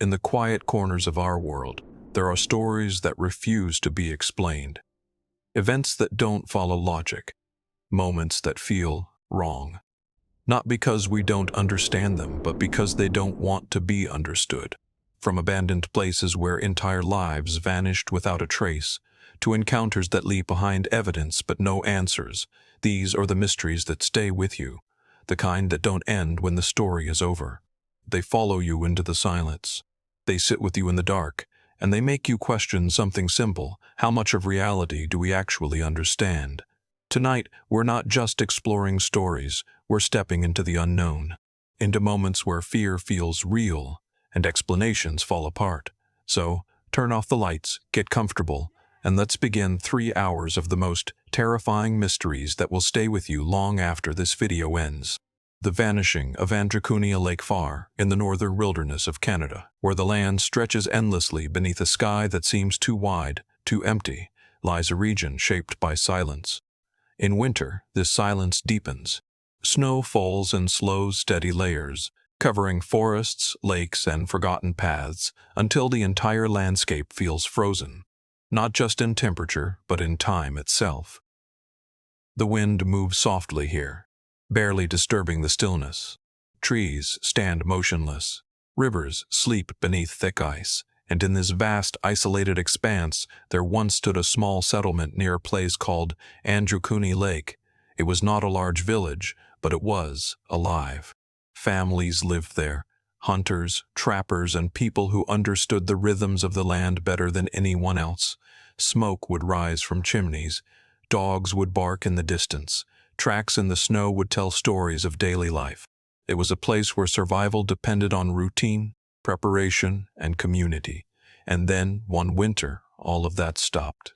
in the quiet corners of our world, there are stories that refuse to be explained. Events that don't follow logic. Moments that feel wrong. Not because we don't understand them, but because they don't want to be understood. From abandoned places where entire lives vanished without a trace, to encounters that leave behind evidence but no answers, these are the mysteries that stay with you, the kind that don't end when the story is over. They follow you into the silence. They sit with you in the dark, and they make you question something simple: how much of reality do we actually understand? Tonight, we're not just exploring stories, we're stepping into the unknown, into moments where fear feels real and explanations fall apart. So, turn off the lights, get comfortable, and let's begin 3 hours of the most terrifying mysteries that will stay with you long after this video ends. The vanishing of Andrecunia Lake far in the northern wilderness of Canada, where the land stretches endlessly beneath a sky that seems too wide, too empty, lies a region shaped by silence. In winter, this silence deepens. Snow falls in slow, steady layers, covering forests, lakes, and forgotten paths until the entire landscape feels frozen, not just in temperature, but in time itself. The wind moves softly here, barely disturbing the stillness. Trees stand motionless. Rivers sleep beneath thick ice, and in this vast, isolated expanse, there once stood a small settlement near a place called Andrecunia Lake. It was not a large village, but it was alive. Families lived there, hunters, trappers, and people who understood the rhythms of the land better than anyone else. Smoke would rise from chimneys. Dogs would bark in the distance. Tracks in the snow would tell stories of daily life. It was a place where survival depended on routine, preparation, and community. And then, one winter, all of that stopped.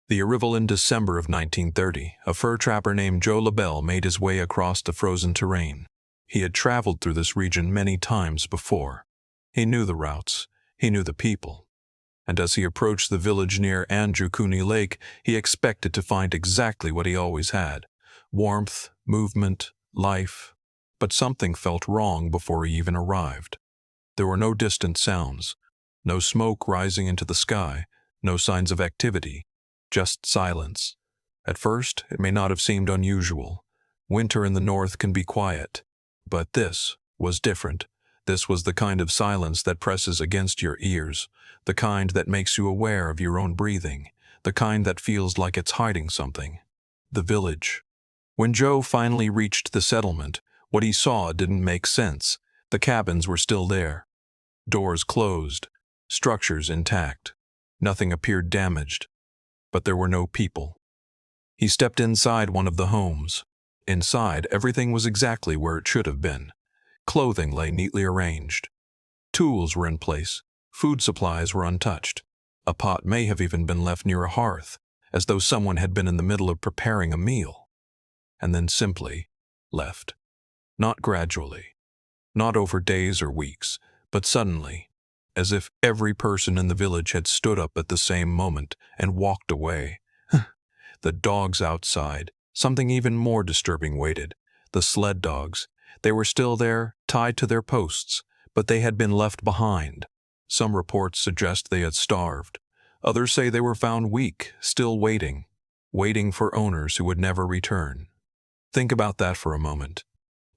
The arrival in December of 1930, a fur trapper named Joe LaBelle made his way across the frozen terrain. He had traveled through this region many times before. He knew the routes, he knew the people. And as he approached the village near Andrecunia Lake, he expected to find exactly what he always had: warmth, movement, life. But something felt wrong before he even arrived. There were no distant sounds, no smoke rising into the sky, no signs of activity, just silence. At first, it may not have seemed unusual. Winter in the north can be quiet. But this was different. This was the kind of silence that presses against your ears, the kind that makes you aware of your own breathing, the kind that feels like it's hiding something. The village. When Joe finally reached the settlement, what he saw didn't make sense. The cabins were still there. Doors closed, structures intact. Nothing appeared damaged. But there were no people. He stepped inside one of the homes. Inside, everything was exactly where it should have been. Clothing lay neatly arranged. Tools were in place. Food supplies were untouched. A pot may have even been left near a hearth, as though someone had been in the middle of preparing a meal. And then simply left. Not gradually. Not over days or weeks, but suddenly, as if every person in the village had stood up at the same moment and walked away. The dogs outside, something even more disturbing waited. The sled dogs. They were still there, tied to their posts, but they had been left behind. Some reports suggest they had starved. Others say they were found weak, still waiting for owners who would never return. Think about that for a moment.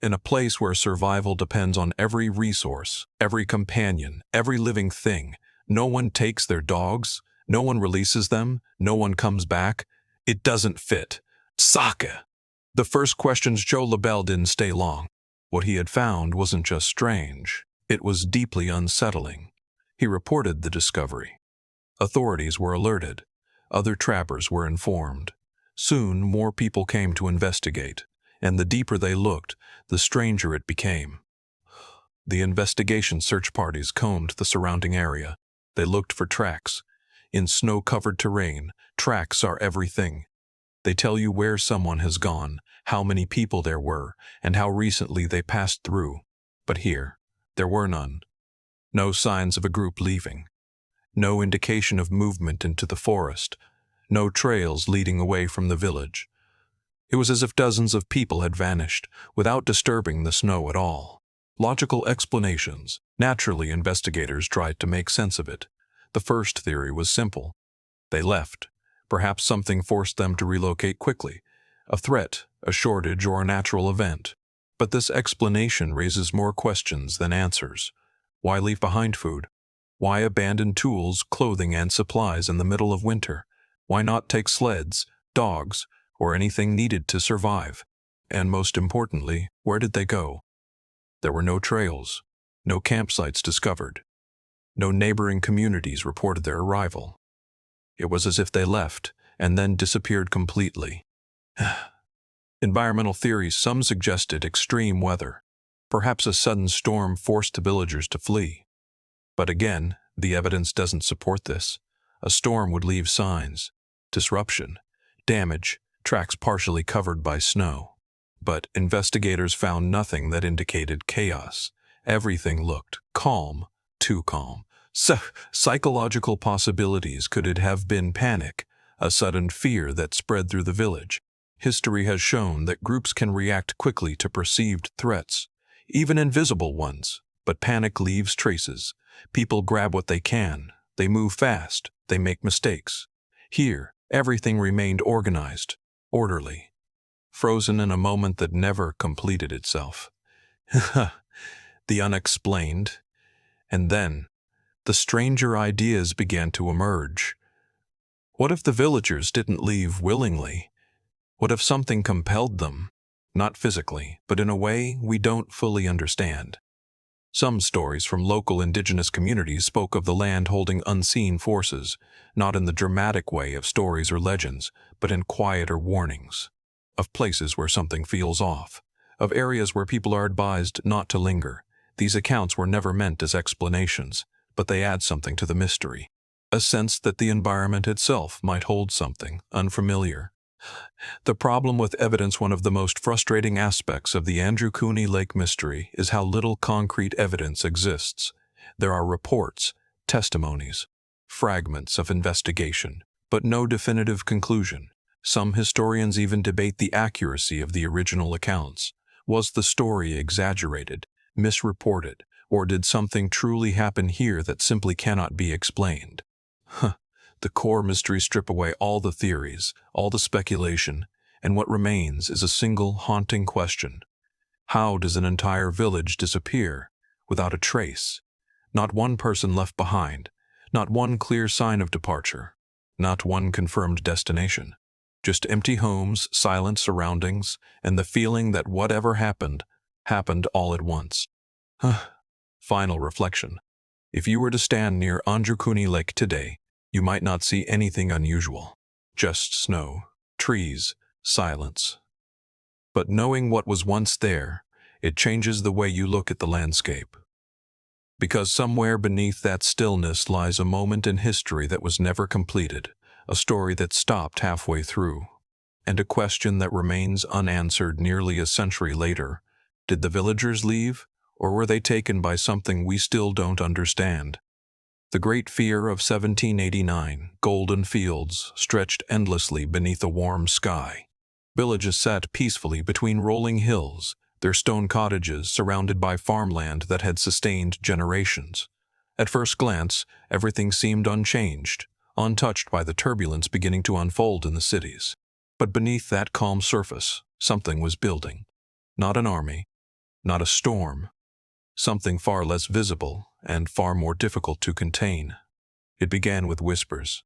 In a place where survival depends on every resource, every companion, every living thing, no one takes their dogs, no one releases them, no one comes back. It doesn't fit. Saka! The first questions Joe LaBelle didn't stay long. What he had found wasn't just strange, it was deeply unsettling. He reported the discovery. Authorities were alerted. Other trappers were informed. Soon, more people came to investigate, and the deeper they looked, the stranger it became. The investigation search parties combed the surrounding area. They looked for tracks. In snow-covered terrain, tracks are everything. They tell you where someone has gone, how many people there were, and how recently they passed through. But here, there were none. No signs of a group leaving. No indication of movement into the forest. No trails leading away from the village. It was as if dozens of people had vanished, without disturbing the snow at all. logical explanations. Naturally, investigators tried to make sense of it. The first theory was simple. They left. Perhaps something forced them to relocate quickly. A threat, a shortage, or a natural event. But this explanation raises more questions than answers. Why leave behind food? Why abandon tools, clothing, and supplies in the middle of winter? Why not take sleds, dogs, or anything needed to survive? And most importantly, where did they go? There were no trails, no campsites discovered. No neighboring communities reported their arrival. It was as if they left and then disappeared completely. Environmental theories, some suggested extreme weather. Perhaps a sudden storm forced the villagers to flee. But again, the evidence doesn't support this. A storm would leave signs, disruption, damage, tracks partially covered by snow. But investigators found nothing that indicated chaos. Everything looked calm, too calm. Psychological possibilities. Could it have been panic, a sudden fear that spread through the village? History has shown that groups can react quickly to perceived threats, even invisible ones, but panic leaves traces. People grab what they can, they move fast, they make mistakes. Here, everything remained organized, orderly, frozen in a moment that never completed itself. The unexplained. And then, the stranger ideas began to emerge. What if the villagers didn't leave willingly? What if something compelled them? Not physically, but in a way we don't fully understand. Some stories from local indigenous communities spoke of the land holding unseen forces, not in the dramatic way of stories or legends, but in quieter warnings. Of places where something feels off. Of areas where people are advised not to linger. These accounts were never meant as explanations, but they add something to the mystery. A sense that the environment itself might hold something unfamiliar. The problem with evidence, one of the most frustrating aspects of the Andrew Cooney Lake mystery, is how little concrete evidence exists. There are reports, testimonies, fragments of investigation, but no definitive conclusion. Some historians even debate the accuracy of the original accounts. Was the story exaggerated, misreported, or did something truly happen here that simply cannot be explained? The core mysteries strip away all the theories, all the speculation, and what remains is a single haunting question. How does an entire village disappear without a trace? Not one person left behind, not one clear sign of departure, not one confirmed destination. Just empty homes, silent surroundings, and the feeling that whatever happened, happened all at once. Final reflection. If you were to stand near Andrew Cooney Lake today, you might not see anything unusual. Just snow, trees, silence. But knowing what was once there, it changes the way you look at the landscape. Because somewhere beneath that stillness lies a moment in history that was never completed, a story that stopped halfway through, and a question that remains unanswered nearly a century later. Did the villagers leave, or were they taken by something we still don't understand? The Great Fear of 1789, golden fields stretched endlessly beneath a warm sky. Villages sat peacefully between rolling hills, their stone cottages surrounded by farmland that had sustained generations. At first glance, everything seemed unchanged, untouched by the turbulence beginning to unfold in the cities. But beneath that calm surface, something was building. Not an army, not a storm. Something far less visible and far more difficult to contain. It began with whispers.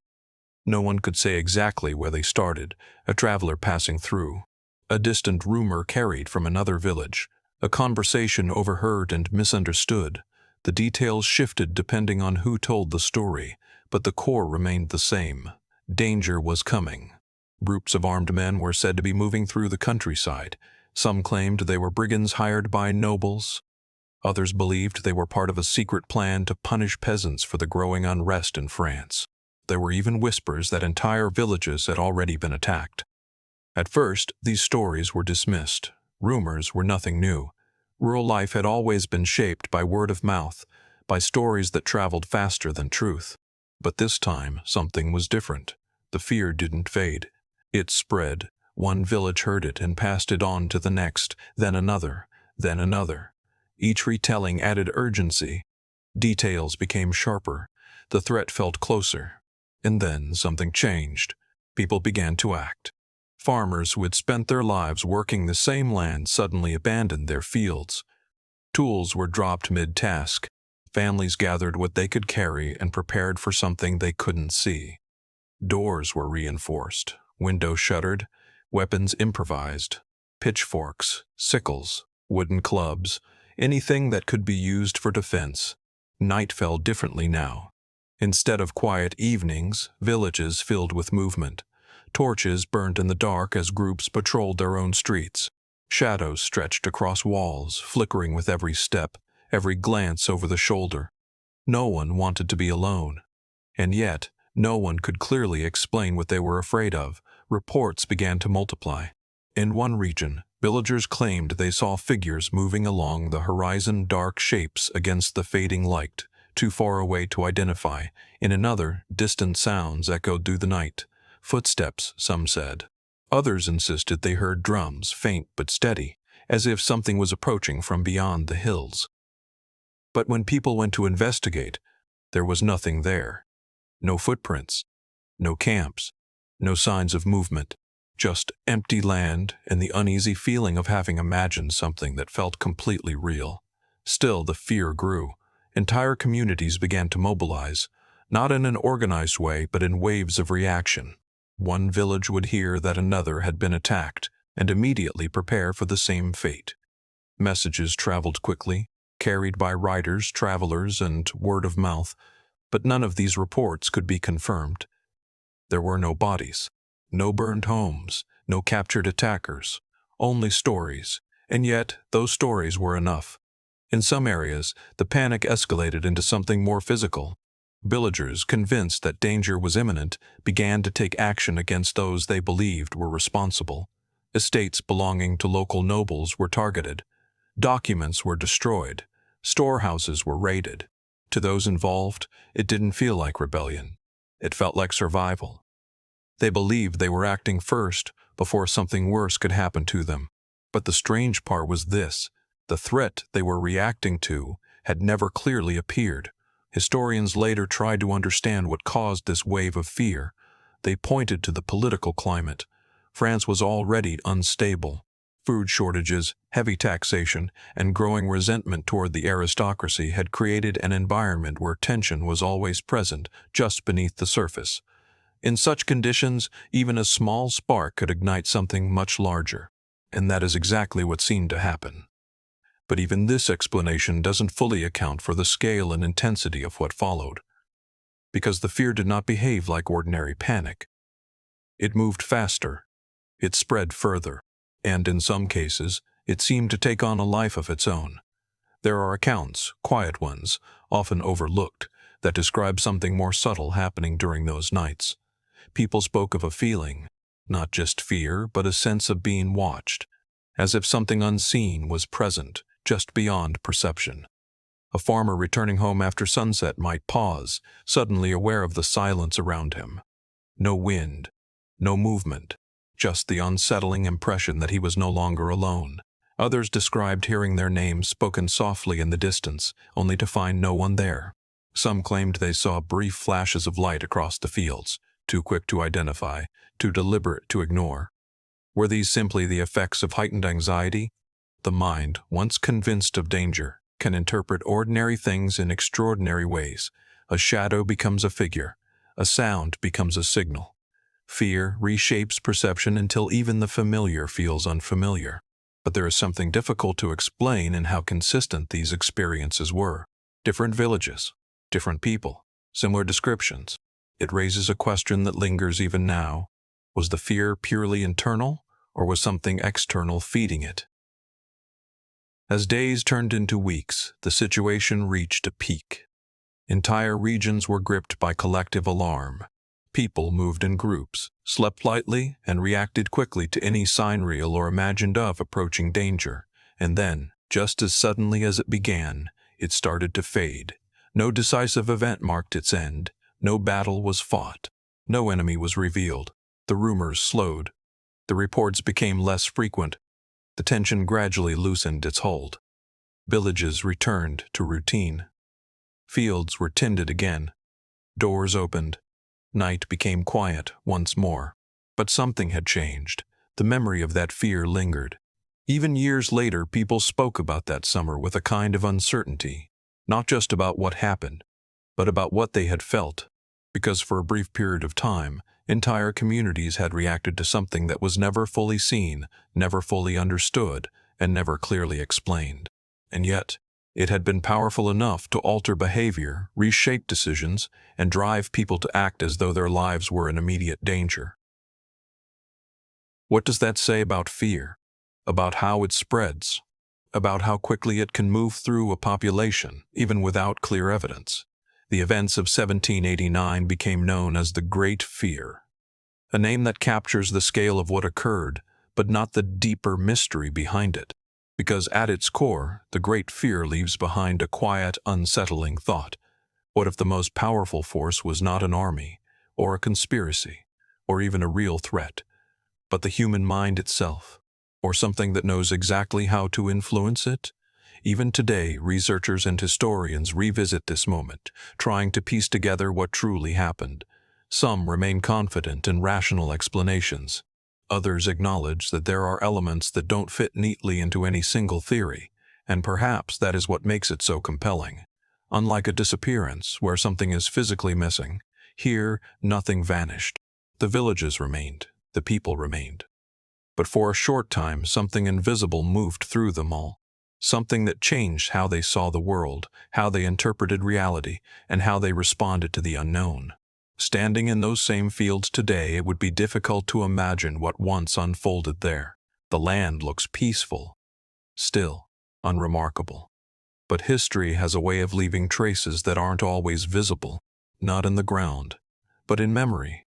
No one could say exactly where they started, a traveler passing through, a distant rumor carried from another village, a conversation overheard and misunderstood. The details shifted depending on who told the story, but the core remained the same. Danger was coming. Groups of armed men were said to be moving through the countryside. Some claimed they were brigands hired by nobles. Others believed they were part of a secret plan to punish peasants for the growing unrest in France. There were even whispers that entire villages had already been attacked. At first, these stories were dismissed. Rumors were nothing new. Rural life had always been shaped by word of mouth, by stories that traveled faster than truth. But this time, something was different. The fear didn't fade. It spread. One village heard it and passed it on to the next, then another, then another. Each retelling added urgency. Details became sharper. The threat felt closer. And then something changed. People began to act. Farmers who had spent their lives working the same land suddenly abandoned their fields. Tools were dropped mid-task. Families gathered what they could carry and prepared for something they couldn't see. Doors were reinforced, windows shuttered, weapons improvised, pitchforks, sickles, wooden clubs, anything that could be used for defense. Night fell differently now. Instead of quiet evenings, villages filled with movement. Torches burned in the dark as groups patrolled their own streets. Shadows stretched across walls, flickering with every step, every glance over the shoulder. No one wanted to be alone. And yet, no one could clearly explain what they were afraid of. Reports began to multiply. In one region, villagers claimed they saw figures moving along the horizon, dark shapes against the fading light, too far away to identify. In another, distant sounds echoed through the night. Footsteps, some said. Others insisted they heard drums, faint but steady, as if something was approaching from beyond the hills. But when people went to investigate, there was nothing there. No footprints, no camps, no signs of movement, just empty land and the uneasy feeling of having imagined something that felt completely real. Still, the fear grew. Entire communities began to mobilize, not in an organized way, but in waves of reaction. One village would hear that another had been attacked and immediately prepare for the same fate. Messages traveled quickly, carried by riders, travelers, and word of mouth, but none of these reports could be confirmed. There were no bodies, no burned homes, no captured attackers, only stories, and yet those stories were enough. In some areas, the panic escalated into something more physical. Villagers, convinced that danger was imminent, began to take action against those they believed were responsible. Estates belonging to local nobles were targeted. Documents were destroyed. Storehouses were raided. To those involved, it didn't feel like rebellion. It felt like survival. They believed they were acting first before something worse could happen to them. But the strange part was this: the threat they were reacting to had never clearly appeared. Historians later tried to understand what caused this wave of fear. They pointed to the political climate. France was already unstable. Food shortages, heavy taxation, and growing resentment toward the aristocracy had created an environment where tension was always present, just beneath the surface. In such conditions, even a small spark could ignite something much larger. And that is exactly what seemed to happen. But even this explanation doesn't fully account for the scale and intensity of what followed. Because the fear did not behave like ordinary panic. It moved faster. It spread further. And in some cases, it seemed to take on a life of its own. There are accounts, quiet ones, often overlooked, that describe something more subtle happening during those nights. People spoke of a feeling, not just fear, but a sense of being watched, as if something unseen was present, just beyond perception. A farmer returning home after sunset might pause, suddenly aware of the silence around him. No wind, no movement, just the unsettling impression that he was no longer alone. Others described hearing their names spoken softly in the distance, only to find no one there. Some claimed they saw brief flashes of light across the fields, too quick to identify, too deliberate to ignore. Were these simply the effects of heightened anxiety? The mind, once convinced of danger, can interpret ordinary things in extraordinary ways. A shadow becomes a figure. A sound becomes a signal. Fear reshapes perception until even the familiar feels unfamiliar. But there is something difficult to explain in how consistent these experiences were. Different villages, different people, similar descriptions. It raises a question that lingers even now. Was the fear purely internal, or was something external feeding it? As days turned into weeks, the situation reached a peak. Entire regions were gripped by collective alarm. People moved in groups, slept lightly, and reacted quickly to any sign, real or imagined, of approaching danger. And then, just as suddenly as it began, it started to fade. No decisive event marked its end. No battle was fought. No enemy was revealed. The rumors slowed. The reports became less frequent. The tension gradually loosened its hold. Villages returned to routine. Fields were tended again. Doors opened. Night became quiet once more. But something had changed. The memory of that fear lingered. Even years later, people spoke about that summer with a kind of uncertainty, not just about what happened, but about what they had felt, because for a brief period of time, entire communities had reacted to something that was never fully seen, never fully understood, and never clearly explained. And yet, it had been powerful enough to alter behavior, reshape decisions, and drive people to act as though their lives were in immediate danger. What does that say about fear? About how it spreads? About how quickly it can move through a population, even without clear evidence? The events of 1789 became known as the Great Fear, a name that captures the scale of what occurred, but not the deeper mystery behind it. Because at its core, the Great Fear leaves behind a quiet, unsettling thought. What if the most powerful force was not an army, or a conspiracy, or even a real threat, but the human mind itself, or something that knows exactly how to influence it? Even today, researchers and historians revisit this moment, trying to piece together what truly happened. Some remain confident in rational explanations. Others acknowledge that there are elements that don't fit neatly into any single theory, and perhaps that is what makes it so compelling. Unlike a disappearance, where something is physically missing, here nothing vanished. The villages remained, the people remained. But for a short time, something invisible moved through them all. Something that changed how they saw the world, how they interpreted reality, and how they responded to the unknown. Standing in those same fields today, it would be difficult to imagine what once unfolded there. The land looks peaceful, still, unremarkable. But history has a way of leaving traces that aren't always visible, not in the ground, but in memory.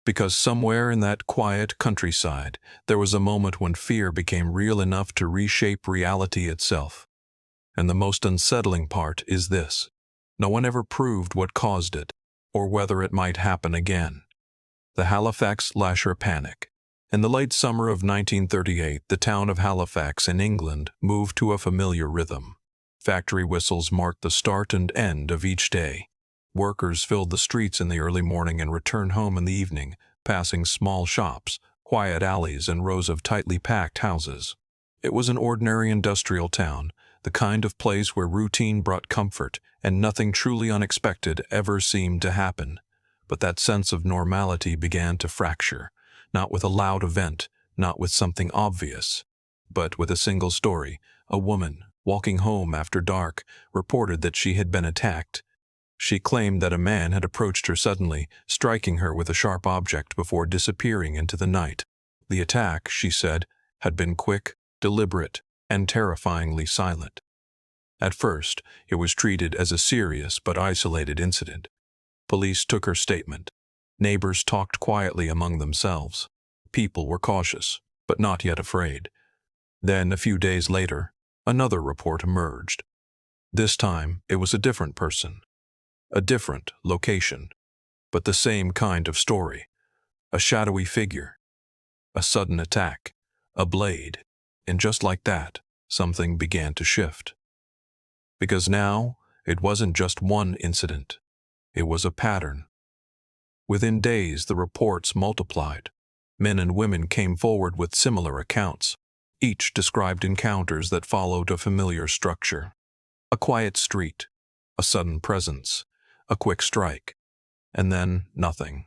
Because somewhere in that quiet countryside, there was a moment when fear became real enough to reshape reality itself. And the most unsettling part is this: no one ever proved what caused it, or whether it might happen again. The Halifax Slasher Panic. In the late summer of 1938, the town of Halifax in England moved to a familiar rhythm. Factory whistles marked the start and end of each day. Workers filled the streets in the early morning and returned home in the evening, passing small shops, quiet alleys, and rows of tightly packed houses. It was an ordinary industrial town, the kind of place where routine brought comfort and nothing truly unexpected ever seemed to happen. But that sense of normality began to fracture, not with a loud event, not with something obvious, but with a single story. A woman, walking home after dark, reported that she had been attacked. She claimed that a man had approached her suddenly, striking her with a sharp object before disappearing into the night. The attack, she said, had been quick, deliberate, and terrifyingly silent. At first, it was treated as a serious but isolated incident. Police took her statement. Neighbors talked quietly among themselves. People were cautious, but not yet afraid. Then, a few days later, another report emerged. This time, it was a different person. A different location, but the same kind of story. A shadowy figure, a sudden attack, a blade, and just like that, something began to shift. Because now, it wasn't just one incident, it was a pattern. Within days, the reports multiplied. Men and women came forward with similar accounts. Each described encounters that followed a familiar structure. A quiet street, a sudden presence, a quick strike, and then nothing.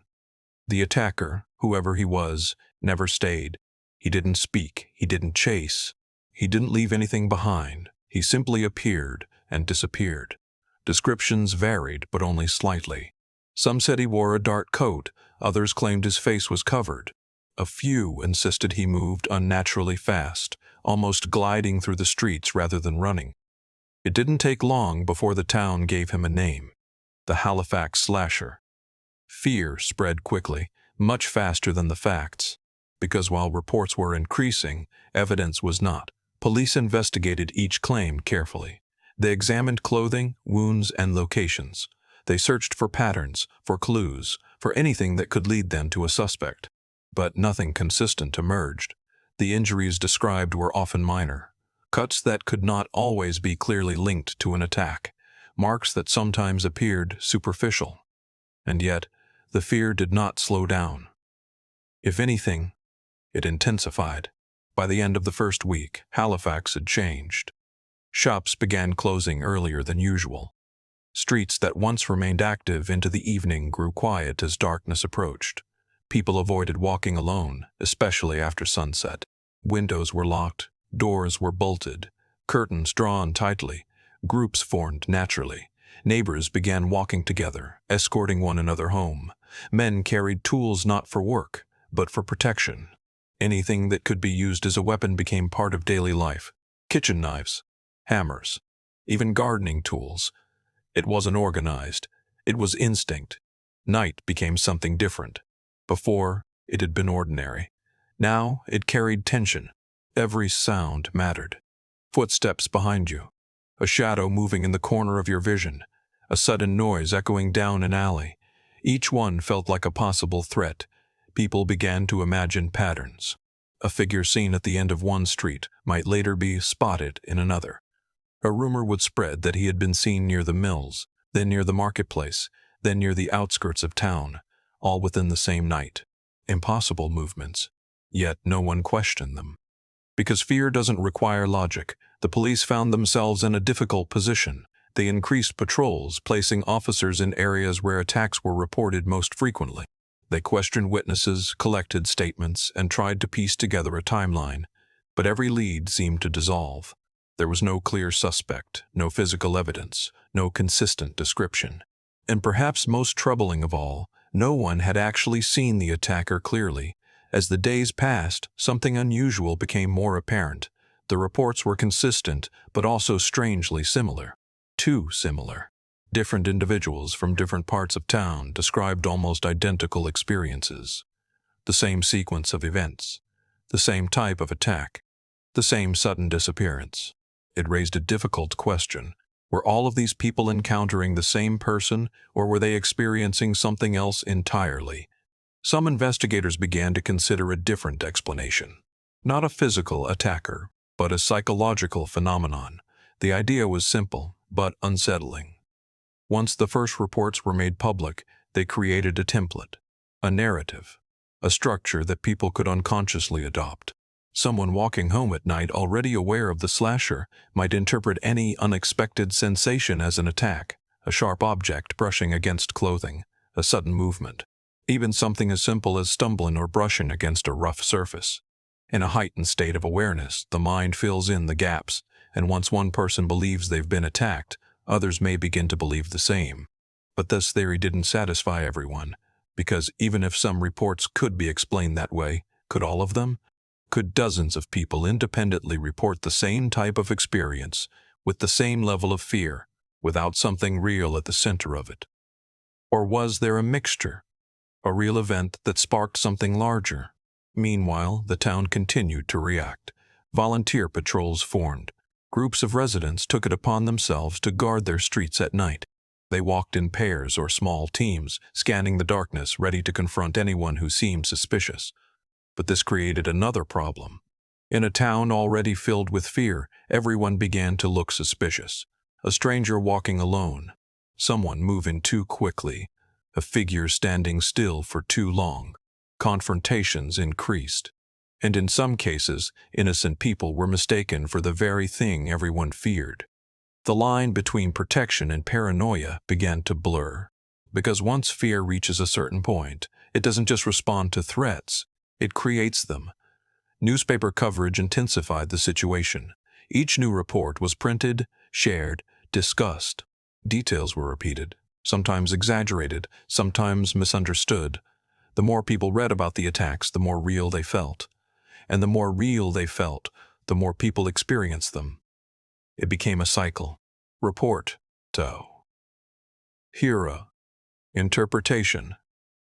The attacker, whoever he was, never stayed. He didn't speak, he didn't chase, he didn't leave anything behind. He simply appeared and disappeared. Descriptions varied, but only slightly. Some said he wore a dark coat, others claimed his face was covered. A few insisted he moved unnaturally fast, almost gliding through the streets rather than running. It didn't take long before the town gave him a name: the Halifax Slasher. Fear spread quickly, much faster than the facts. Because while reports were increasing, evidence was not. Police investigated each claim carefully. They examined clothing, wounds, and locations. They searched for patterns, for clues, for anything that could lead them to a suspect. But nothing consistent emerged. The injuries described were often minor. Cuts that could not always be clearly linked to an attack, marks that sometimes appeared superficial. And yet, the fear did not slow down. If anything, it intensified. By the end of the first week, Halifax had changed. Shops began closing earlier than usual. Streets that once remained active into the evening grew quiet as darkness approached. People avoided walking alone, especially after sunset. Windows were locked, doors were bolted, curtains drawn tightly, groups formed naturally. Neighbors began walking together, escorting one another home. Men carried tools not for work, but for protection. Anything that could be used as a weapon became part of daily life. Kitchen knives, hammers, even gardening tools. It wasn't organized. It was instinct. Night became something different. Before, it had been ordinary. Now, it carried tension. Every sound mattered. Footsteps behind you, a shadow moving in the corner of your vision, a sudden noise echoing down an alley. Each one felt like a possible threat. People began to imagine patterns. A figure seen at the end of one street might later be spotted in another. A rumor would spread that he had been seen near the mills, then near the marketplace, then near the outskirts of town, all within the same night. Impossible movements, yet no one questioned them. Because fear doesn't require logic, the police found themselves in a difficult position. They increased patrols, placing officers in areas where attacks were reported most frequently. They questioned witnesses, collected statements, and tried to piece together a timeline. But every lead seemed to dissolve. There was no clear suspect, no physical evidence, no consistent description. And perhaps most troubling of all, no one had actually seen the attacker clearly. As the days passed, something unusual became more apparent. The reports were consistent, but also strangely similar. Too similar. Different individuals from different parts of town described almost identical experiences. The same sequence of events. The same type of attack. The same sudden disappearance. It raised a difficult question. Were all of these people encountering the same person, or were they experiencing something else entirely? Some investigators began to consider a different explanation. Not a physical attacker, but a psychological phenomenon. The idea was simple, but unsettling. Once the first reports were made public, they created a template, a narrative, a structure that people could unconsciously adopt. Someone walking home at night already aware of the slasher might interpret any unexpected sensation as an attack, a sharp object brushing against clothing, a sudden movement. Even something as simple as stumbling or brushing against a rough surface. In a heightened state of awareness, the mind fills in the gaps, and once one person believes they've been attacked, others may begin to believe the same. But this theory didn't satisfy everyone, because even if some reports could be explained that way, could all of them? Could dozens of people independently report the same type of experience, with the same level of fear, without something real at the center of it? Or was there a mixture? A real event that sparked something larger? Meanwhile, the town continued to react. Volunteer patrols formed. Groups of residents took it upon themselves to guard their streets at night. They walked in pairs or small teams, scanning the darkness, ready to confront anyone who seemed suspicious. But this created another problem. In a town already filled with fear, everyone began to look suspicious. A stranger walking alone. Someone moving too quickly. A figure standing still for too long. Confrontations increased. And in some cases, innocent people were mistaken for the very thing everyone feared. The line between protection and paranoia began to blur. Because once fear reaches a certain point, it doesn't just respond to threats, it creates them. Newspaper coverage intensified the situation. Each new report was printed, shared, discussed. Details were repeated. Sometimes exaggerated, sometimes misunderstood. The more people read about the attacks, the more real they felt. And the more real they felt, the more people experienced them. It became a cycle. Report, to. Hear, interpretation,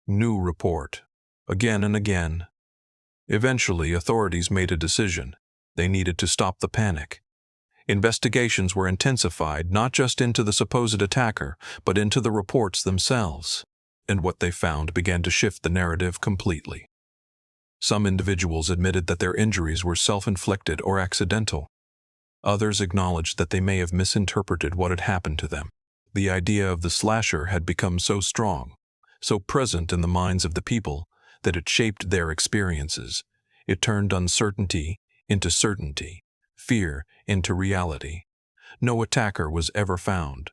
new report, again and again. Eventually, authorities made a decision. They needed to stop the panic. Investigations were intensified not just into the supposed attacker, but into the reports themselves. And what they found began to shift the narrative completely. Some individuals admitted that their injuries were self-inflicted or accidental. Others acknowledged that they may have misinterpreted what had happened to them. The idea of the slasher had become so strong, so present in the minds of the people, that it shaped their experiences. It turned uncertainty into certainty, fear into reality. No attacker was ever found.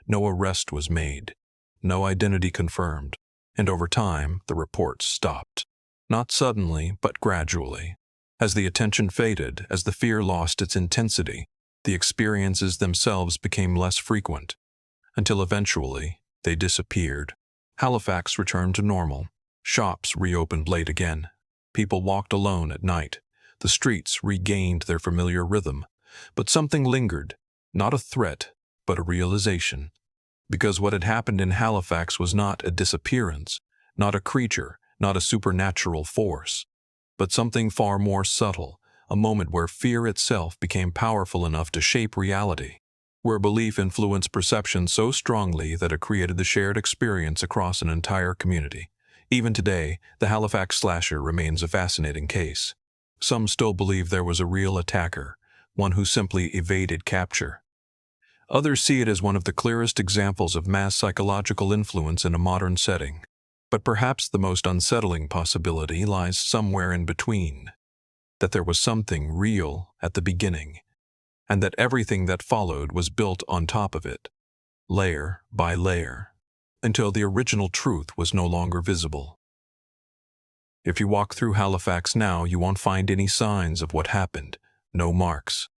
No arrest was made. No identity confirmed. And over time, the reports stopped. Not suddenly, but gradually. As the attention faded, as the fear lost its intensity, the experiences themselves became less frequent, until eventually they disappeared. Halifax returned to normal. Shops reopened late again. People walked alone at night. The streets regained their familiar rhythm. But something lingered, not a threat, but a realization. Because what had happened in Halifax was not a disappearance, not a creature, not a supernatural force, but something far more subtle, a moment where fear itself became powerful enough to shape reality, where belief influenced perception so strongly that it created the shared experience across an entire community. Even today, the Halifax slasher remains a fascinating case. Some still believe there was a real attacker, one who simply evaded capture. Others see it as one of the clearest examples of mass psychological influence in a modern setting. But perhaps the most unsettling possibility lies somewhere in between. That there was something real at the beginning, and that everything that followed was built on top of it, layer by layer, until the original truth was no longer visible. If you walk through Halifax now, you won't find any signs of what happened. No marks,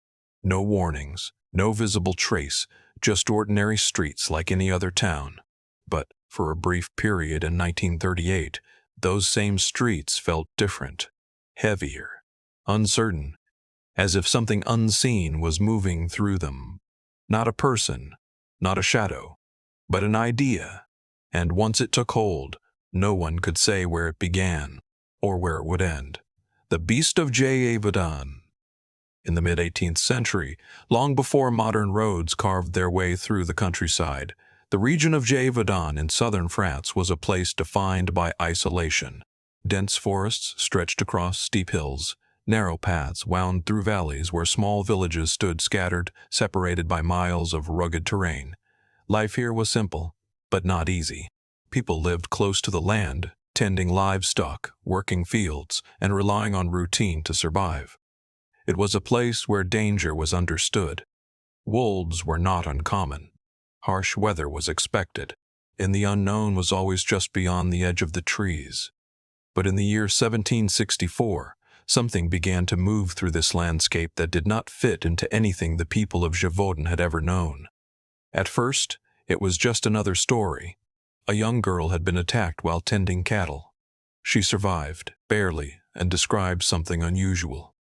no warnings, no visible trace, just ordinary streets like any other town. But for a brief period in 1938, those same streets felt different, heavier, uncertain, as if something unseen was moving through them. Not a person, not a shadow, but an idea. And once it took hold, no one could say where it began or where it would end. The Beast of Gévaudan. In the mid-18th century, long before modern roads carved their way through the countryside, the region of Gévaudan in southern France was a place defined by isolation. Dense forests stretched across steep hills. Narrow paths wound through valleys where small villages stood scattered, separated by miles of rugged terrain. Life here was simple, but not easy. People lived close to the land, tending livestock, working fields, and relying on routine to survive. It was a place where danger was understood. Wolves were not uncommon. Harsh weather was expected, and the unknown was always just beyond the edge of the trees. But in the year 1764, something began to move through this landscape that did not fit into anything the people of Gévaudan had ever known. At first, it was just another story. A young girl had been attacked while tending cattle. She survived, barely, and described something unusual.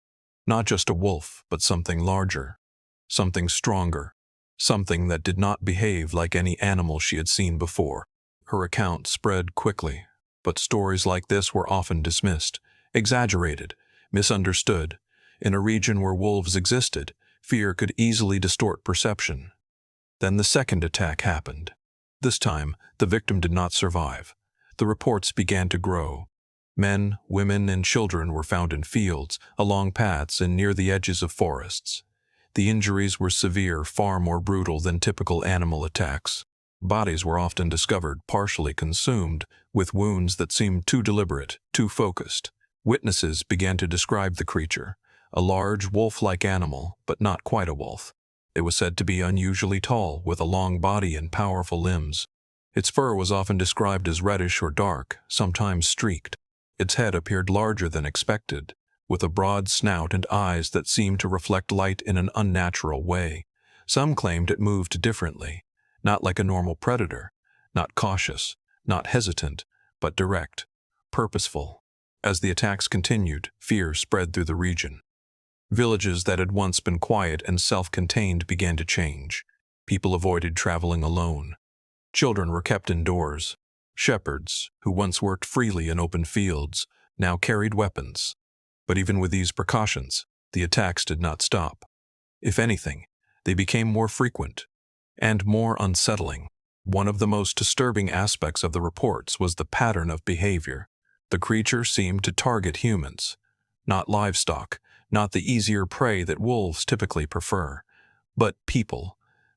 Not just a wolf, but something larger, something stronger, something that did not behave like any animal she had seen before. Her account spread quickly, but stories like this were often dismissed, exaggerated, misunderstood. In a region where wolves existed, fear could easily distort perception. Then the second attack happened. This time, the victim did not survive. The reports began to grow. Men, women, and children were found in fields, along paths, and near the edges of forests. The injuries were severe, far more brutal than typical animal attacks. Bodies were often discovered partially consumed, with wounds that seemed too deliberate, too focused. Witnesses began to describe the creature, a large wolf-like animal, but not quite a wolf. It was said to be unusually tall, with a long body and powerful limbs. Its fur was often described as reddish or dark, sometimes streaked. Its head appeared larger than expected, with a broad snout and eyes that seemed to reflect light in an unnatural way. Some claimed it moved differently, not like a normal predator, not cautious, not hesitant, but direct, purposeful. As the attacks continued, fear spread through the region. Villages that had once been quiet and self-contained began to change. People avoided traveling alone. Children were kept indoors. Shepherds, who once worked freely in open fields, now carried weapons. But even with these precautions, the attacks did not stop. If anything, they became more frequent and more unsettling. One of the most disturbing aspects of the reports was the pattern of behavior. The creature seemed to target humans, not livestock, not the easier prey that wolves typically prefer, but people.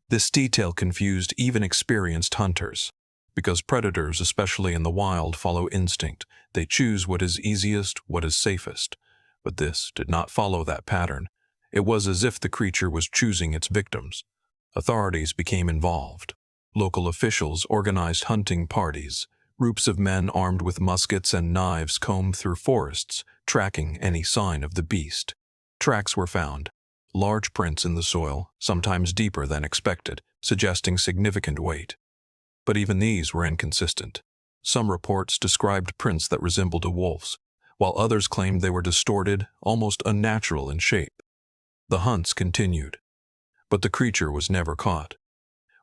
This detail confused even experienced hunters. Because predators, especially in the wild, follow instinct. They choose what is easiest, what is safest. But this did not follow that pattern. It was as if the creature was choosing its victims. Authorities became involved. Local officials organized hunting parties. Groups of men armed with muskets and knives combed through forests, tracking any sign of the beast. Tracks were found. Large prints in the soil, sometimes deeper than expected, suggesting significant weight. But even these were inconsistent. Some reports described prints that resembled a wolf's, while others claimed they were distorted, almost unnatural in shape. The hunts continued, but the creature was never caught.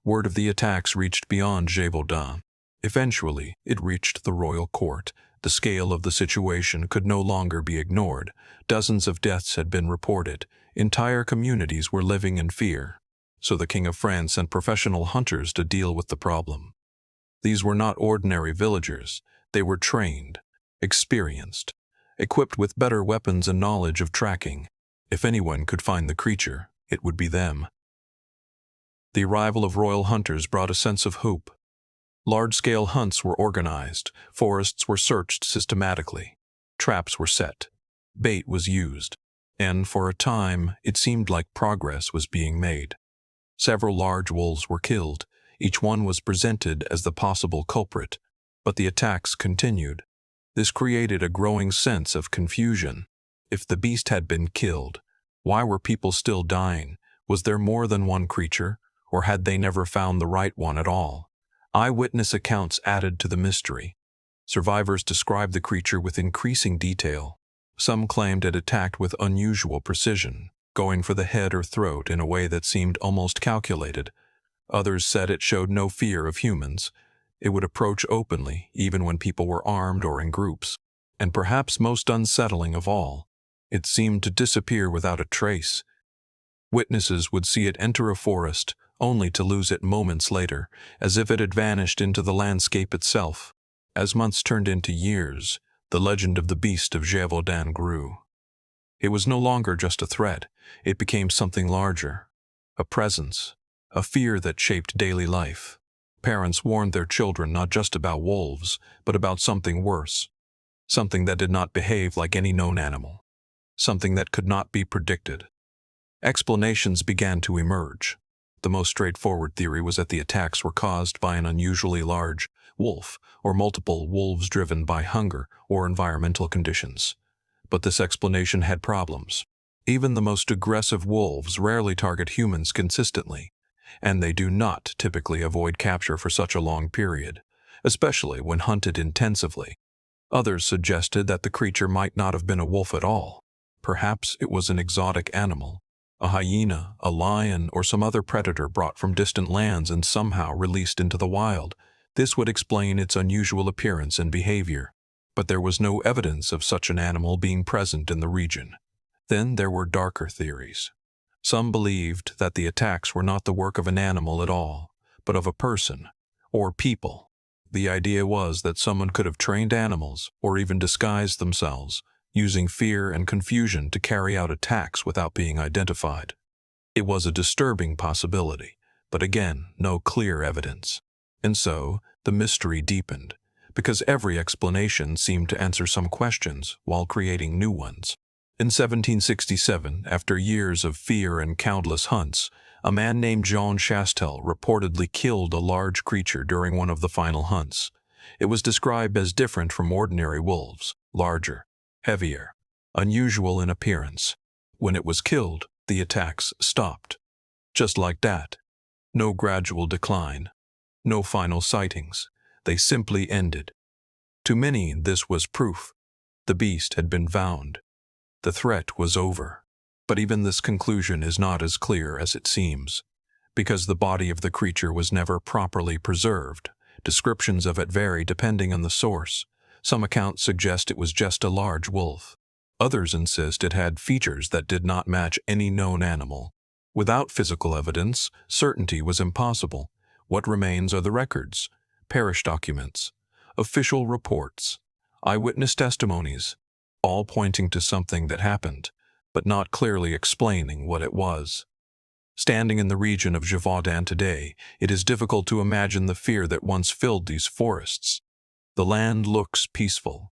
Word of the attacks reached beyond Gévaudan. Eventually, it reached the royal court. The scale of the situation could no longer be ignored. Dozens of deaths had been reported. Entire communities were living in fear. So the King of France sent professional hunters to deal with the problem. These were not ordinary villagers. They were trained, experienced, equipped with better weapons and knowledge of tracking. If anyone could find the creature, it would be them. The arrival of royal hunters brought a sense of hope. Large-scale hunts were organized, forests were searched systematically, traps were set, bait was used, and for a time it seemed like progress was being made. Several large wolves were killed. Each one was presented as the possible culprit, but the attacks continued. This created a growing sense of confusion. If the beast had been killed, why were people still dying? Was there more than one creature, or had they never found the right one at all? Eyewitness accounts added to the mystery. Survivors described the creature with increasing detail. Some claimed it attacked with unusual precision, going for the head or throat in a way that seemed almost calculated. Others said it showed no fear of humans. It would approach openly, even when people were armed or in groups. And perhaps most unsettling of all, it seemed to disappear without a trace. Witnesses would see it enter a forest, only to lose it moments later, as if it had vanished into the landscape itself. As months turned into years, the legend of the beast of Gévaudan grew. It was no longer just a threat. It became something larger. A presence, a fear that shaped daily life. Parents warned their children not just about wolves, but about something worse. Something that did not behave like any known animal. Something that could not be predicted. Explanations began to emerge. The most straightforward theory was that the attacks were caused by an unusually large wolf, or multiple wolves driven by hunger or environmental conditions. But this explanation had problems. Even the most aggressive wolves rarely target humans consistently, and they do not typically avoid capture for such a long period, especially when hunted intensively. Others suggested that the creature might not have been a wolf at all. Perhaps it was an exotic animal. A hyena, a lion, or some other predator brought from distant lands and somehow released into the wild. This would explain its unusual appearance and behavior. But there was no evidence of such an animal being present in the region. Then there were darker theories. Some believed that the attacks were not the work of an animal at all, but of a person, or people. The idea was that someone could have trained animals, or even disguised themselves, using fear and confusion to carry out attacks without being identified. It was a disturbing possibility, but again, no clear evidence. And so, the mystery deepened, because every explanation seemed to answer some questions while creating new ones. In 1767, after years of fear and countless hunts, a man named Jean Chastel reportedly killed a large creature during one of the final hunts. It was described as different from ordinary wolves, larger, heavier, unusual in appearance. When it was killed, the attacks stopped. Just like that. No gradual decline. No final sightings. They simply ended. To many, this was proof. The beast had been found. The threat was over. But even this conclusion is not as clear as it seems, because the body of the creature was never properly preserved. Descriptions of it vary depending on the source. Some accounts suggest it was just a large wolf. Others insist it had features that did not match any known animal. Without physical evidence, certainty was impossible. What remains are the records, parish documents, official reports, eyewitness testimonies, all pointing to something that happened, but not clearly explaining what it was. Standing in the region of Gévaudan today, it is difficult to imagine the fear that once filled these forests. The land looks peaceful,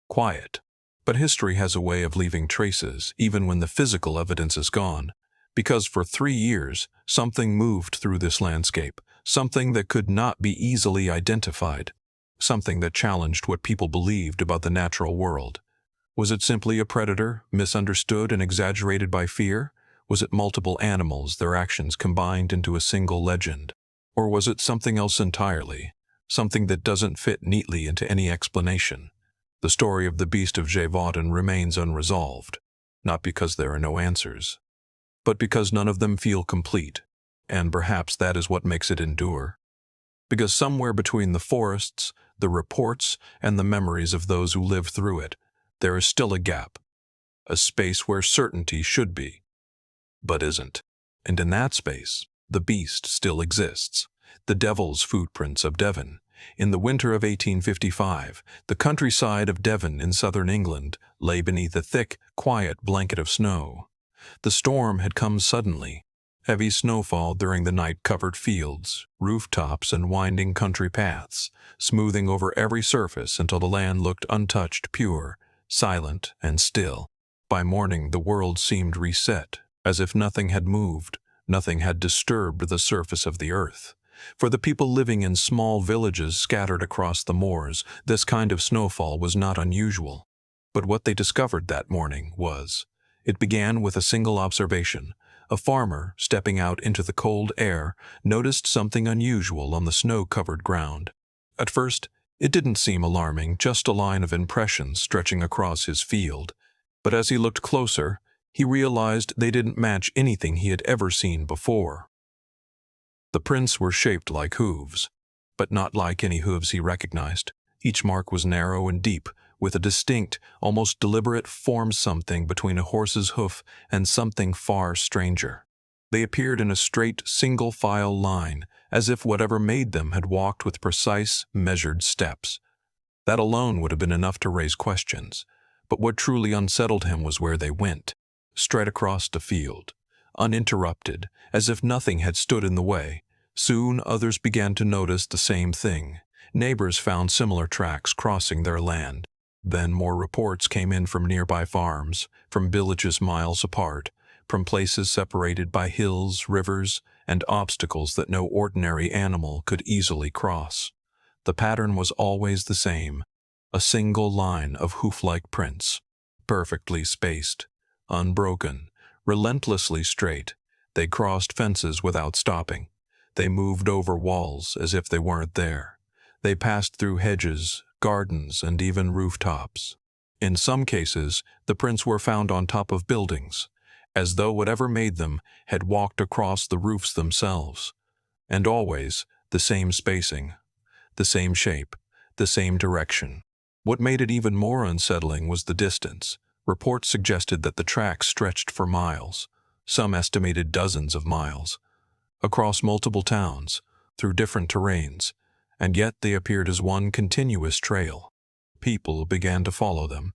quiet, but history has a way of leaving traces even when the physical evidence is gone, because for 3 years something moved through this landscape, something that could not be easily identified, something that challenged what people believed about the natural world. Was it simply a predator, misunderstood and exaggerated by fear? Was it multiple animals, their actions combined into a single legend? Or was it something else entirely, something that doesn't fit neatly into any explanation? The story of the Beast of Gévaudan remains unresolved, not because there are no answers, but because none of them feel complete, and perhaps that is what makes it endure. Because somewhere between the forests, the reports, and the memories of those who lived through it, there is still a gap, a space where certainty should be, but isn't. And in that space, the beast still exists. The Devil's Footprints of Devon. In the winter of 1855, the countryside of Devon in southern England lay beneath a thick, quiet blanket of snow. The storm had come suddenly. Heavy snowfall during the night covered fields, rooftops, and winding country paths, smoothing over every surface until the land looked untouched, pure, silent, and still. By morning, the world seemed reset, as if nothing had moved, nothing had disturbed the surface of the earth. For the people living in small villages scattered across the moors, this kind of snowfall was not unusual. But what they discovered that morning was, it began with a single observation. A farmer, stepping out into the cold air, noticed something unusual on the snow-covered ground. At first, it didn't seem alarming, just a line of impressions stretching across his field. But as he looked closer, he realized they didn't match anything he had ever seen before. The prints were shaped like hooves, but not like any hooves he recognized. Each mark was narrow and deep, with a distinct, almost deliberate form, something between a horse's hoof and something far stranger. They appeared in a straight, single-file line, as if whatever made them had walked with precise, measured steps. That alone would have been enough to raise questions, but what truly unsettled him was where they went. Straight across the field, uninterrupted, as if nothing had stood in the way. Soon others began to notice the same thing. Neighbors found similar tracks crossing their land. Then more reports came in from nearby farms, from villages miles apart, from places separated by hills, rivers, and obstacles that no ordinary animal could easily cross. The pattern was always the same, a single line of hoof-like prints, perfectly spaced, unbroken, relentlessly straight. They crossed fences without stopping. They moved over walls as if they weren't there. They passed through hedges, gardens, and even rooftops. In some cases, the prints were found on top of buildings, as though whatever made them had walked across the roofs themselves. And always the same spacing, the same shape, the same direction. What made it even more unsettling was the distance. Reports suggested that the tracks stretched for miles, some estimated dozens of miles, across multiple towns, through different terrains, and yet they appeared as one continuous trail. People began to follow them,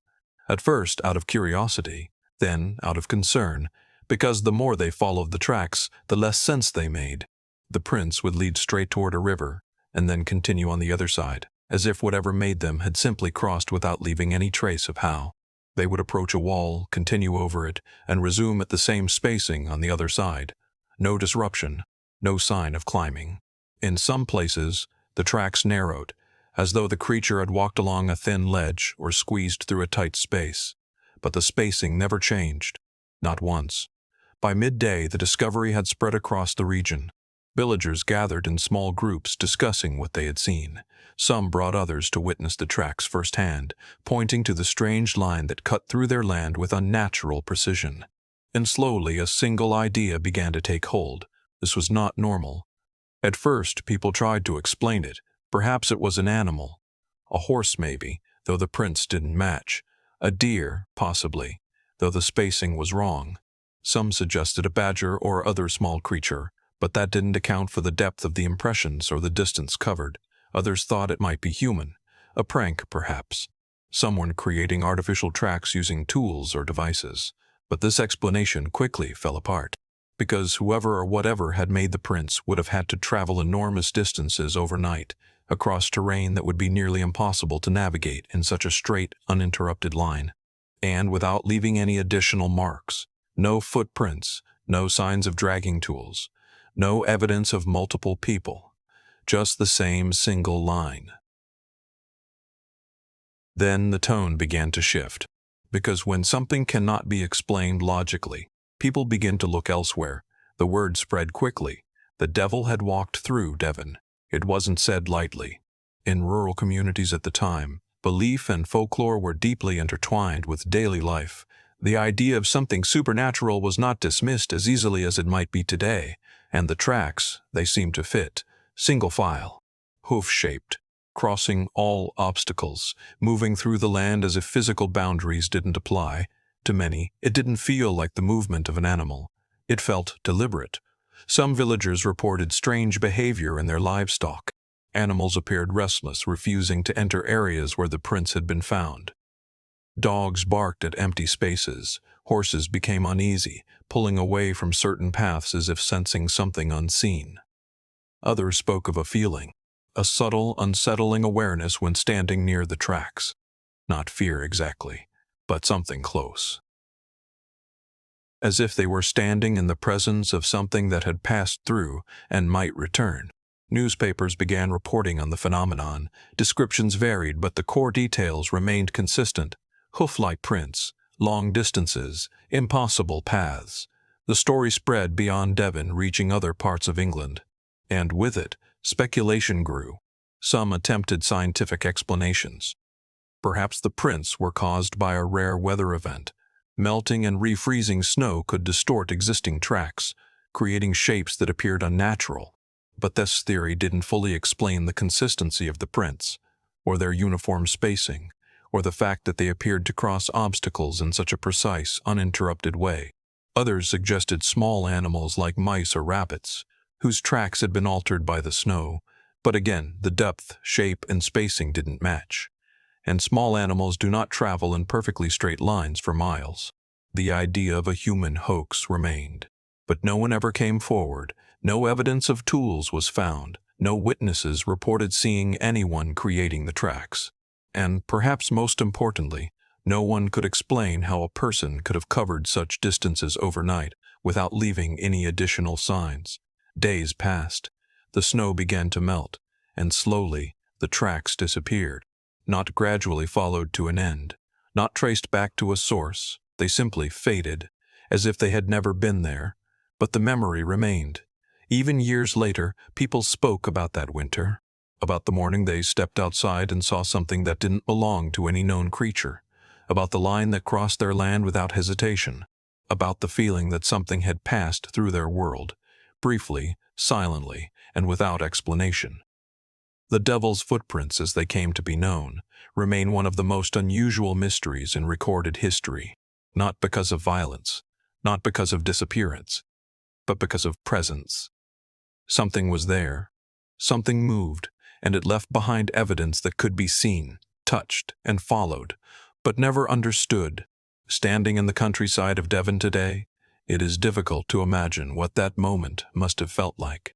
at first out of curiosity, then out of concern, because the more they followed the tracks, the less sense they made. The prints would lead straight toward a river, and then continue on the other side, as if whatever made them had simply crossed without leaving any trace of how. They would approach a wall, continue over it, and resume at the same spacing on the other side. No disruption, no sign of climbing. In some places, the tracks narrowed, as though the creature had walked along a thin ledge or squeezed through a tight space. But the spacing never changed, not once. By midday, the discovery had spread across the region. Villagers gathered in small groups discussing what they had seen. Some brought others to witness the tracks firsthand, pointing to the strange line that cut through their land with unnatural precision. And slowly a single idea began to take hold. This was not normal. At first, people tried to explain it. Perhaps it was an animal. A horse maybe, though the prints didn't match. A deer, possibly, though the spacing was wrong. Some suggested a badger or other small creature, but that didn't account for the depth of the impressions or the distance covered. Others thought it might be human, a prank perhaps, someone creating artificial tracks using tools or devices. But this explanation quickly fell apart, because whoever or whatever had made the prints would have had to travel enormous distances overnight, across terrain that would be nearly impossible to navigate in such a straight, uninterrupted line. And without leaving any additional marks, no footprints, no signs of dragging tools, no evidence of multiple people, just the same single line. Then the tone began to shift, because when something cannot be explained logically, people begin to look elsewhere. The word spread quickly. The devil had walked through Devon. It wasn't said lightly. In rural communities at the time, belief and folklore were deeply intertwined with daily life. The idea of something supernatural was not dismissed as easily as it might be today, and the tracks, they seemed to fit, single file, hoof-shaped, crossing all obstacles, moving through the land as if physical boundaries didn't apply. To many, it didn't feel like the movement of an animal. It felt deliberate. Some villagers reported strange behavior in their livestock. Animals appeared restless, refusing to enter areas where the prints had been found. Dogs barked at empty spaces. Horses became uneasy, pulling away from certain paths as if sensing something unseen. Others spoke of a feeling, a subtle, unsettling awareness when standing near the tracks. Not fear exactly, but something close. As if they were standing in the presence of something that had passed through and might return. Newspapers began reporting on the phenomenon. Descriptions varied, but the core details remained consistent. Hoof-like prints, long distances, impossible paths. The story spread beyond Devon, reaching other parts of England. And with it, speculation grew. Some attempted scientific explanations. Perhaps the prints were caused by a rare weather event. Melting and refreezing snow could distort existing tracks, creating shapes that appeared unnatural. But this theory didn't fully explain the consistency of the prints, or their uniform spacing, or the fact that they appeared to cross obstacles in such a precise, uninterrupted way. Others suggested small animals like mice or rabbits, whose tracks had been altered by the snow, but again, the depth, shape, and spacing didn't match. And small animals do not travel in perfectly straight lines for miles. The idea of a human hoax remained. But no one ever came forward. No evidence of tools was found. No witnesses reported seeing anyone creating the tracks. And perhaps most importantly, no one could explain how a person could have covered such distances overnight without leaving any additional signs. Days passed. The snow began to melt, and slowly the tracks disappeared. Not gradually followed to an end, not traced back to a source. They simply faded, as if they had never been there. But the memory remained. Even years later, people spoke about that winter, about the morning they stepped outside and saw something that didn't belong to any known creature, about the line that crossed their land without hesitation, about the feeling that something had passed through their world, briefly, silently, and without explanation. The devil's footprints, as they came to be known, remain one of the most unusual mysteries in recorded history, not because of violence, not because of disappearance, but because of presence. Something was there, something moved, and it left behind evidence that could be seen, touched, and followed, but never understood. Standing in the countryside of Devon today, it is difficult to imagine what that moment must have felt like.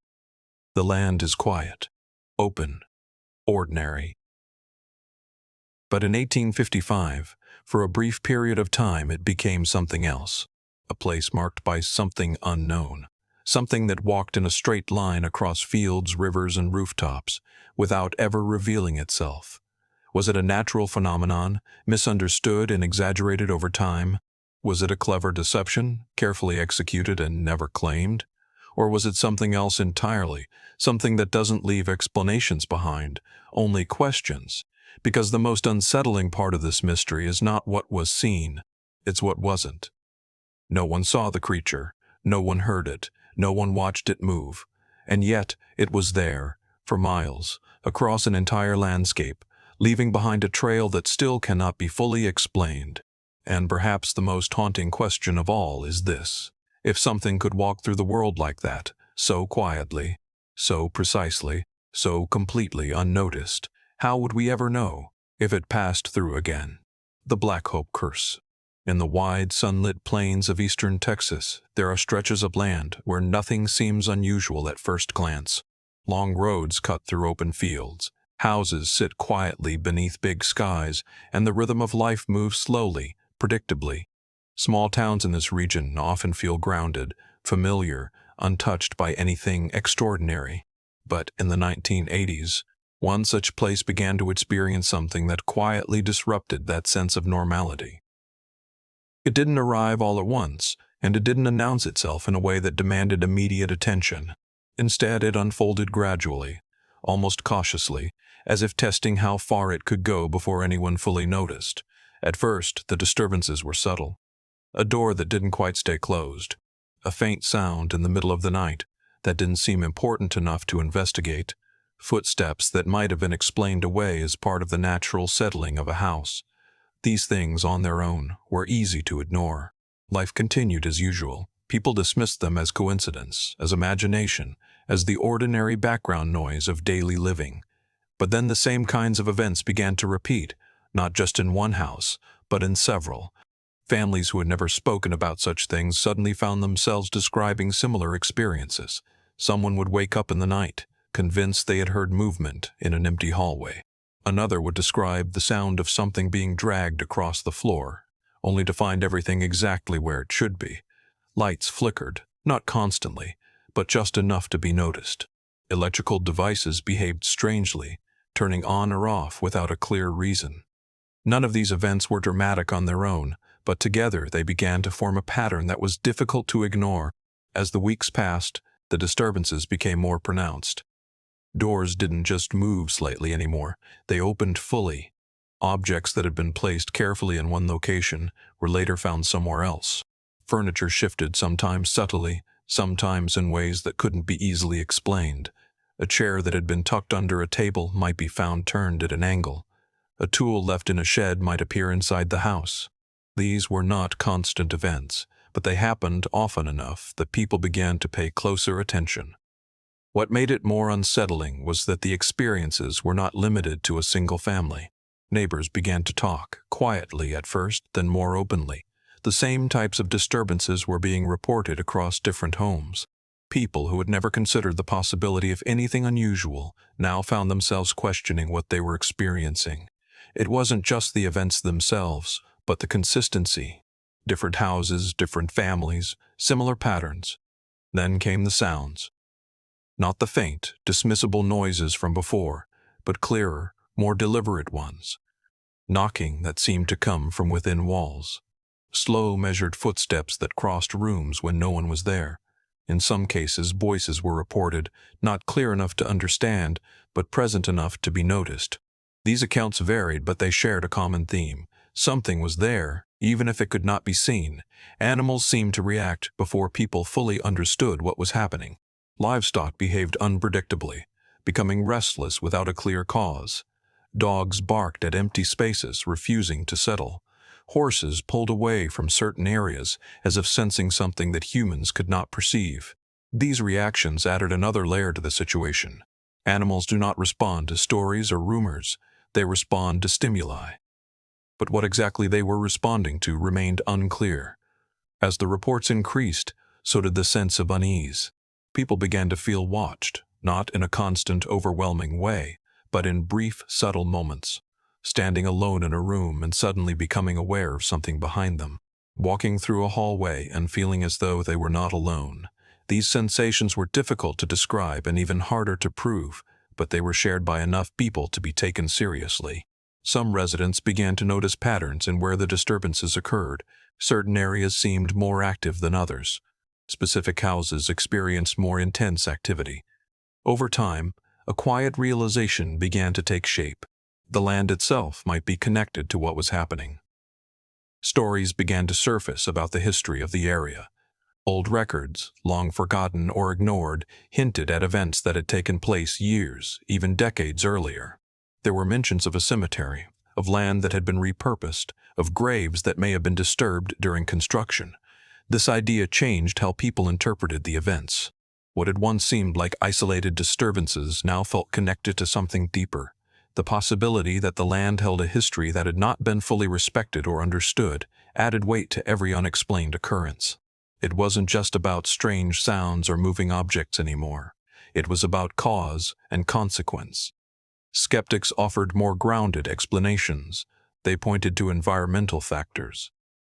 The land is quiet, open, ordinary. But in 1855, for a brief period of time, it became something else, a place marked by something unknown, something that walked in a straight line across fields, rivers, and rooftops, without ever revealing itself. Was it a natural phenomenon, misunderstood and exaggerated over time? Was it a clever deception, carefully executed and never claimed? Or was it something else entirely, something that doesn't leave explanations behind, only questions? Because the most unsettling part of this mystery is not what was seen, it's what wasn't. No one saw the creature, no one heard it, no one watched it move, and yet it was there, for miles, across an entire landscape, leaving behind a trail that still cannot be fully explained. And perhaps the most haunting question of all is this: if something could walk through the world like that, so quietly, so precisely, so completely unnoticed, how would we ever know if it passed through again? The Black Hope Curse. In the wide, sunlit plains of eastern Texas, there are stretches of land where nothing seems unusual at first glance. Long roads cut through open fields, houses sit quietly beneath big skies, and the rhythm of life moves slowly, predictably. Small towns in this region often feel grounded, familiar, untouched by anything extraordinary. But in the 1980s, one such place began to experience something that quietly disrupted that sense of normality. It didn't arrive all at once, and it didn't announce itself in a way that demanded immediate attention. Instead, it unfolded gradually, almost cautiously, as if testing how far it could go before anyone fully noticed. At first, the disturbances were subtle. A door that didn't quite stay closed, a faint sound in the middle of the night that didn't seem important enough to investigate, footsteps that might have been explained away as part of the natural settling of a house. These things, on their own, were easy to ignore. Life continued as usual. People dismissed them as coincidence, as imagination, as the ordinary background noise of daily living. But then the same kinds of events began to repeat, not just in one house, but in several. Families who had never spoken about such things suddenly found themselves describing similar experiences. Someone would wake up in the night, convinced they had heard movement in an empty hallway. Another would describe the sound of something being dragged across the floor, only to find everything exactly where it should be. Lights flickered, not constantly, but just enough to be noticed. Electrical devices behaved strangely, turning on or off without a clear reason. None of these events were dramatic on their own, but together they began to form a pattern that was difficult to ignore. As the weeks passed, the disturbances became more pronounced. Doors didn't just move slightly anymore, they opened fully. Objects that had been placed carefully in one location were later found somewhere else. Furniture shifted, sometimes subtly, sometimes in ways that couldn't be easily explained. A chair that had been tucked under a table might be found turned at an angle. A tool left in a shed might appear inside the house. These were not constant events, but they happened often enough that people began to pay closer attention. What made it more unsettling was that the experiences were not limited to a single family. Neighbors began to talk, quietly at first, then more openly. The same types of disturbances were being reported across different homes. People who had never considered the possibility of anything unusual now found themselves questioning what they were experiencing. It wasn't just the events themselves, but the consistency. Different houses, different families, similar patterns. Then came the sounds. Not the faint, dismissible noises from before, but clearer, more deliberate ones. Knocking that seemed to come from within walls. Slow, measured footsteps that crossed rooms when no one was there. In some cases, voices were reported, not clear enough to understand, but present enough to be noticed. These accounts varied, but they shared a common theme. Something was there, even if it could not be seen. Animals seemed to react before people fully understood what was happening. Livestock behaved unpredictably, becoming restless without a clear cause. Dogs barked at empty spaces, refusing to settle. Horses pulled away from certain areas, as if sensing something that humans could not perceive. These reactions added another layer to the situation. Animals do not respond to stories or rumors, they respond to stimuli. But what exactly they were responding to remained unclear. As the reports increased, so did the sense of unease. People began to feel watched, not in a constant, overwhelming way, but in brief, subtle moments. Standing alone in a room and suddenly becoming aware of something behind them. Walking through a hallway and feeling as though they were not alone. These sensations were difficult to describe and even harder to prove, but they were shared by enough people to be taken seriously. Some residents began to notice patterns in where the disturbances occurred. Certain areas seemed more active than others. Specific houses experienced more intense activity. Over time, a quiet realization began to take shape. The land itself might be connected to what was happening. Stories began to surface about the history of the area. Old records, long forgotten or ignored, hinted at events that had taken place years, even decades earlier. There were mentions of a cemetery, of land that had been repurposed, of graves that may have been disturbed during construction. This idea changed how people interpreted the events. What had once seemed like isolated disturbances now felt connected to something deeper. The possibility that the land held a history that had not been fully respected or understood added weight to every unexplained occurrence. It wasn't just about strange sounds or moving objects anymore. It was about cause and consequence. Skeptics offered more grounded explanations. They pointed to environmental factors.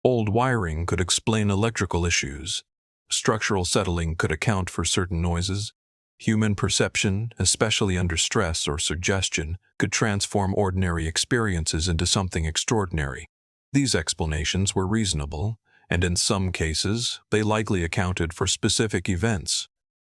Old wiring could explain electrical issues. Structural settling could account for certain noises. Human perception, especially under stress or suggestion, could transform ordinary experiences into something extraordinary. These explanations were reasonable, and in some cases, they likely accounted for specific events.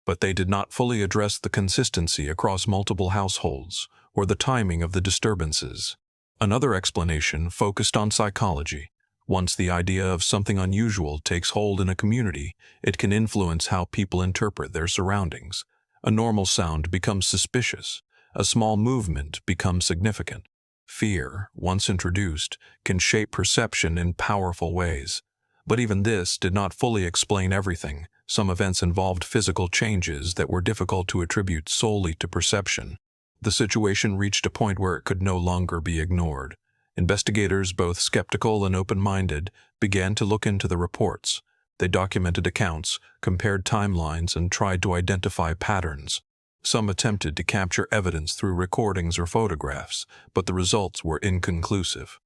But they did not fully address the consistency across multiple households or the timing of the disturbances. Another explanation focused on psychology. Once the idea of something unusual takes hold in a community, it can influence how people interpret their surroundings. A normal sound becomes suspicious. A small movement becomes significant. Fear, once introduced, can shape perception in powerful ways. But even this did not fully explain everything. Some events involved physical changes that were difficult to attribute solely to perception. The situation reached a point where it could no longer be ignored. Investigators, both skeptical and open-minded, began to look into the reports. They documented accounts, compared timelines, and tried to identify patterns. Some attempted to capture evidence through recordings or photographs, but the results were inconclusive.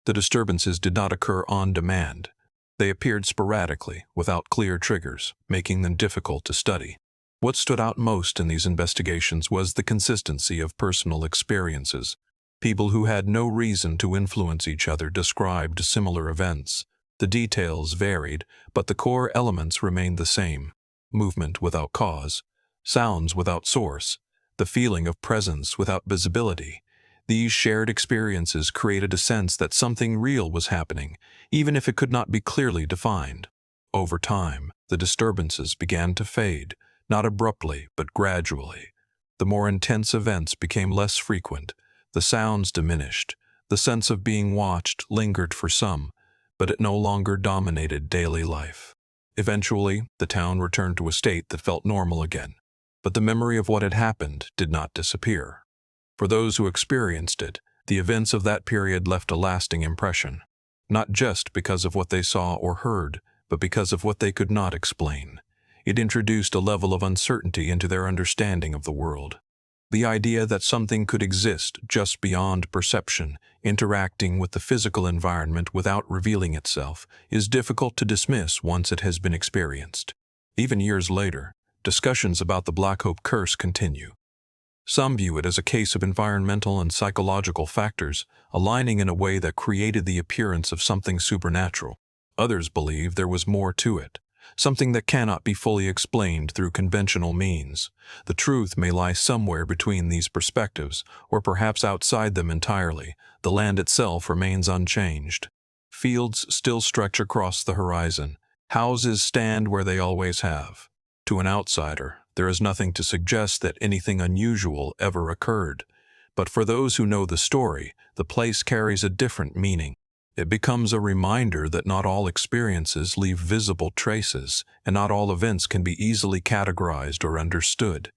The disturbances did not occur on demand. They appeared sporadically, without clear triggers, making them difficult to study. What stood out most in these investigations was the consistency of personal experiences. People who had no reason to influence each other described similar events. The details varied, but the core elements remained the same: movement without cause, sounds without source, the feeling of presence without visibility. These shared experiences created a sense that something real was happening, even if it could not be clearly defined. Over time, the disturbances began to fade, not abruptly but gradually. The more intense events became less frequent. The sounds diminished. The sense of being watched lingered for some, but it no longer dominated daily life. Eventually, the town returned to a state that felt normal again, but the memory of what had happened did not disappear. For those who experienced it, the events of that period left a lasting impression, not just because of what they saw or heard, but because of what they could not explain. It introduced a level of uncertainty into their understanding of the world. The idea that something could exist just beyond perception, interacting with the physical environment without revealing itself, is difficult to dismiss once it has been experienced. Even years later, discussions about the Black Hope curse continue. Some view it as a case of environmental and psychological factors aligning in a way that created the appearance of something supernatural. Others believe there was more to it, something that cannot be fully explained through conventional means. The truth may lie somewhere between these perspectives, or perhaps outside them entirely. The land itself remains unchanged. Fields still stretch across the horizon. Houses stand where they always have. To an outsider, there is nothing to suggest that anything unusual ever occurred. But for those who know the story, the place carries a different meaning. It becomes a reminder that not all experiences leave visible traces, and not all events can be easily categorized or understood.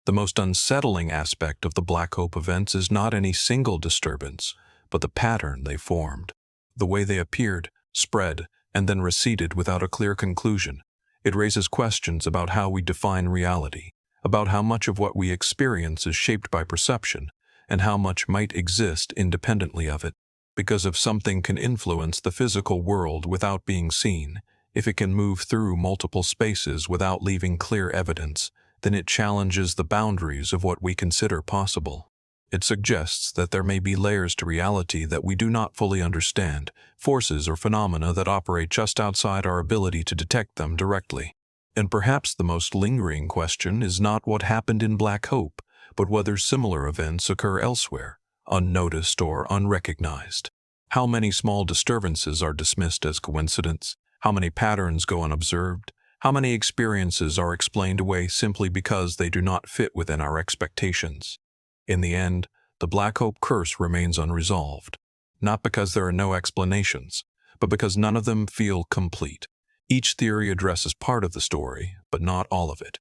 The most unsettling aspect of the Black Hope events is not any single disturbance, but the pattern they formed. The way they appeared, spread, and then receded without a clear conclusion. It raises questions about how we define reality, about how much of what we experience is shaped by perception, and how much might exist independently of it. Because if something can influence the physical world without being seen, if it can move through multiple spaces without leaving clear evidence, then it challenges the boundaries of what we consider possible. It suggests that there may be layers to reality that we do not fully understand, forces or phenomena that operate just outside our ability to detect them directly. And perhaps the most lingering question is not what happened in Black Hope, but whether similar events occur elsewhere, unnoticed or unrecognized. How many small disturbances are dismissed as coincidence? How many patterns go unobserved? How many experiences are explained away simply because they do not fit within our expectations? In the end, the Black Hope curse remains unresolved, not because there are no explanations, but because none of them feel complete. Each theory addresses part of the story, but not all of it.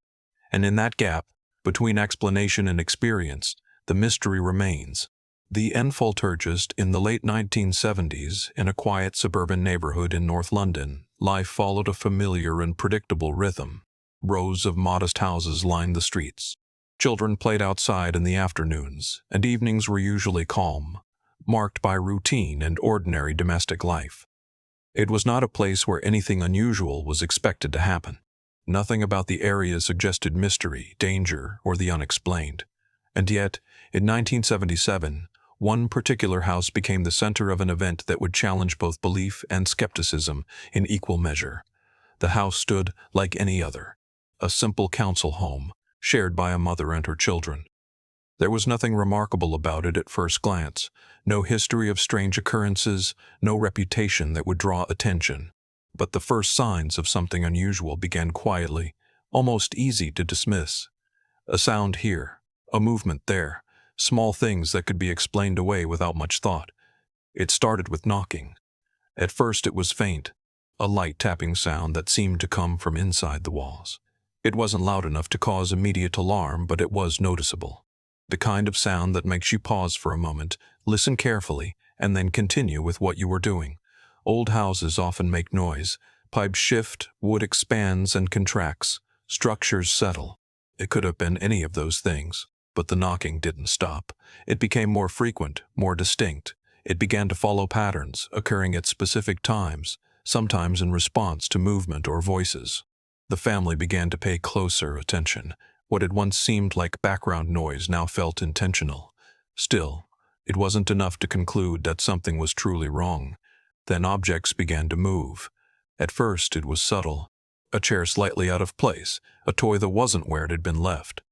And in that gap, between explanation and experience, the mystery remains. The Unsolved. In the late 1970s, in a quiet suburban neighborhood in North London, life followed a familiar and predictable rhythm. Rows of modest houses lined the streets. Children played outside in the afternoons, and evenings were usually calm, marked by routine and ordinary domestic life. It was not a place where anything unusual was expected to happen. Nothing about the area suggested mystery, danger, or the unexplained. And yet, in 1977, one particular house became the center of an event that would challenge both belief and skepticism in equal measure. The house stood like any other, a simple council home, shared by a mother and her children. There was nothing remarkable about it at first glance, no history of strange occurrences, no reputation that would draw attention. But the first signs of something unusual began quietly, almost easy to dismiss. A sound here, a movement there, small things that could be explained away without much thought. It started with knocking. At first it was faint, a light tapping sound that seemed to come from inside the walls. It wasn't loud enough to cause immediate alarm, but it was noticeable. The kind of sound that makes you pause for a moment, listen carefully, and then continue with what you were doing. Old houses often make noise. Pipes shift, wood expands and contracts, structures settle. It could have been any of those things, but the knocking didn't stop. It became more frequent, more distinct. It began to follow patterns, occurring at specific times, sometimes in response to movement or voices. The family began to pay closer attention. What had once seemed like background noise now felt intentional. Still, it wasn't enough to conclude that something was truly wrong. Then objects began to move. At first it was subtle. A chair slightly out of place, a toy that wasn't where it had been left.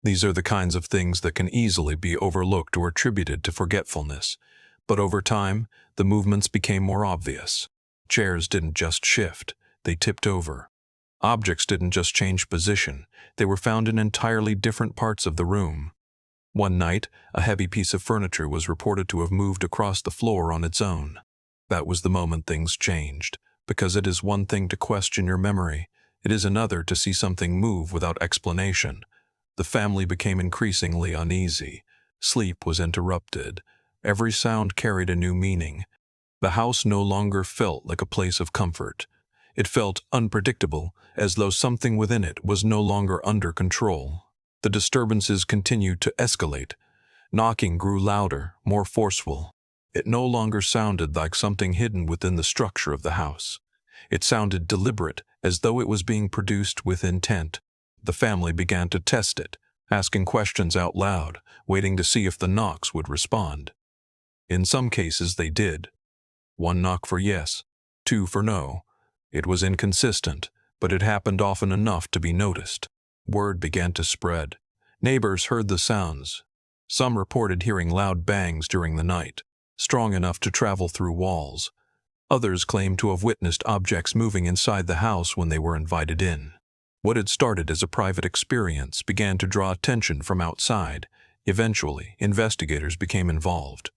These are the kinds of things that can easily be overlooked or attributed to forgetfulness. But over time, the movements became more obvious. Chairs didn't just shift, they tipped over. Objects didn't just change position, they were found in entirely different parts of the room. One night, a heavy piece of furniture was reported to have moved across the floor on its own. That was the moment things changed, because it is one thing to question your memory, it is another to see something move without explanation. The family became increasingly uneasy. Sleep was interrupted. Every sound carried a new meaning. The house no longer felt like a place of comfort. It felt unpredictable, as though something within it was no longer under control. The disturbances continued to escalate. Knocking grew louder, more forceful. It no longer sounded like something hidden within the structure of the house. It sounded deliberate, as though it was being produced with intent. The family began to test it, asking questions out loud, waiting to see if the knocks would respond. In some cases they did. One knock for yes, two for no. It was inconsistent, but it happened often enough to be noticed. Word began to spread. Neighbors heard the sounds. Some reported hearing loud bangs during the night, strong enough to travel through walls. Others claimed to have witnessed objects moving inside the house when they were invited in. What had started as a private experience began to draw attention from outside. Eventually, investigators became involved.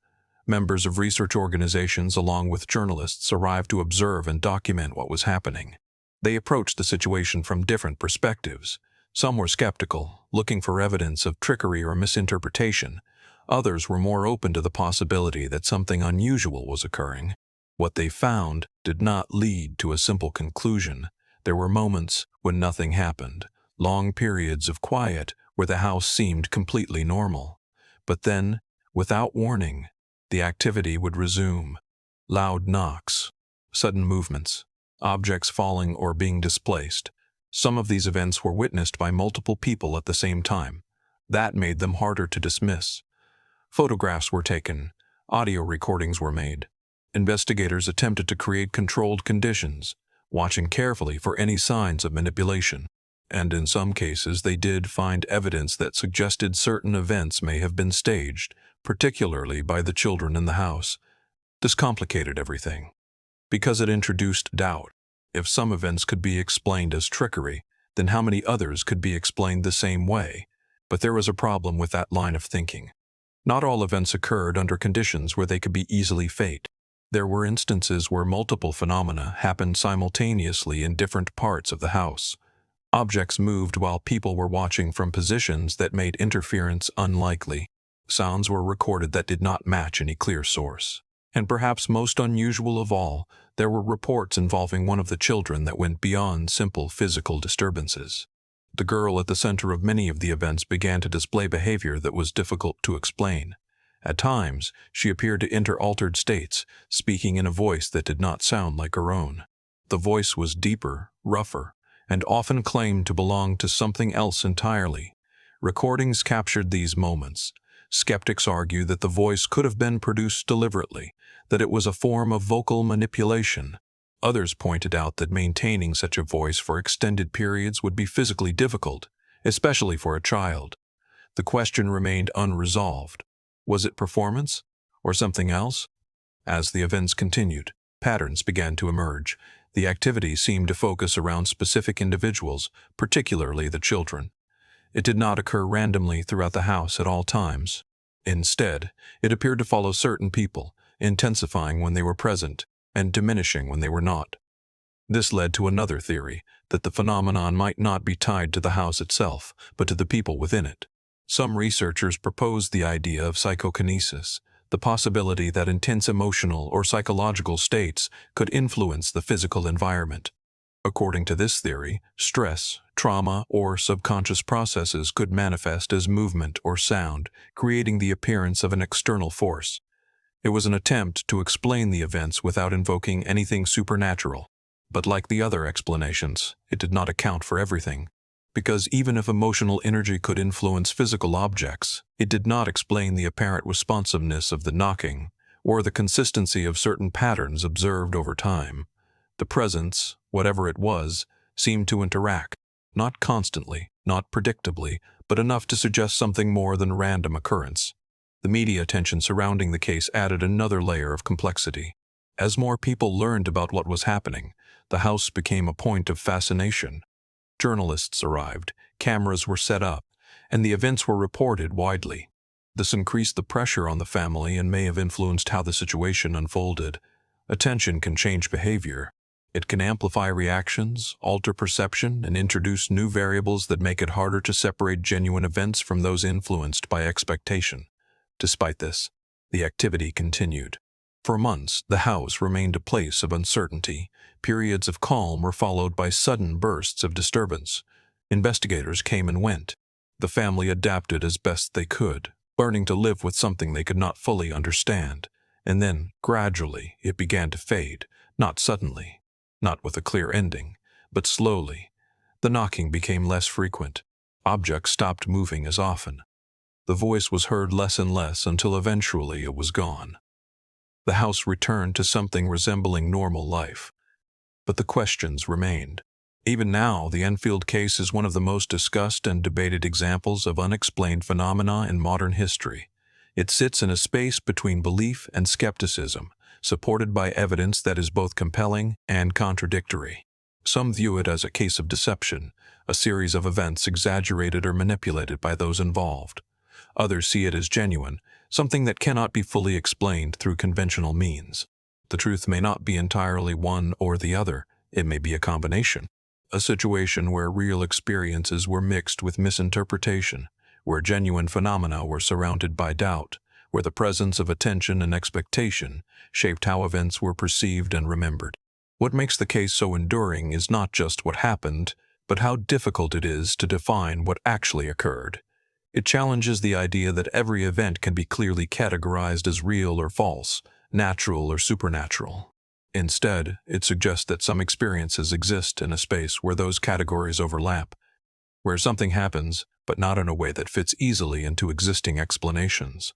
Members of research organizations along with journalists arrived to observe and document what was happening. They approached the situation from different perspectives. Some were skeptical, looking for evidence of trickery or misinterpretation. Others were more open to the possibility that something unusual was occurring. What they found did not lead to a simple conclusion. There were moments when nothing happened, long periods of quiet where the house seemed completely normal. But then, without warning, the activity would resume. Loud knocks, sudden movements, objects falling or being displaced. Some of these events were witnessed by multiple people at the same time. That made them harder to dismiss. Photographs were taken, audio recordings were made. Investigators attempted to create controlled conditions, watching carefully for any signs of manipulation. And in some cases they did find evidence that suggested certain events may have been staged, particularly by the children in the house. This complicated everything, because it introduced doubt. If some events could be explained as trickery, then how many others could be explained the same way? But there was a problem with that line of thinking. Not all events occurred under conditions where they could be easily faked. There were instances where multiple phenomena happened simultaneously in different parts of the house. Objects moved while people were watching from positions that made interference unlikely. Sounds were recorded that did not match any clear source. And perhaps most unusual of all, there were reports involving one of the children that went beyond simple physical disturbances. The girl at the center of many of the events began to display behavior that was difficult to explain. At times, she appeared to enter altered states, speaking in a voice that did not sound like her own. The voice was deeper, rougher, and often claimed to belong to something else entirely. Recordings captured these moments. Skeptics argue that the voice could have been produced deliberately, that it was a form of vocal manipulation. Others pointed out that maintaining such a voice for extended periods would be physically difficult, especially for a child. The question remained unresolved. Was it performance, or something else? As the events continued, patterns began to emerge. The activity seemed to focus around specific individuals, particularly the children. It did not occur randomly throughout the house at all times. Instead, it appeared to follow certain people, intensifying when they were present and diminishing when they were not. This led to another theory, that the phenomenon might not be tied to the house itself, but to the people within it. Some researchers proposed the idea of psychokinesis, the possibility that intense emotional or psychological states could influence the physical environment. According to this theory, stress, trauma, or subconscious processes could manifest as movement or sound, creating the appearance of an external force. It was an attempt to explain the events without invoking anything supernatural. But like the other explanations, it did not account for everything. Because even if emotional energy could influence physical objects, it did not explain the apparent responsiveness of the knocking, or the consistency of certain patterns observed over time. The presence, whatever it was, seemed to interact, not constantly, not predictably, but enough to suggest something more than random occurrence. The media attention surrounding the case added another layer of complexity. As more people learned about what was happening, the house became a point of fascination. Journalists arrived, cameras were set up, and the events were reported widely. This increased the pressure on the family and may have influenced how the situation unfolded. Attention can change behavior. It can amplify reactions, alter perception, and introduce new variables that make it harder to separate genuine events from those influenced by expectation. Despite this, the activity continued. For months, the house remained a place of uncertainty. Periods of calm were followed by sudden bursts of disturbance. Investigators came and went. The family adapted as best they could, learning to live with something they could not fully understand. And then, gradually, it began to fade, not suddenly, not with a clear ending, but slowly. The knocking became less frequent. Objects stopped moving as often. The voice was heard less and less until eventually it was gone. The house returned to something resembling normal life. But the questions remained. Even now, the Enfield case is one of the most discussed and debated examples of unexplained phenomena in modern history. It sits in a space between belief and skepticism, supported by evidence that is both compelling and contradictory. Some view it as a case of deception, a series of events exaggerated or manipulated by those involved. Others see it as genuine, something that cannot be fully explained through conventional means. The truth may not be entirely one or the other. It may be a combination. A situation where real experiences were mixed with misinterpretation, where genuine phenomena were surrounded by doubt, where the presence of attention and expectation shaped how events were perceived and remembered. What makes the case so enduring is not just what happened, but how difficult it is to define what actually occurred. It challenges the idea that every event can be clearly categorized as real or false, natural or supernatural. Instead, it suggests that some experiences exist in a space where those categories overlap, where something happens, but not in a way that fits easily into existing explanations.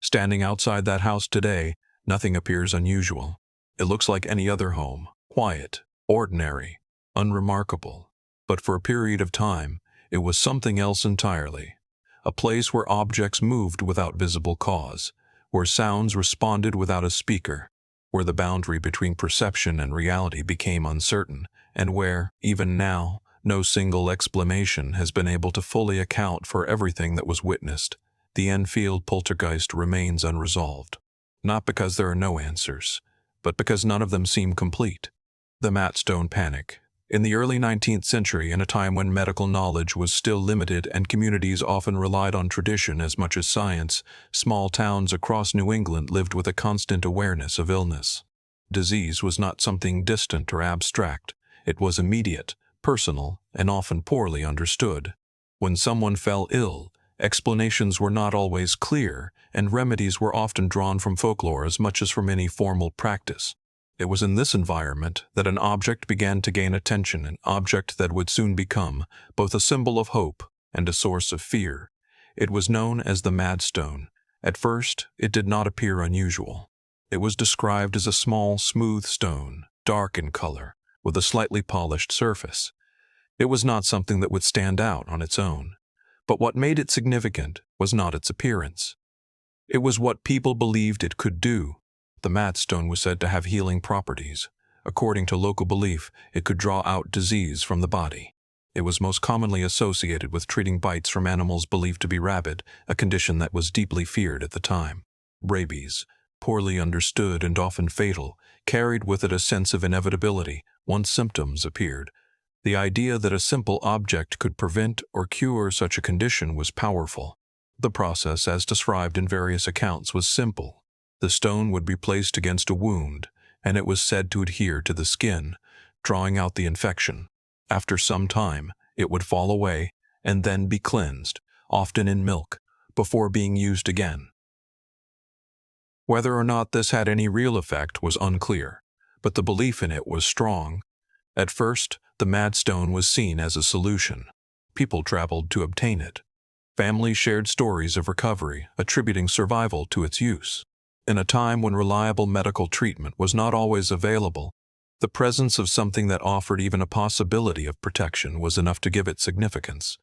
Standing outside that house today, nothing appears unusual. It looks like any other home, quiet, ordinary, unremarkable. But for a period of time, it was something else entirely. A place where objects moved without visible cause, where sounds responded without a speaker, where the boundary between perception and reality became uncertain, and where, even now, no single explanation has been able to fully account for everything that was witnessed. The Enfield poltergeist remains unresolved, not because there are no answers, but because none of them seem complete. The Matt Stone panic. In the early 19th century, in a time when medical knowledge was still limited and communities often relied on tradition as much as science, small towns across New England lived with a constant awareness of illness. Disease was not something distant or abstract. It was immediate, personal, and often poorly understood. When someone fell ill, explanations were not always clear, and remedies were often drawn from folklore as much as from any formal practice. It was in this environment that an object began to gain attention, an object that would soon become both a symbol of hope and a source of fear. It was known as the Madstone. At first, it did not appear unusual. It was described as a small, smooth stone, dark in color, with a slightly polished surface. It was not something that would stand out on its own. But what made it significant was not its appearance. It was what people believed it could do. The Madstone was said to have healing properties. According to local belief, it could draw out disease from the body. It was most commonly associated with treating bites from animals believed to be rabid, a condition that was deeply feared at the time. Rabies, poorly understood and often fatal, carried with it a sense of inevitability once symptoms appeared. The idea that a simple object could prevent or cure such a condition was powerful. The process, as described in various accounts, was simple. The stone would be placed against a wound, and it was said to adhere to the skin, drawing out the infection. After some time, it would fall away and then be cleansed, often in milk, before being used again. Whether or not this had any real effect was unclear, but the belief in it was strong. At first, the Madstone was seen as a solution. People traveled to obtain it. Families shared stories of recovery, attributing survival to its use. In a time when reliable medical treatment was not always available, the presence of something that offered even a possibility of protection was enough to give it significance.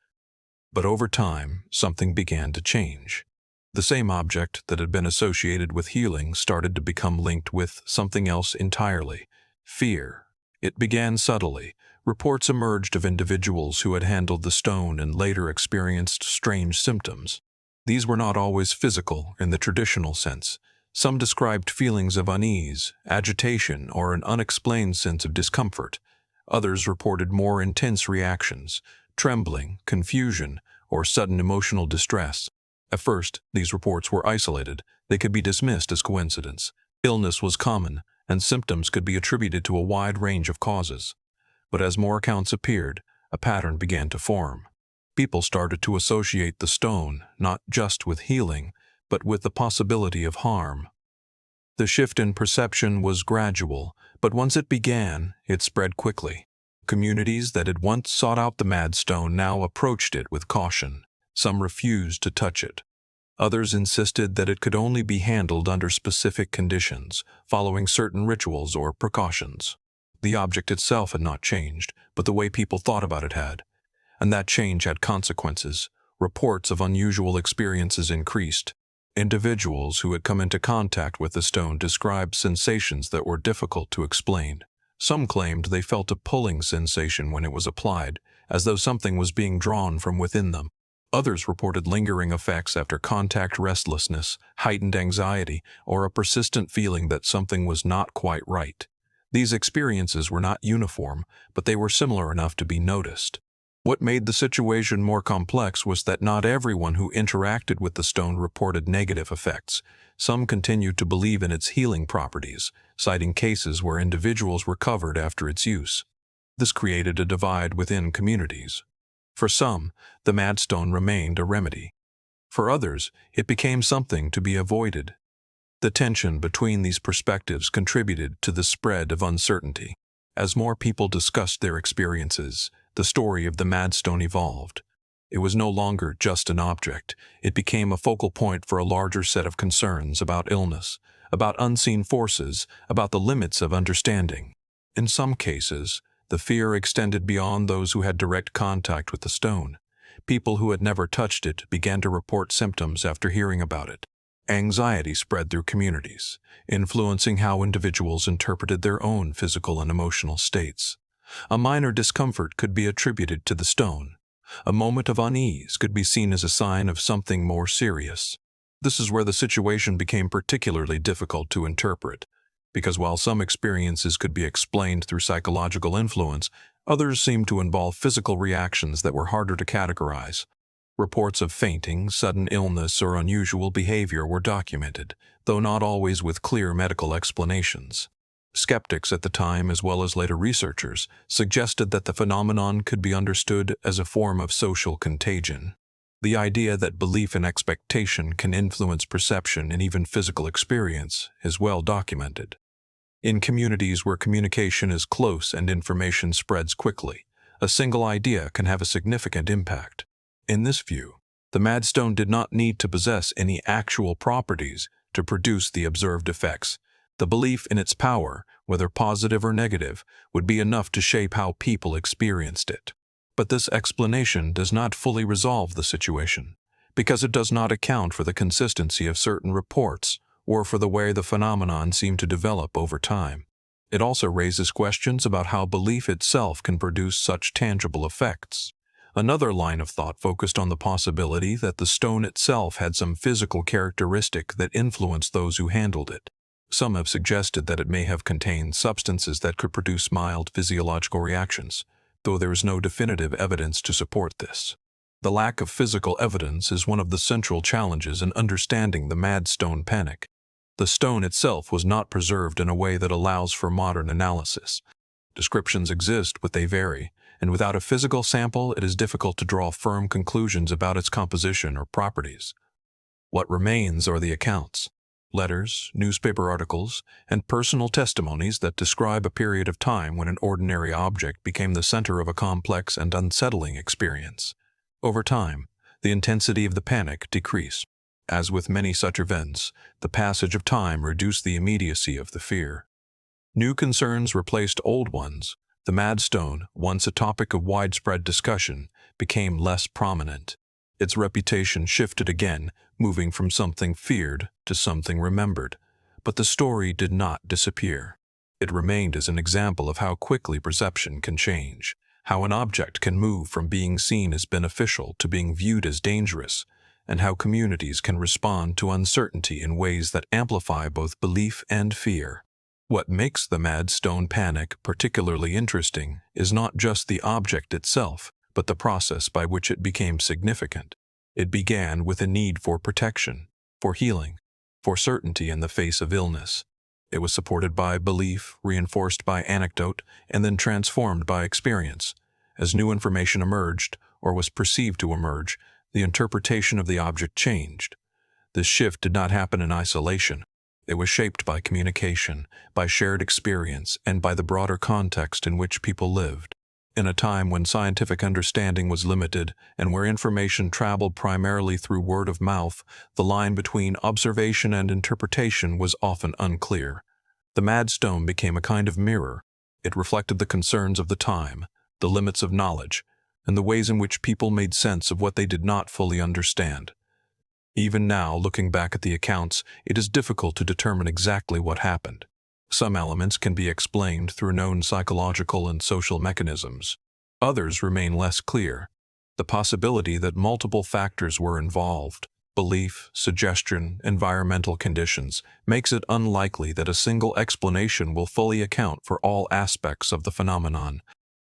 But over time, something began to change. The same object that had been associated with healing started to become linked with something else entirely: fear. It began subtly. Reports emerged of individuals who had handled the stone and later experienced strange symptoms. These were not always physical in the traditional sense. Some described feelings of unease, agitation, or an unexplained sense of discomfort. Others reported more intense reactions: trembling, confusion, or sudden emotional distress. At first, these reports were isolated. They could be dismissed as coincidence. Illness was common, and symptoms could be attributed to a wide range of causes. But as more accounts appeared, a pattern began to form. People started to associate the stone not just with healing, but with the possibility of harm. The shift in perception was gradual, but once it began, it spread quickly. Communities that had once sought out the Madstone now approached it with caution. Some refused to touch it. Others insisted that it could only be handled under specific conditions, following certain rituals or precautions. The object itself had not changed, but the way people thought about it had. And that change had consequences. Reports of unusual experiences increased. Individuals who had come into contact with the stone described sensations that were difficult to explain. Some claimed they felt a pulling sensation when it was applied, as though something was being drawn from within them. Others reported lingering effects after contact: restlessness, heightened anxiety, or a persistent feeling that something was not quite right. These experiences were not uniform, but they were similar enough to be noticed. What made the situation more complex was that not everyone who interacted with the stone reported negative effects. Some continued to believe in its healing properties, citing cases where individuals recovered after its use. This created a divide within communities. For some, the Madstone remained a remedy. For others, it became something to be avoided. The tension between these perspectives contributed to the spread of uncertainty. As more people discussed their experiences, the story of the Madstone evolved. It was no longer just an object. It became a focal point for a larger set of concerns about illness, about unseen forces, about the limits of understanding. In some cases, the fear extended beyond those who had direct contact with the stone. People who had never touched it began to report symptoms after hearing about it. Anxiety spread through communities, influencing how individuals interpreted their own physical and emotional states. A minor discomfort could be attributed to the stone. A moment of unease could be seen as a sign of something more serious. This is where the situation became particularly difficult to interpret, because while some experiences could be explained through psychological influence, Others seemed to involve physical reactions that were harder to categorize. Reports of fainting, sudden illness, or unusual behavior were documented, though not always with clear medical explanations. Skeptics at the time, as well as later researchers, suggested that the phenomenon could be understood as a form of social contagion. The idea that belief and expectation can influence perception and even physical experience is well documented. In communities where communication is close and information spreads quickly, a single idea can have a significant impact. In this view, the Madstone did not need to possess any actual properties to produce the observed effects. The belief in its power, whether positive or negative, would be enough to shape how people experienced it. But this explanation does not fully resolve the situation, because it does not account for the consistency of certain reports or for the way the phenomenon seemed to develop over time. It also raises questions about how belief itself can produce such tangible effects. Another line of thought focused on the possibility that the stone itself had some physical characteristic that influenced those who handled it. Some have suggested that it may have contained substances that could produce mild physiological reactions, though there is no definitive evidence to support this. The lack of physical evidence is one of the central challenges in understanding the Madstone panic. The stone itself was not preserved in a way that allows for modern analysis. Descriptions exist, but they vary, and without a physical sample, it is difficult to draw firm conclusions about its composition or properties. What remains are the accounts, letters, newspaper articles, and personal testimonies that describe a period of time when an ordinary object became the center of a complex and unsettling experience. Over time, the intensity of the panic decreased. As with many such events, the passage of time reduced the immediacy of the fear. New concerns replaced old ones. The Madstone, once a topic of widespread discussion, became less prominent. Its reputation shifted again, moving from something feared to something remembered. But the story did not disappear. It remained as an example of how quickly perception can change, how an object can move from being seen as beneficial to being viewed as dangerous, and how communities can respond to uncertainty in ways that amplify both belief and fear. What makes the Madstone panic particularly interesting is not just the object itself, but the process by which it became significant. It began with a need for protection, for healing, for certainty in the face of illness. It was supported by belief, reinforced by anecdote, and then transformed by experience. As new information emerged, or was perceived to emerge, the interpretation of the object changed. This shift did not happen in isolation. It was shaped by communication, by shared experience, and by the broader context in which people lived. In a time when scientific understanding was limited and where information traveled primarily through word of mouth, the line between observation and interpretation was often unclear. The Madstone became a kind of mirror. It reflected the concerns of the time, the limits of knowledge, and the ways in which people made sense of what they did not fully understand. Even now, looking back at the accounts, it is difficult to determine exactly what happened. Some elements can be explained through known psychological and social mechanisms. Others remain less clear. The possibility that multiple factors were involved, belief, suggestion, environmental conditions, makes it unlikely that a single explanation will fully account for all aspects of the phenomenon.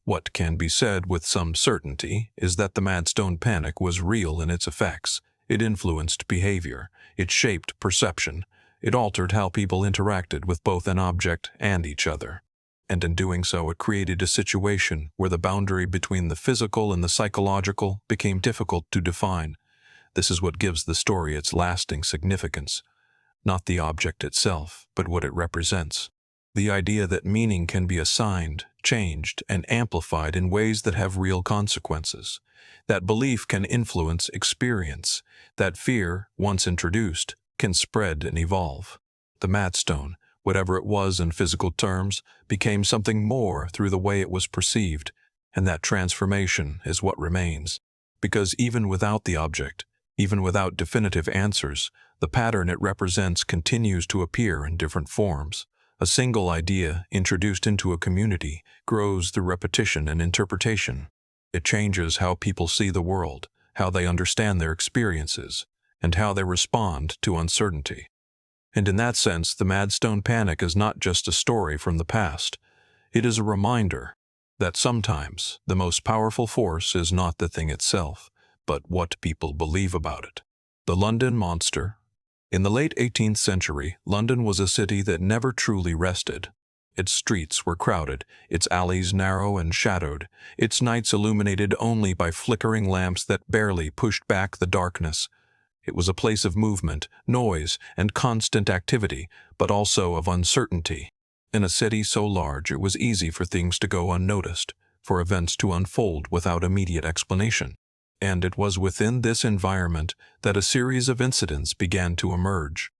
What can be said with some certainty is that the Madstone panic was real in its effects. It influenced behavior, it shaped perception, it altered how people interacted with both an object and each other. And in doing so, it created a situation where the boundary between the physical and the psychological became difficult to define. This is what gives the story its lasting significance. Not the object itself, but what it represents. The idea that meaning can be assigned, changed, and amplified in ways that have real consequences. That belief can influence experience. That fear, once introduced, can spread and evolve. The Madstone, whatever it was in physical terms, became something more through the way it was perceived, and that transformation is what remains. Because even without the object, even without definitive answers, the pattern it represents continues to appear in different forms. A single idea, introduced into a community, grows through repetition and interpretation. It changes how people see the world, how they understand their experiences, and how they respond to uncertainty. And in that sense, the Madstone panic is not just a story from the past. It is a reminder. That sometimes the most powerful force is not the thing itself, but what people believe about it. The London Monster. In the late 18th century, London was a city that never truly rested. Its streets were crowded, its alleys narrow and shadowed, its nights illuminated only by flickering lamps that barely pushed back the darkness. It was a place of movement, noise, and constant activity, but also of uncertainty. In a city so large, it was easy for things to go unnoticed, for events to unfold without immediate explanation. And it was within this environment that a series of incidents began to emerge.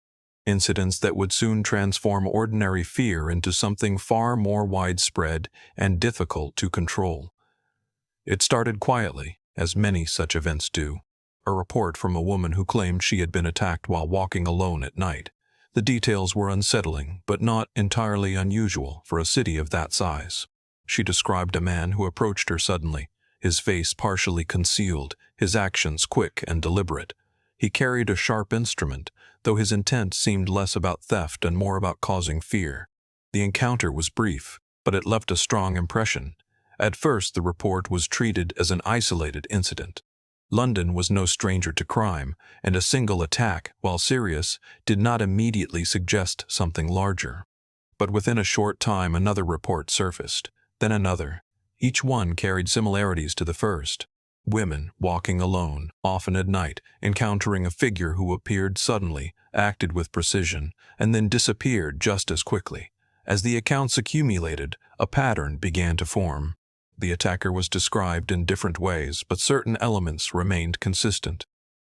Incidents that would soon transform ordinary fear into something far more widespread and difficult to control. It started quietly, as many such events do. A report from a woman who claimed she had been attacked while walking alone at night. The details were unsettling, but not entirely unusual for a city of that size. She described a man who approached her suddenly, his face partially concealed, his actions quick and deliberate. He carried a sharp instrument, though his intent seemed less about theft and more about causing fear. The encounter was brief, but it left a strong impression. At first, the report was treated as an isolated incident. London was no stranger to crime, and a single attack, while serious, did not immediately suggest something larger. But within a short time, another report surfaced, then another. Each one carried similarities to the first. Women walking alone, often at night, encountering a figure who appeared suddenly, acted with precision, and then disappeared just as quickly. As the accounts accumulated, a pattern began to form. The attacker was described in different ways, but certain elements remained consistent.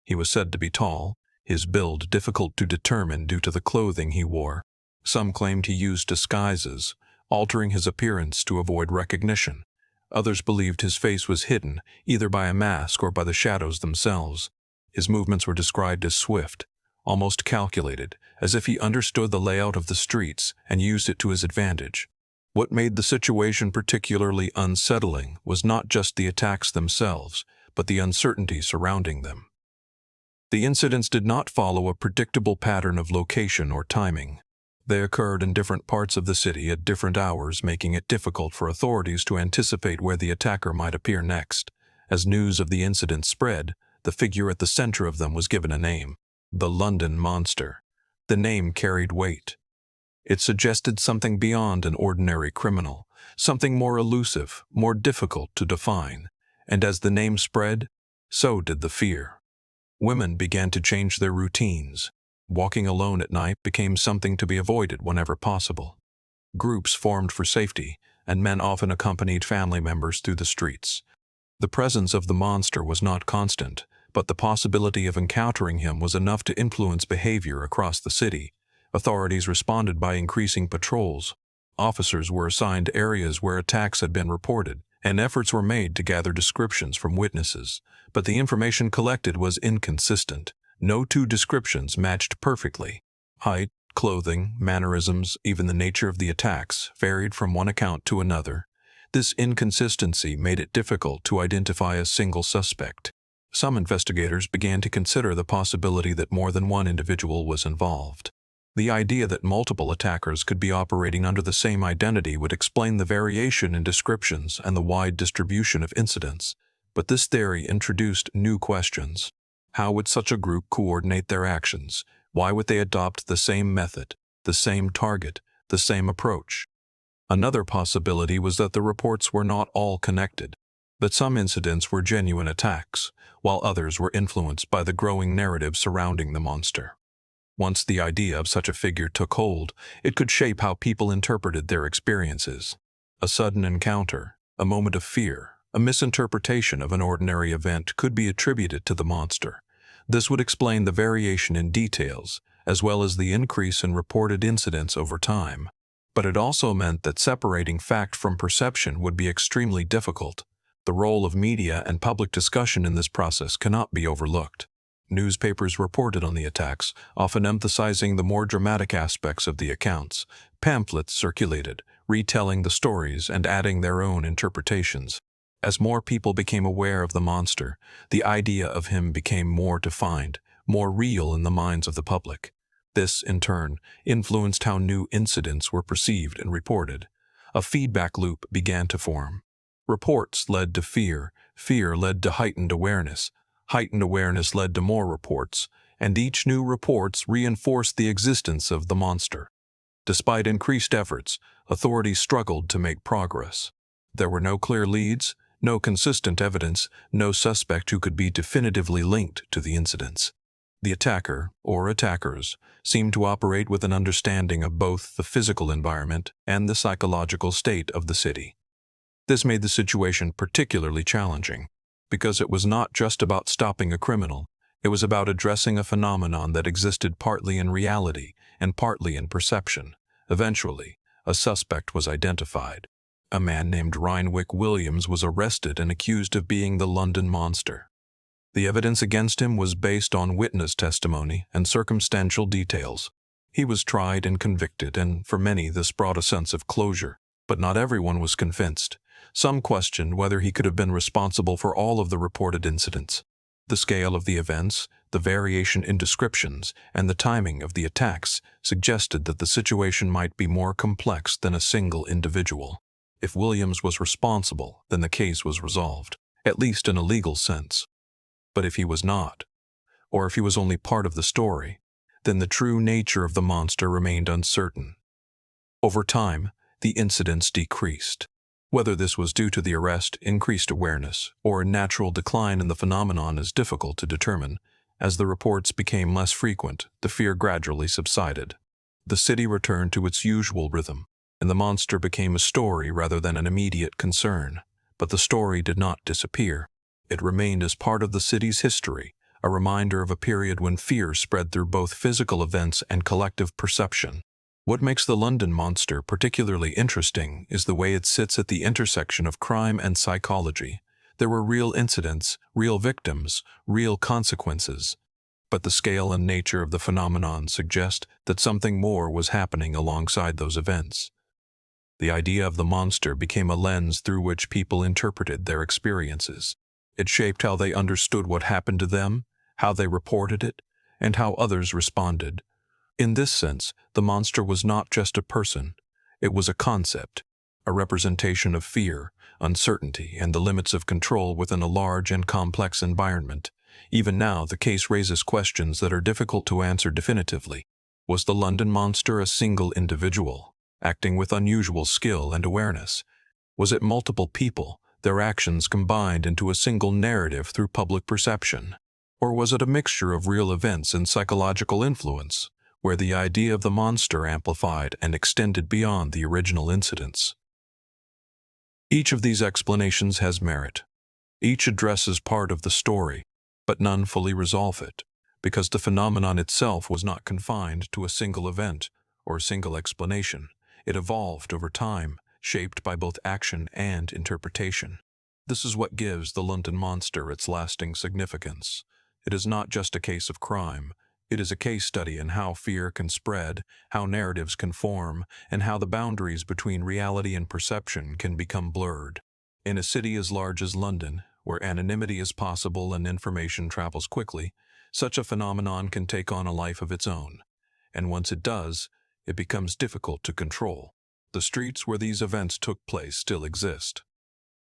He was said to be tall, his build difficult to determine due to the clothing he wore. Some claimed he used disguises, altering his appearance to avoid recognition. Others believed his face was hidden, either by a mask or by the shadows themselves. His movements were described as swift, almost calculated, as if he understood the layout of the streets and used it to his advantage. What made the situation particularly unsettling was not just the attacks themselves, but the uncertainty surrounding them. The incidents did not follow a predictable pattern of location or timing. They occurred in different parts of the city at different hours, making it difficult for authorities to anticipate where the attacker might appear next. As news of the incident spread, the figure at the center of them was given a name: the London Monster. The name carried weight. It suggested something beyond an ordinary criminal, something more elusive, more difficult to define. And as the name spread, so did the fear. Women began to change their routines. Walking alone at night became something to be avoided whenever possible. Groups formed for safety, and men often accompanied family members through the streets. The presence of the monster was not constant, but the possibility of encountering him was enough to influence behavior across the city. Authorities responded by increasing patrols. Officers were assigned areas where attacks had been reported, and efforts were made to gather descriptions from witnesses. But the information collected was inconsistent. No two descriptions matched perfectly. Height, clothing, mannerisms, even the nature of the attacks varied from one account to another. This inconsistency made it difficult to identify a single suspect. Some investigators began to consider the possibility that more than one individual was involved. The idea that multiple attackers could be operating under the same identity would explain the variation in descriptions and the wide distribution of incidents. But this theory introduced new questions. How would such a group coordinate their actions? Why would they adopt the same method, the same target, the same approach? Another possibility was that the reports were not all connected, that some incidents were genuine attacks, while others were influenced by the growing narrative surrounding the monster. Once the idea of such a figure took hold, it could shape how people interpreted their experiences. A sudden encounter, a moment of fear, a misinterpretation of an ordinary event could be attributed to the monster. This would explain the variation in details, as well as the increase in reported incidents over time. But it also meant that separating fact from perception would be extremely difficult. The role of media and public discussion in this process cannot be overlooked. Newspapers reported on the attacks, often emphasizing the more dramatic aspects of the accounts. Pamphlets circulated, retelling the stories and adding their own interpretations. As more people became aware of the monster, the idea of him became more defined, more real in the minds of the public. This, in turn, influenced how new incidents were perceived and reported. A feedback loop began to form. Reports led to fear, fear led to heightened awareness led to more reports, and each new reports reinforced the existence of the monster. Despite increased efforts, authorities struggled to make progress. There were no clear leads, no consistent evidence, no suspect who could be definitively linked to the incidents. The attacker, or attackers, seemed to operate with an understanding of both the physical environment and the psychological state of the city. This made the situation particularly challenging, because it was not just about stopping a criminal, it was about addressing a phenomenon that existed partly in reality and partly in perception. Eventually, a suspect was identified. A man named Reinwick Williams was arrested and accused of being the London Monster. The evidence against him was based on witness testimony and circumstantial details. He was tried and convicted, and for many this brought a sense of closure. But not everyone was convinced. Some questioned whether he could have been responsible for all of the reported incidents. The scale of the events, the variation in descriptions, and the timing of the attacks suggested that the situation might be more complex than a single individual. If Williams was responsible, then the case was resolved, at least in a legal sense. But if he was not, or if he was only part of the story, then the true nature of the monster remained uncertain. Over time, the incidents decreased. Whether this was due to the arrest, increased awareness, or a natural decline in the phenomenon is difficult to determine. As the reports became less frequent, the fear gradually subsided. The city returned to its usual rhythm, and the monster became a story rather than an immediate concern. But the story did not disappear. It remained as part of the city's history, a reminder of a period when fear spread through both physical events and collective perception. What makes the London Monster particularly interesting is the way it sits at the intersection of crime and psychology. There were real incidents, real victims, real consequences. But the scale and nature of the phenomenon suggest that something more was happening alongside those events. The idea of the monster became a lens through which people interpreted their experiences. It shaped how they understood what happened to them, how they reported it, and how others responded. In this sense, the monster was not just a person. It was a concept, a representation of fear, uncertainty, and the limits of control within a large and complex environment. Even now, the case raises questions that are difficult to answer definitively. Was the London Monster a single individual, acting with unusual skill and awareness? Was it multiple people, their actions combined into a single narrative through public perception? Or was it a mixture of real events and psychological influence, where the idea of the monster amplified and extended beyond the original incidents? Each of these explanations has merit. Each addresses part of the story, but none fully resolve it, because the phenomenon itself was not confined to a single event or a single explanation. It evolved over time, shaped by both action and interpretation. This is what gives the London Monster its lasting significance. It is not just a case of crime. It is a case study in how fear can spread, how narratives can form, and how the boundaries between reality and perception can become blurred. In a city as large as London, where anonymity is possible and information travels quickly, such a phenomenon can take on a life of its own. And once it does, it becomes difficult to control. The streets where these events took place still exist.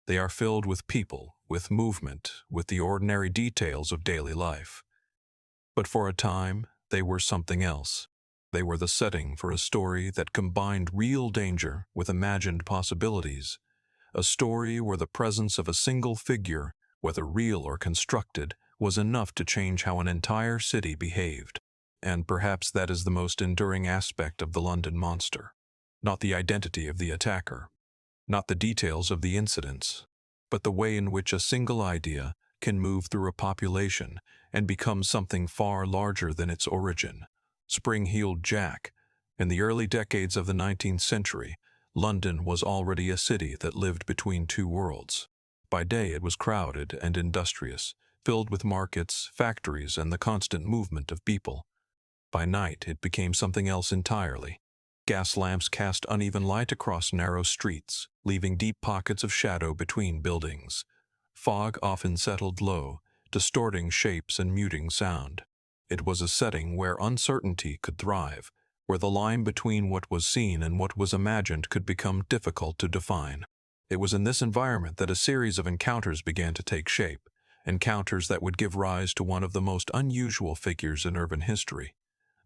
They are filled with people, with movement, with the ordinary details of daily life. But for a time, they were something else. They were the setting for a story that combined real danger with imagined possibilities. A story where the presence of a single figure, whether real or constructed, was enough to change how an entire city behaved. And perhaps that is the most enduring aspect of the London Monster. Not the identity of the attacker, not the details of the incidents, but the way in which a single idea can move through a population and become something far larger than its origin. Spring-heeled Jack. In the early decades of the 19th century, London was already a city that lived between two worlds. By day it was crowded and industrious, filled with markets, factories, and the constant movement of people. By night it became something else entirely. Gas lamps cast uneven light across narrow streets, leaving deep pockets of shadow between buildings. Fog often settled low, distorting shapes and muting sound. It was a setting where uncertainty could thrive, where the line between what was seen and what was imagined could become difficult to define. It was in this environment that a series of encounters began to take shape, encounters that would give rise to one of the most unusual figures in urban history.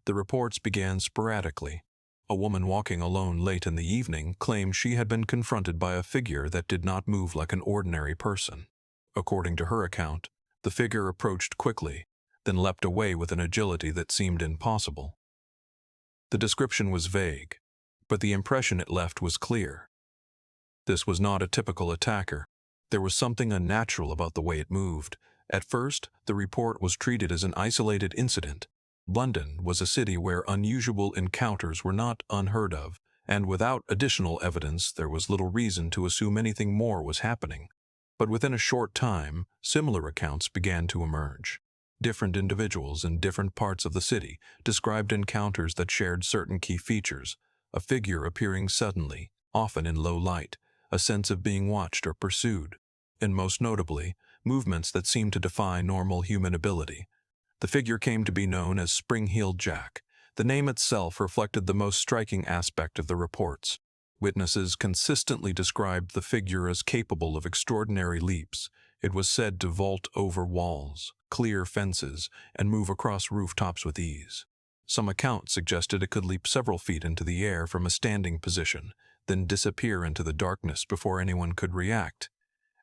The reports began sporadically. A woman walking alone late in the evening claimed she had been confronted by a figure that did not move like an ordinary person. According to her account, the figure approached quickly, then leapt away with an agility that seemed impossible. The description was vague, but the impression it left was clear. This was not a typical attacker. There was something unnatural about the way it moved. At first, the report was treated as an isolated incident. London was a city where unusual encounters were not unheard of, and without additional evidence, there was little reason to assume anything more was happening. But within a short time, similar accounts began to emerge. Different individuals in different parts of the city described encounters that shared certain key features: a figure appearing suddenly, often in low light, a sense of being watched or pursued, and most notably, movements that seemed to defy normal human ability. The figure came to be known as Spring-Heeled Jack. The name itself reflected the most striking aspect of the reports. Witnesses consistently described the figure as capable of extraordinary leaps. It was said to vault over walls, clear fences, and move across rooftops with ease. Some accounts suggested it could leap several feet into the air from a standing position, then disappear into the darkness before anyone could react.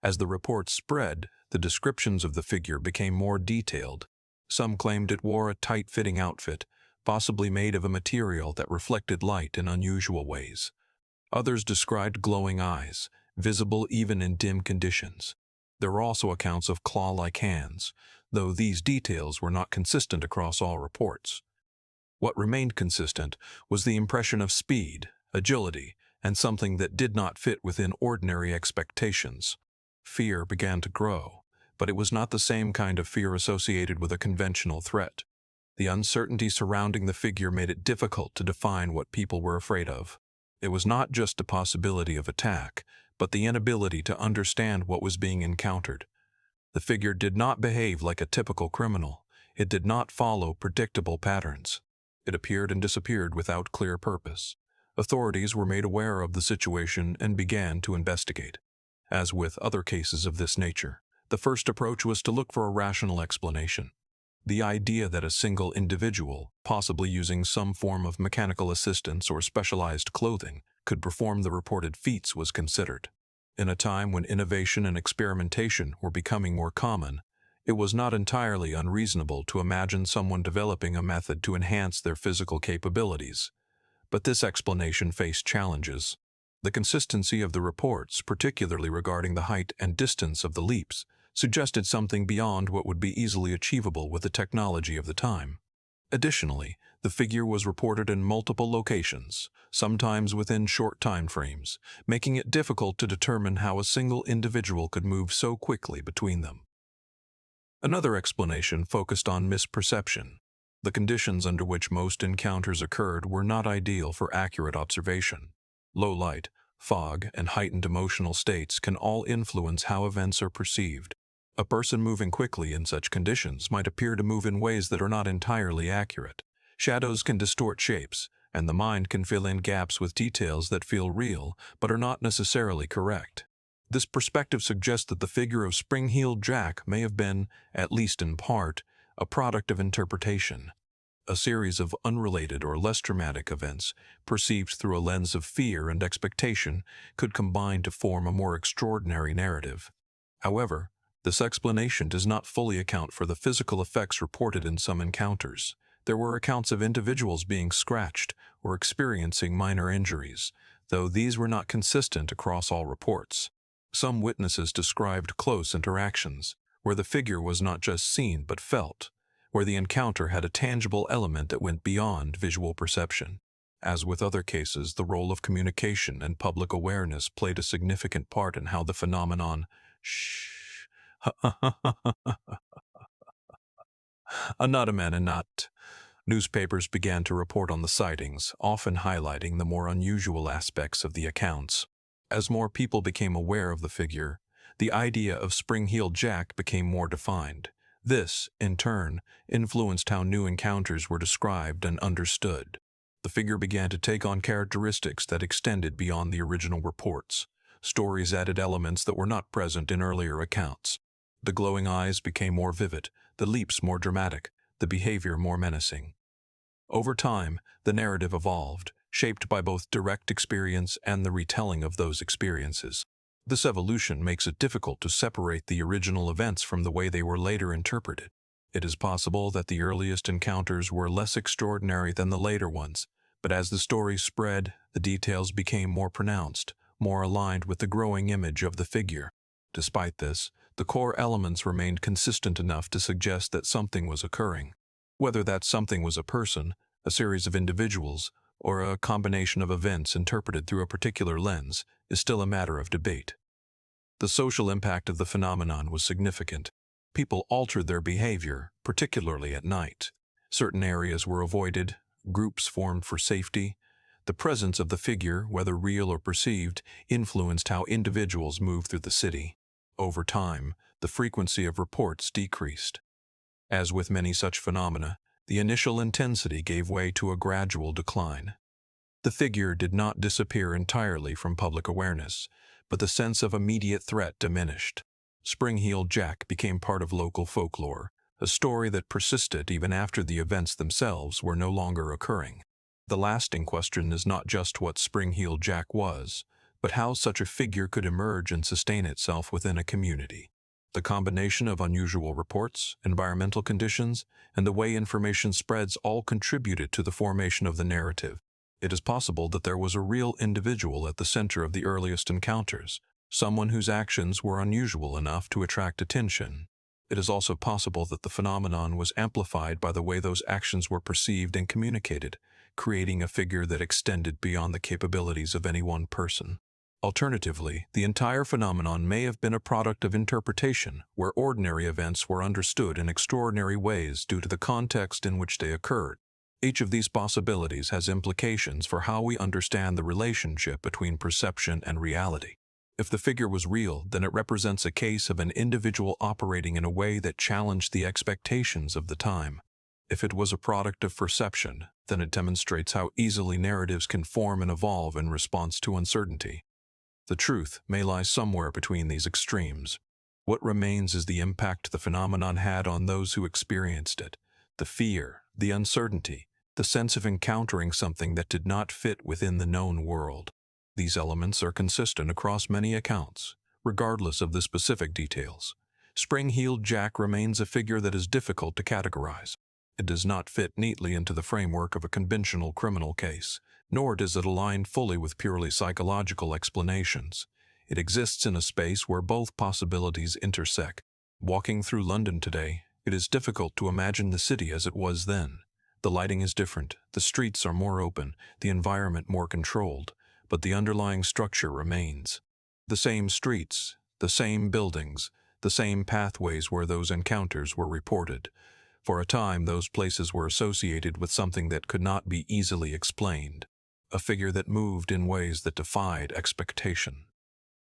As the reports spread, the descriptions of the figure became more detailed. Some claimed it wore a tight-fitting outfit, possibly made of a material that reflected light in unusual ways. Others described glowing eyes, visible even in dim conditions. There were also accounts of claw-like hands, though these details were not consistent across all reports. What remained consistent was the impression of speed, agility, and something that did not fit within ordinary expectations. Fear began to grow, but it was not the same kind of fear associated with a conventional threat. The uncertainty surrounding the figure made it difficult to define what people were afraid of. It was not just the possibility of attack, but the inability to understand what was being encountered. The figure did not behave like a typical criminal. It did not follow predictable patterns. It appeared and disappeared without clear purpose. Authorities were made aware of the situation and began to investigate. As with other cases of this nature, the first approach was to look for a rational explanation. The idea that a single individual, possibly using some form of mechanical assistance or specialized clothing, could perform the reported feats was considered. In a time when innovation and experimentation were becoming more common, it was not entirely unreasonable to imagine someone developing a method to enhance their physical capabilities. But this explanation faced challenges. The consistency of the reports, particularly regarding the height and distance of the leaps, suggested something beyond what would be easily achievable with the technology of the time. Additionally, the figure was reported in multiple locations, sometimes within short time frames, making it difficult to determine how a single individual could move so quickly between them. Another explanation focused on misperception. The conditions under which most encounters occurred were not ideal for accurate observation. Low light, fog, and heightened emotional states can all influence how events are perceived. A person moving quickly in such conditions might appear to move in ways that are not entirely accurate. Shadows can distort shapes, and the mind can fill in gaps with details that feel real but are not necessarily correct. This perspective suggests that the figure of Spring-Heeled Jack may have been, at least in part, a product of interpretation. A series of unrelated or less dramatic events, perceived through a lens of fear and expectation, could combine to form a more extraordinary narrative. However, this explanation does not fully account for the physical effects reported in some encounters. There were accounts of individuals being scratched or experiencing minor injuries, though these were not consistent across all reports. Some witnesses described close interactions, where the figure was not just seen but felt, where the encounter had a tangible element that went beyond visual perception. As with other cases, the role of communication and public awareness played a significant part in how the phenomenon not a man and not. Newspapers began to report on the sightings, often highlighting the more unusual aspects of the accounts. As more people became aware of the figure, the idea of Spring-Heeled Jack became more defined. This, in turn, influenced how new encounters were described and understood. The figure began to take on characteristics that extended beyond the original reports. stories added elements that were not present in earlier accounts. The glowing eyes became more vivid, the leaps more dramatic, the behavior more menacing. Over time, the narrative evolved, shaped by both direct experience and the retelling of those experiences. This evolution makes it difficult to separate the original events from the way they were later interpreted. It is possible that the earliest encounters were less extraordinary than the later ones, but as the story spread, the details became more pronounced, more aligned with the growing image of the figure. Despite this, the core elements remained consistent enough to suggest that something was occurring. Whether that something was a person, a series of individuals, or a combination of events interpreted through a particular lens is still a matter of debate. The social impact of the phenomenon was significant. People altered their behavior, particularly at night. Certain areas were avoided, groups formed for safety. The presence of the figure, whether real or perceived, influenced how individuals moved through the city. Over time, the frequency of reports decreased. As with many such phenomena, the initial intensity gave way to a gradual decline. The figure did not disappear entirely from public awareness, but the sense of immediate threat diminished. Spring-Heeled Jack became part of local folklore, a story that persisted even after the events themselves were no longer occurring. The lasting question is not just what Spring-Heeled Jack was, but how such a figure could emerge and sustain itself within a community. The combination of unusual reports, environmental conditions, and the way information spreads all contributed to the formation of the narrative. It is possible that there was a real individual at the center of the earliest encounters, someone whose actions were unusual enough to attract attention. It is also possible that the phenomenon was amplified by the way those actions were perceived and communicated, creating a figure that extended beyond the capabilities of any one person. Alternatively, the entire phenomenon may have been a product of interpretation, where ordinary events were understood in extraordinary ways due to the context in which they occurred. Each of these possibilities has implications for how we understand the relationship between perception and reality. If the figure was real, then it represents a case of an individual operating in a way that challenged the expectations of the time. If it was a product of perception, then it demonstrates how easily narratives can form and evolve in response to uncertainty. The truth may lie somewhere between these extremes. What remains is the impact the phenomenon had on those who experienced it, the fear, the uncertainty, the sense of encountering something that did not fit within the known world. These elements are consistent across many accounts, regardless of the specific details. Spring-Heeled Jack remains a figure that is difficult to categorize. It does not fit neatly into the framework of a conventional criminal case, nor does it align fully with purely psychological explanations. It exists in a space where both possibilities intersect. Walking through London today, it is difficult to imagine the city as it was then. The lighting is different, the streets are more open, the environment more controlled, but the underlying structure remains. The same streets, the same buildings, the same pathways where those encounters were reported. For a time, those places were associated with something that could not be easily explained, a figure that moved in ways that defied expectation,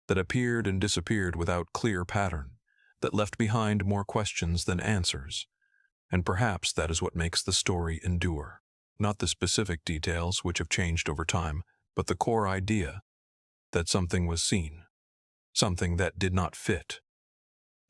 that appeared and disappeared without clear pattern, that left behind more questions than answers. And perhaps that is what makes the story endure. Not the specific details which have changed over time, but the core idea that something was seen, something that did not fit.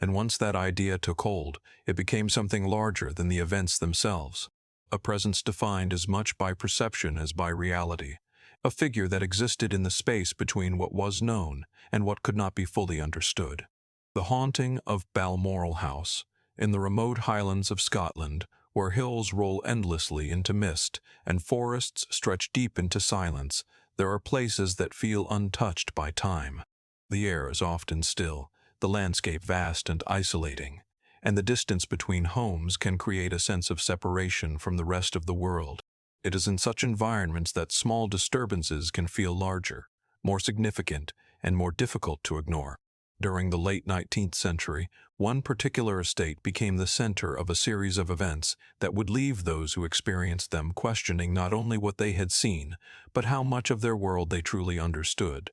And once that idea took hold, it became something larger than the events themselves, a presence defined as much by perception as by reality, a figure that existed in the space between what was known and what could not be fully understood. The haunting of Balmoral House, in the remote highlands of Scotland, where hills roll endlessly into mist and forests stretch deep into silence, there are places that feel untouched by time. The air is often still, the landscape vast and isolating, and the distance between homes can create a sense of separation from the rest of the world. It is in such environments that small disturbances can feel larger, more significant, and more difficult to ignore. During the late 19th century, one particular estate became the center of a series of events that would leave those who experienced them questioning not only what they had seen, but how much of their world they truly understood.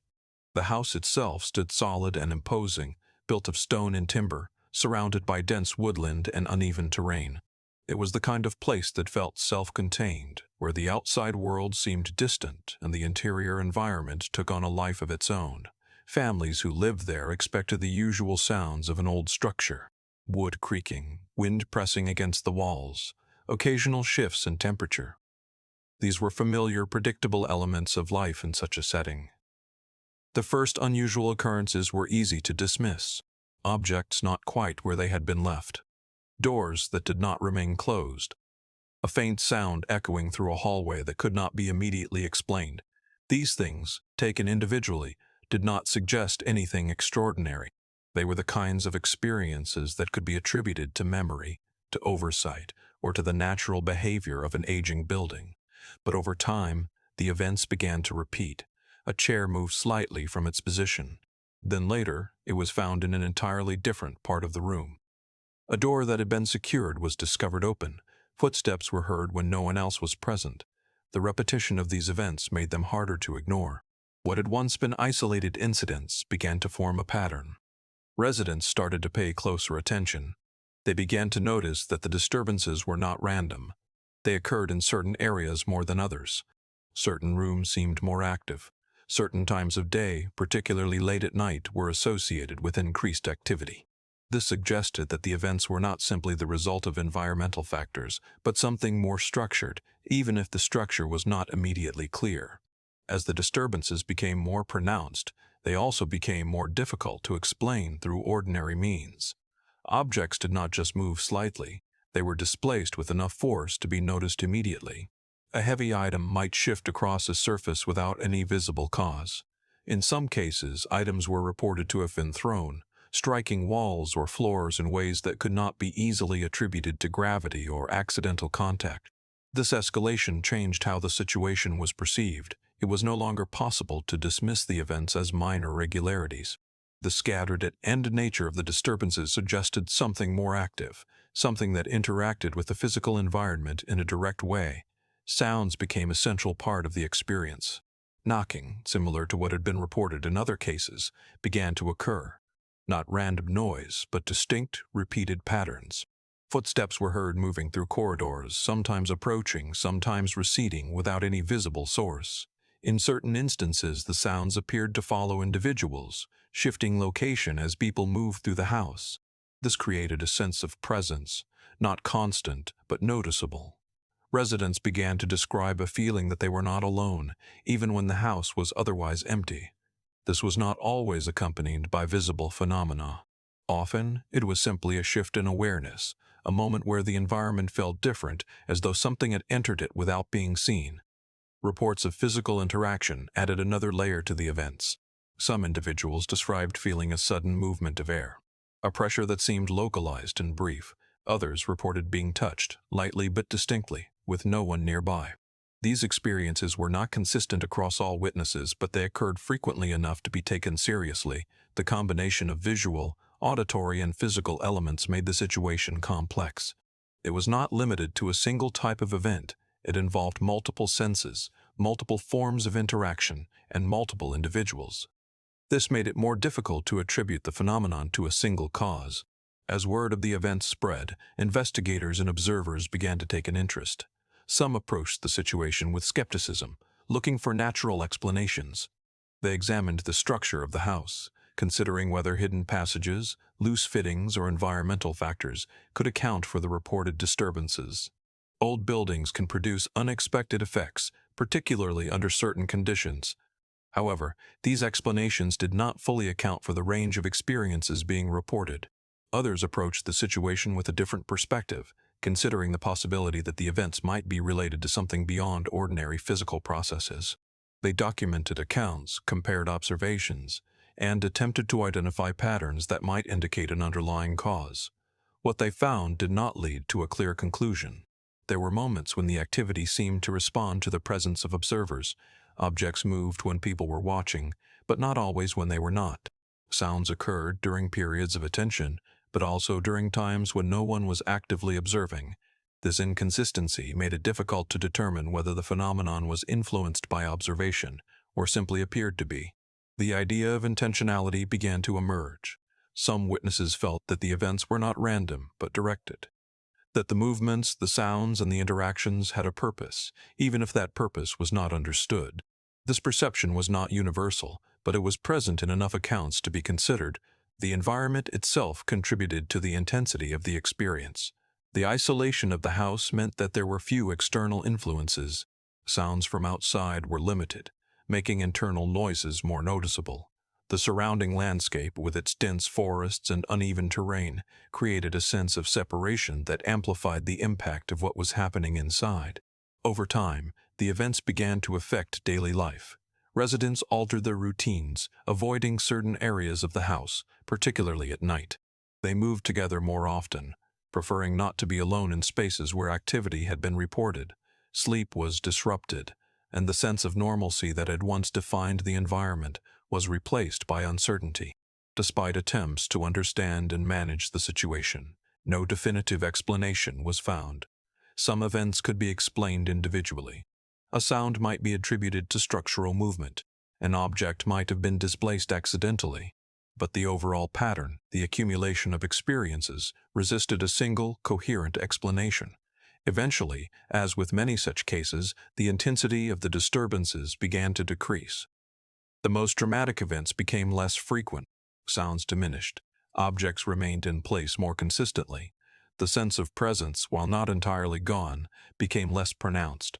The house itself stood solid and imposing, built of stone and timber, surrounded by dense woodland and uneven terrain. It was the kind of place that felt self-contained, where the outside world seemed distant and the interior environment took on a life of its own. Families who lived there expected the usual sounds of an old structure: wood creaking, wind pressing against the walls, occasional shifts in temperature. These were familiar, predictable elements of life in such a setting. The first unusual occurrences were easy to dismiss: objects not quite where they had been left, doors that did not remain closed, a faint sound echoing through a hallway that could not be immediately explained. These things, taken individually, did not suggest anything extraordinary. They were the kinds of experiences that could be attributed to memory, to oversight, or to the natural behavior of an aging building. But over time, the events began to repeat. A chair moved slightly from its position. Then later, it was found in an entirely different part of the room. A door that had been secured was discovered open. Footsteps were heard when no one else was present. The repetition of these events made them harder to ignore. What had once been isolated incidents began to form a pattern. Residents started to pay closer attention. They began to notice that the disturbances were not random. They occurred in certain areas more than others. Certain rooms seemed more active. Certain times of day, particularly late at night, were associated with increased activity. This suggested that the events were not simply the result of environmental factors, but something more structured, even if the structure was not immediately clear. As the disturbances became more pronounced, they also became more difficult to explain through ordinary means. Objects did not just move slightly, they were displaced with enough force to be noticed immediately. A heavy item might shift across a surface without any visible cause. In some cases, items were reported to have been thrown, striking walls or floors in ways that could not be easily attributed to gravity or accidental contact. This escalation changed how the situation was perceived. It was no longer possible to dismiss the events as minor irregularities. The scattered and nature of the disturbances suggested something more active, something that interacted with the physical environment in a direct way. Sounds became a central part of the experience. Knocking, similar to what had been reported in other cases, began to occur. Not random noise, but distinct, repeated patterns. Footsteps were heard moving through corridors, sometimes approaching, sometimes receding without any visible source. In certain instances, the sounds appeared to follow individuals, shifting location as people moved through the house. This created a sense of presence, not constant, but noticeable. Residents began to describe a feeling that they were not alone, even when the house was otherwise empty. This was not always accompanied by visible phenomena. Often, it was simply a shift in awareness, a moment where the environment felt different, as though something had entered it without being seen. Reports of physical interaction added another layer to the events. Some individuals described feeling a sudden movement of air, a pressure that seemed localized and brief. Others reported being touched, lightly but distinctly, with no one nearby. These experiences were not consistent across all witnesses, but they occurred frequently enough to be taken seriously. The combination of visual, auditory, and physical elements made the situation complex. It was not limited to a single type of event. It involved multiple senses, multiple forms of interaction, and multiple individuals. This made it more difficult to attribute the phenomenon to a single cause. As word of the events spread, investigators and observers began to take an interest. Some approached the situation with skepticism, looking for natural explanations. They examined the structure of the house, considering whether hidden passages, loose fittings, or environmental factors could account for the reported disturbances. Old buildings can produce unexpected effects, particularly under certain conditions. However, these explanations did not fully account for the range of experiences being reported. Others approached the situation with a different perspective, considering the possibility that the events might be related to something beyond ordinary physical processes. They documented accounts, compared observations, and attempted to identify patterns that might indicate an underlying cause. What they found did not lead to a clear conclusion. There were moments when the activity seemed to respond to the presence of observers. Objects moved when people were watching, but not always when they were not. Sounds occurred during periods of attention, but also during times when no one was actively observing. This inconsistency made it difficult to determine whether the phenomenon was influenced by observation or simply appeared to be. The idea of intentionality began to emerge. Some witnesses felt that the events were not random but directed, that the movements, the sounds, and the interactions had a purpose, even if that purpose was not understood. This perception was not universal, but it was present in enough accounts to be considered. The environment itself contributed to the intensity of the experience. The isolation of the house meant that there were few external influences. Sounds from outside were limited, making internal noises more noticeable. The surrounding landscape, with its dense forests and uneven terrain, created a sense of separation that amplified the impact of what was happening inside. Over time, the events began to affect daily life. Residents altered their routines, avoiding certain areas of the house, particularly at night. They moved together more often, preferring not to be alone in spaces where activity had been reported. Sleep was disrupted, and the sense of normalcy that had once defined the environment was replaced by uncertainty. Despite attempts to understand and manage the situation, no definitive explanation was found. Some events could be explained individually. A sound might be attributed to structural movement. An object might have been displaced accidentally. But the overall pattern, the accumulation of experiences, resisted a single, coherent explanation. Eventually, as with many such cases, the intensity of the disturbances began to decrease. The most dramatic events became less frequent. Sounds diminished. Objects remained in place more consistently. The sense of presence, while not entirely gone, became less pronounced.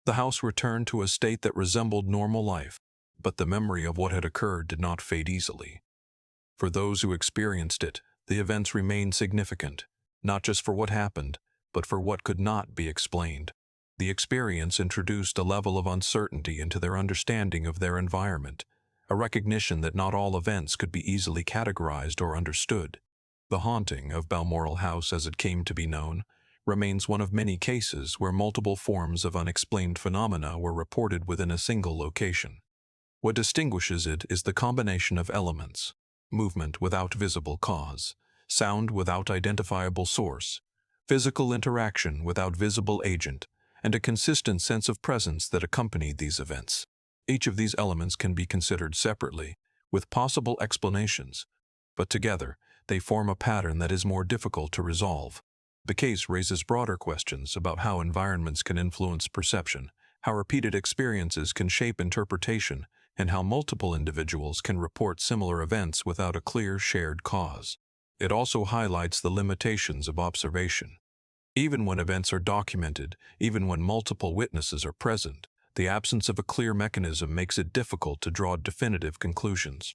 The house returned to a state that resembled normal life, but the memory of what had occurred did not fade easily. For those who experienced it, the events remained significant, not just for what happened, but for what could not be explained. The experience introduced a level of uncertainty into their understanding of their environment, a recognition that not all events could be easily categorized or understood. The haunting of Balmoral House, as it came to be known, remains one of many cases where multiple forms of unexplained phenomena were reported within a single location. What distinguishes it is the combination of elements: movement without visible cause, sound without identifiable source, physical interaction without visible agent, and a consistent sense of presence that accompanied these events. Each of these elements can be considered separately, with possible explanations, but together they form a pattern that is more difficult to resolve. The case raises broader questions about how environments can influence perception, how repeated experiences can shape interpretation, and how multiple individuals can report similar events without a clear shared cause. It also highlights the limitations of observation. Even when events are documented, even when multiple witnesses are present, the absence of a clear mechanism makes it difficult to draw definitive conclusions.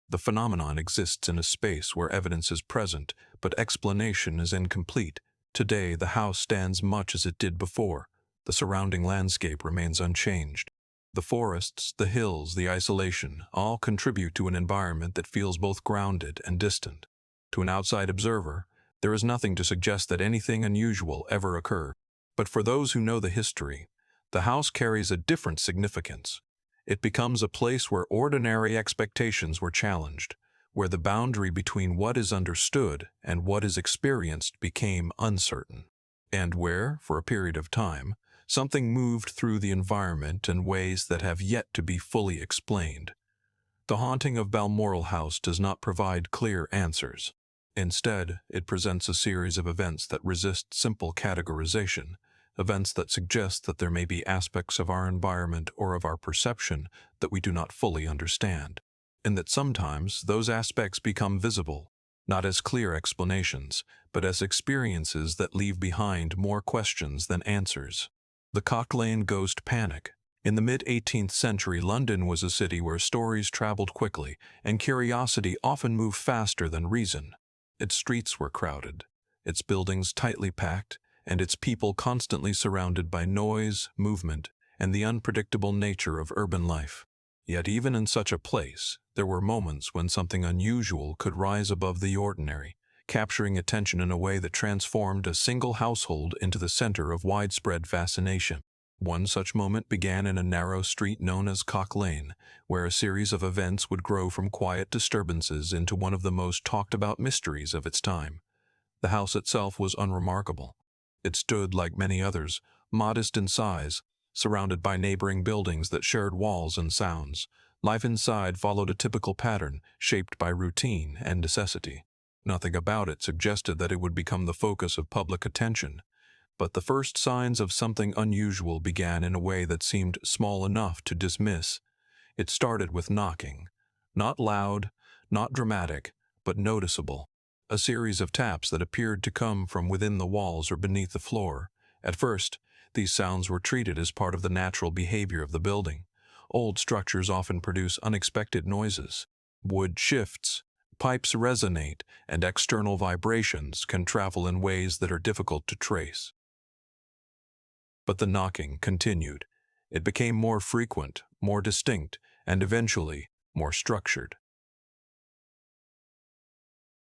The phenomenon exists in a space where evidence is present, but explanation is incomplete. Today, the house stands much as it did before. The surrounding landscape remains unchanged. The forests, the hills, the isolation, all contribute to an environment that feels both grounded and distant. To an outside observer, there is nothing to suggest that anything unusual ever occurred. But for those who know the history, the house carries a different significance. It becomes a place where ordinary expectations were challenged, where the boundary between what is understood and what is experienced became uncertain, and where, for a period of time, something moved through the environment in ways that have yet to be fully explained. The haunting of Balmoral House does not provide clear answers. Instead, it presents a series of events that resist simple categorization, events that suggest that there may be aspects of our environment or of our perception that we do not fully understand, and that sometimes those aspects become visible, not as clear explanations, but as experiences that leave behind more questions than answers. The Cock Lane Ghost Panic. In the mid-18th century, London was a city where stories traveled quickly, and curiosity often moved faster than reason. Its streets were crowded, its buildings tightly packed, and its people constantly surrounded by noise, movement, and the unpredictable nature of urban life. Yet even in such a place, there were moments when something unusual could rise above the ordinary, capturing attention in a way that transformed a single household into the center of widespread fascination. One such moment began in a narrow street known as Cock Lane, where a series of events would grow from quiet disturbances into one of the most talked-about mysteries of its time. The house itself was unremarkable. It stood, like many others, modest in size, surrounded by neighboring buildings that shared walls and sounds. Life inside followed a typical pattern, shaped by routine and necessity. Nothing about it suggested that it would become the focus of public attention. But the first signs of something unusual began in a way that seemed small enough to dismiss. It started with knocking. Not loud, not dramatic, but noticeable. A series of taps that appeared to come from within the walls or beneath the floor. At first, these sounds were treated as part of the natural behavior of the building. Old structures often produce unexpected noises. Wood shifts, pipes resonate, and external vibrations can travel in ways that are difficult to trace. But the knocking continued. It became more frequent, more distinct, and eventually more structured.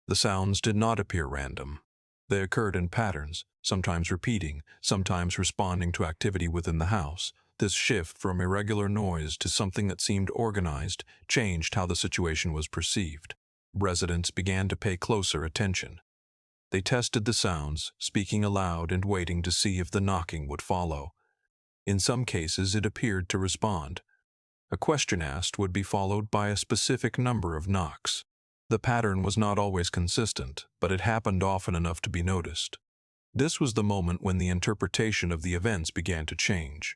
The sounds did not appear random. They occurred in patterns, sometimes repeating, sometimes responding to activity within the house. This shift from irregular noise to something that seemed organized changed how the situation was perceived. Residents began to pay closer attention. They tested the sounds, speaking aloud and waiting to see if the knocking would follow. In some cases, it appeared to respond. A question asked would be followed by a specific number of knocks. The pattern was not always consistent, but it happened often enough to be noticed. This was the moment when the interpretation of the events began to change.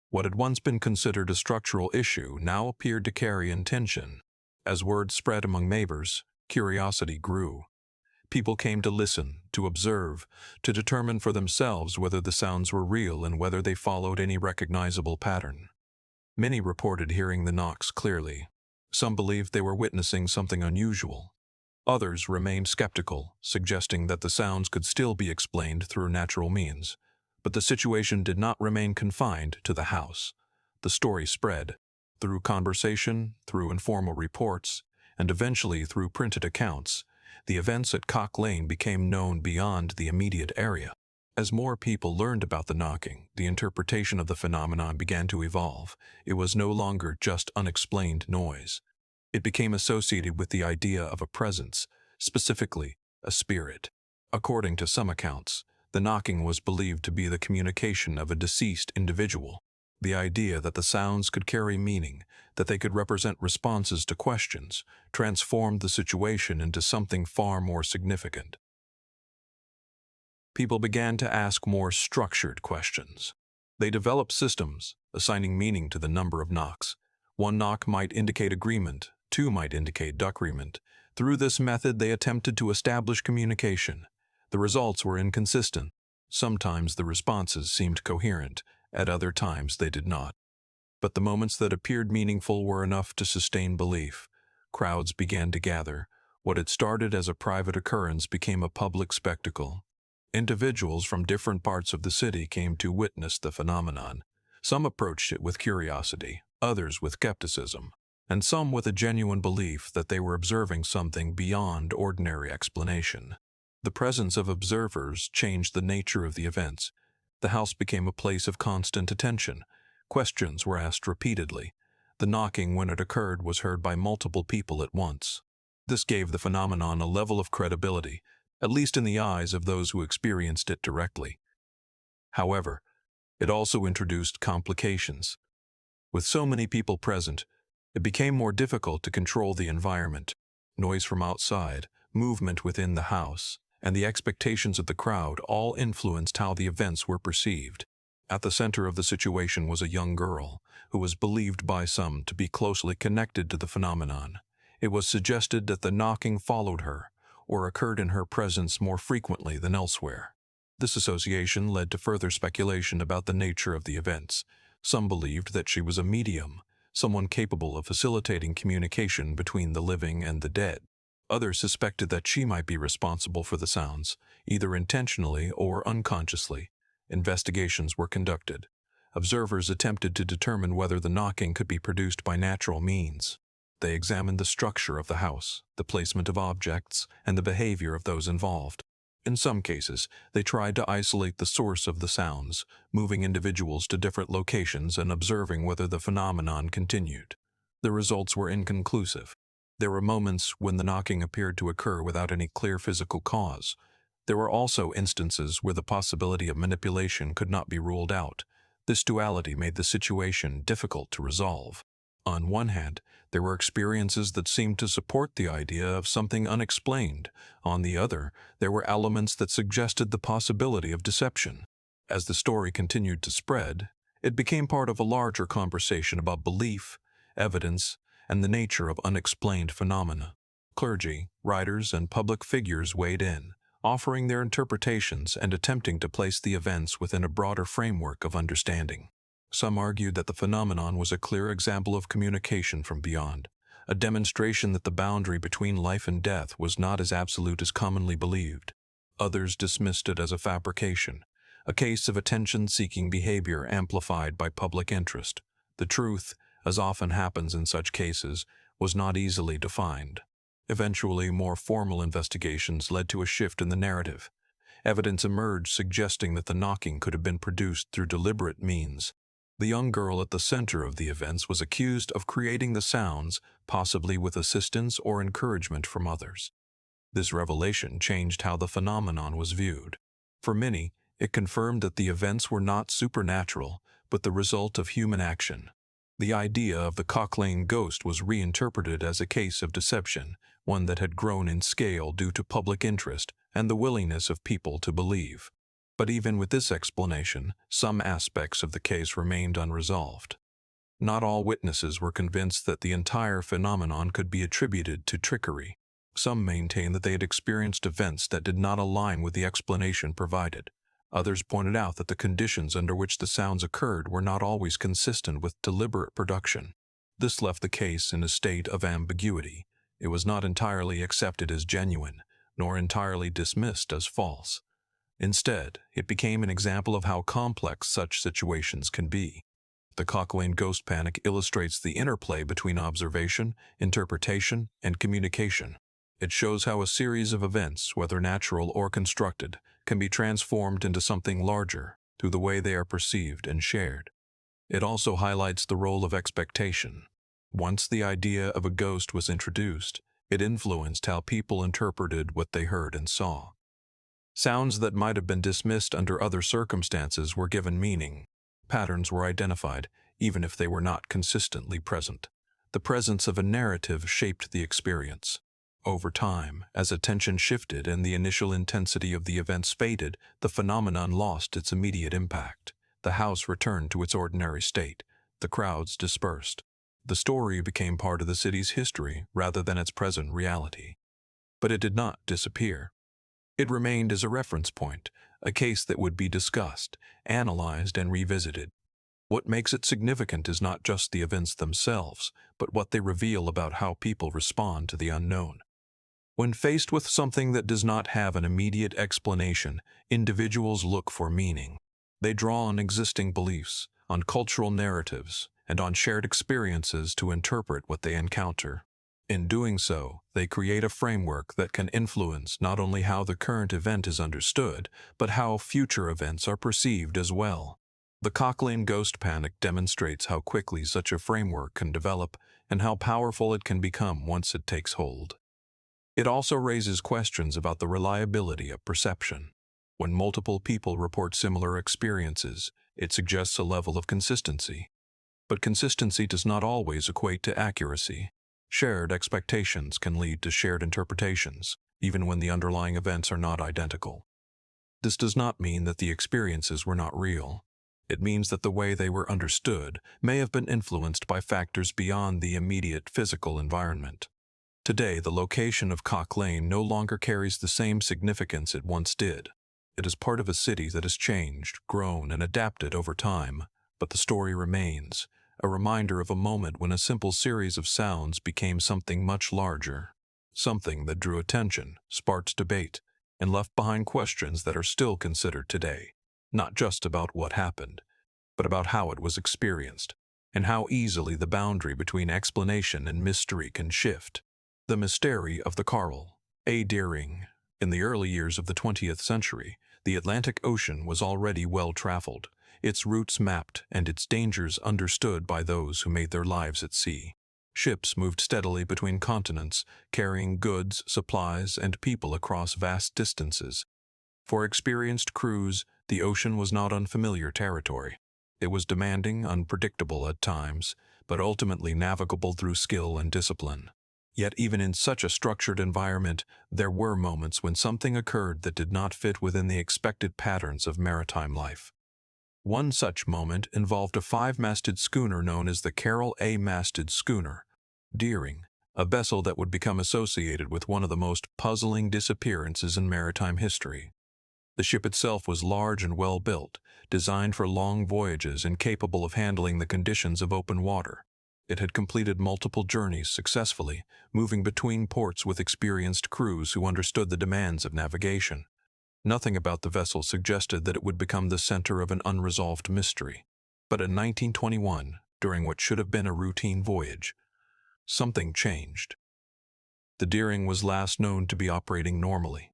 What had once been considered a structural issue now appeared to carry intention. As word spread among neighbors, curiosity grew. People came to listen, to observe, to determine for themselves whether the sounds were real and whether they followed any recognizable pattern. Many reported hearing the knocks clearly. Some believed they were witnessing something unusual. Others remained skeptical, suggesting that the sounds could still be explained through natural means. But the situation did not remain confined to the house. The story spread, through conversation, through informal reports, and eventually through printed accounts. The events at Cock Lane became known beyond the immediate area. As more people learned about the knocking, the interpretation of the phenomenon began to evolve. It was no longer just unexplained noise. It became associated with the idea of a presence, specifically a spirit. According to some accounts, the knocking was believed to be the communication of a deceased individual. The idea that the sounds could carry meaning, that they could represent responses to questions, transformed the situation into something far more significant. People began to ask more structured questions. They developed systems, assigning meaning to the number of knocks. One knock might indicate agreement, two might indicate disagreement. Through this method, they attempted to establish communication. The results were inconsistent. Sometimes the responses seemed coherent, at other times they did not. But the moments that appeared meaningful were enough to sustain belief. Crowds began to gather. What had started as a private occurrence became a public spectacle. Individuals from different parts of the city came to witness the phenomenon. Some approached it with curiosity, others with skepticism, and some with a genuine belief that they were observing something beyond ordinary explanation. The presence of observers changed the nature of the events. The house became a place of constant attention. Questions were asked repeatedly. The knocking, when it occurred, was heard by multiple people at once. This gave the phenomenon a level of credibility, at least in the eyes of those who experienced it directly. However, it also introduced complications. With so many people present, it became more difficult to control the environment. Noise from outside, movement within the house, and the expectations of the crowd all influenced how the events were perceived. At the center of the situation was a young girl, who was believed by some to be closely connected to the phenomenon. It was suggested that the knocking followed her, or occurred in her presence more frequently than elsewhere. This association led to further speculation about the nature of the events. Some believed that she was a medium, someone capable of facilitating communication between the living and the dead. Others suspected that she might be responsible for the sounds, either intentionally or unconsciously. Investigations were conducted. Observers attempted to determine whether the knocking could be produced by natural means. They examined the structure of the house, the placement of objects, and the behavior of those involved. In some cases, they tried to isolate the source of the sounds, moving individuals to different locations and observing whether the phenomenon continued. The results were inconclusive. There were moments when the knocking appeared to occur without any clear physical cause. There were also instances where the possibility of manipulation could not be ruled out. This duality made the situation difficult to resolve. On one hand, there were experiences that seemed to support the idea of something unexplained. On the other, there were elements that suggested the possibility of deception. As the story continued to spread, it became part of a larger conversation about belief, evidence, and the nature of unexplained phenomena. Clergy, writers, and public figures weighed in, offering their interpretations and attempting to place the events within a broader framework of understanding. Some argued that the phenomenon was a clear example of communication from beyond, a demonstration that the boundary between life and death was not as absolute as commonly believed. Others dismissed it as a fabrication, a case of attention-seeking behavior amplified by public interest. The truth, as often happens in such cases, was not easily defined. Eventually, more formal investigations led to a shift in the narrative. Evidence emerged suggesting that the knocking could have been produced through deliberate means. The young girl at the center of the events was accused of creating the sounds, possibly with assistance or encouragement from others. This revelation changed how the phenomenon was viewed. For many, it confirmed that the events were not supernatural, but the result of human action. The idea of the Cock Lane ghost was reinterpreted as a case of deception, one that had grown in scale due to public interest and the willingness of people to believe. But even with this explanation, some aspects of the case remained unresolved. Not all witnesses were convinced that the entire phenomenon could be attributed to trickery. Some maintained that they had experienced events that did not align with the explanation provided. Others pointed out that the conditions under which the sounds occurred were not always consistent with deliberate production. This left the case in a state of ambiguity. It was not entirely accepted as genuine, nor entirely dismissed as false. Instead, it became an example of how complex such situations can be. The Cock Lane ghost panic illustrates the interplay between observation, interpretation, and communication. It shows how a series of events, whether natural or constructed, can be transformed into something larger through the way they are perceived and shared. It also highlights the role of expectation. Once the idea of a ghost was introduced, it influenced how people interpreted what they heard and saw. Sounds that might have been dismissed under other circumstances were given meaning. Patterns were identified, even if they were not consistently present. The presence of a narrative shaped the experience. Over time, as attention shifted and the initial intensity of the events faded, the phenomenon lost its immediate impact. The house returned to its ordinary state. The crowds dispersed. The story became part of the city's history rather than its present reality. But it did not disappear. It remained as a reference point, a case that would be discussed, analyzed, and revisited. What makes it significant is not just the events themselves, but what they reveal about how people respond to the unknown. When faced with something that does not have an immediate explanation, individuals look for meaning. They draw on existing beliefs, on cultural narratives, and on shared experiences to interpret what they encounter. In doing so, they create a framework that can influence not only how the current event is understood, but how future events are perceived as well. The Cock Lane ghost panic demonstrates how quickly such a framework can develop and how powerful it can become once it takes hold. It also raises questions about the reliability of perception. When multiple people report similar experiences, it suggests a level of consistency. But consistency does not always equate to accuracy. Shared expectations can lead to shared interpretations, even when the underlying events are not identical. This does not mean that the experiences were not real. It means that the way they were understood may have been influenced by factors beyond the immediate physical environment. Today, the location of Cock Lane no longer carries the same significance it once did. It is part of a city that has changed, grown, and adapted over time, but the story remains, a reminder of a moment when a simple series of sounds became something much larger, something that drew attention, sparked debate, and left behind questions that are still considered today, not just about what happened, but about how it was experienced, and how easily the boundary between explanation and mystery can shift. The mystery of the Coral. A. Deering. In the early years of the 20th century, the Atlantic Ocean was already well-traveled, its routes mapped and its dangers understood by those who made their lives at sea. Ships moved steadily between continents, carrying goods, supplies, and people across vast distances. For experienced crews, the ocean was not unfamiliar territory. It was demanding, unpredictable at times, but ultimately navigable through skill and discipline. Yet even in such a structured environment, there were moments when something occurred that did not fit within the expected patterns of maritime life. One such moment involved a five-masted schooner known as the Carroll A-masted schooner, Deering, a vessel that would become associated with one of the most puzzling disappearances in maritime history. The ship itself was large and well-built, designed for long voyages and capable of handling the conditions of open water. It had completed multiple journeys successfully, moving between ports with experienced crews who understood the demands of navigation. Nothing about the vessel suggested that it would become the center of an unresolved mystery. But in 1921, during what should have been a routine voyage, something changed. The Deering was last known to be operating normally.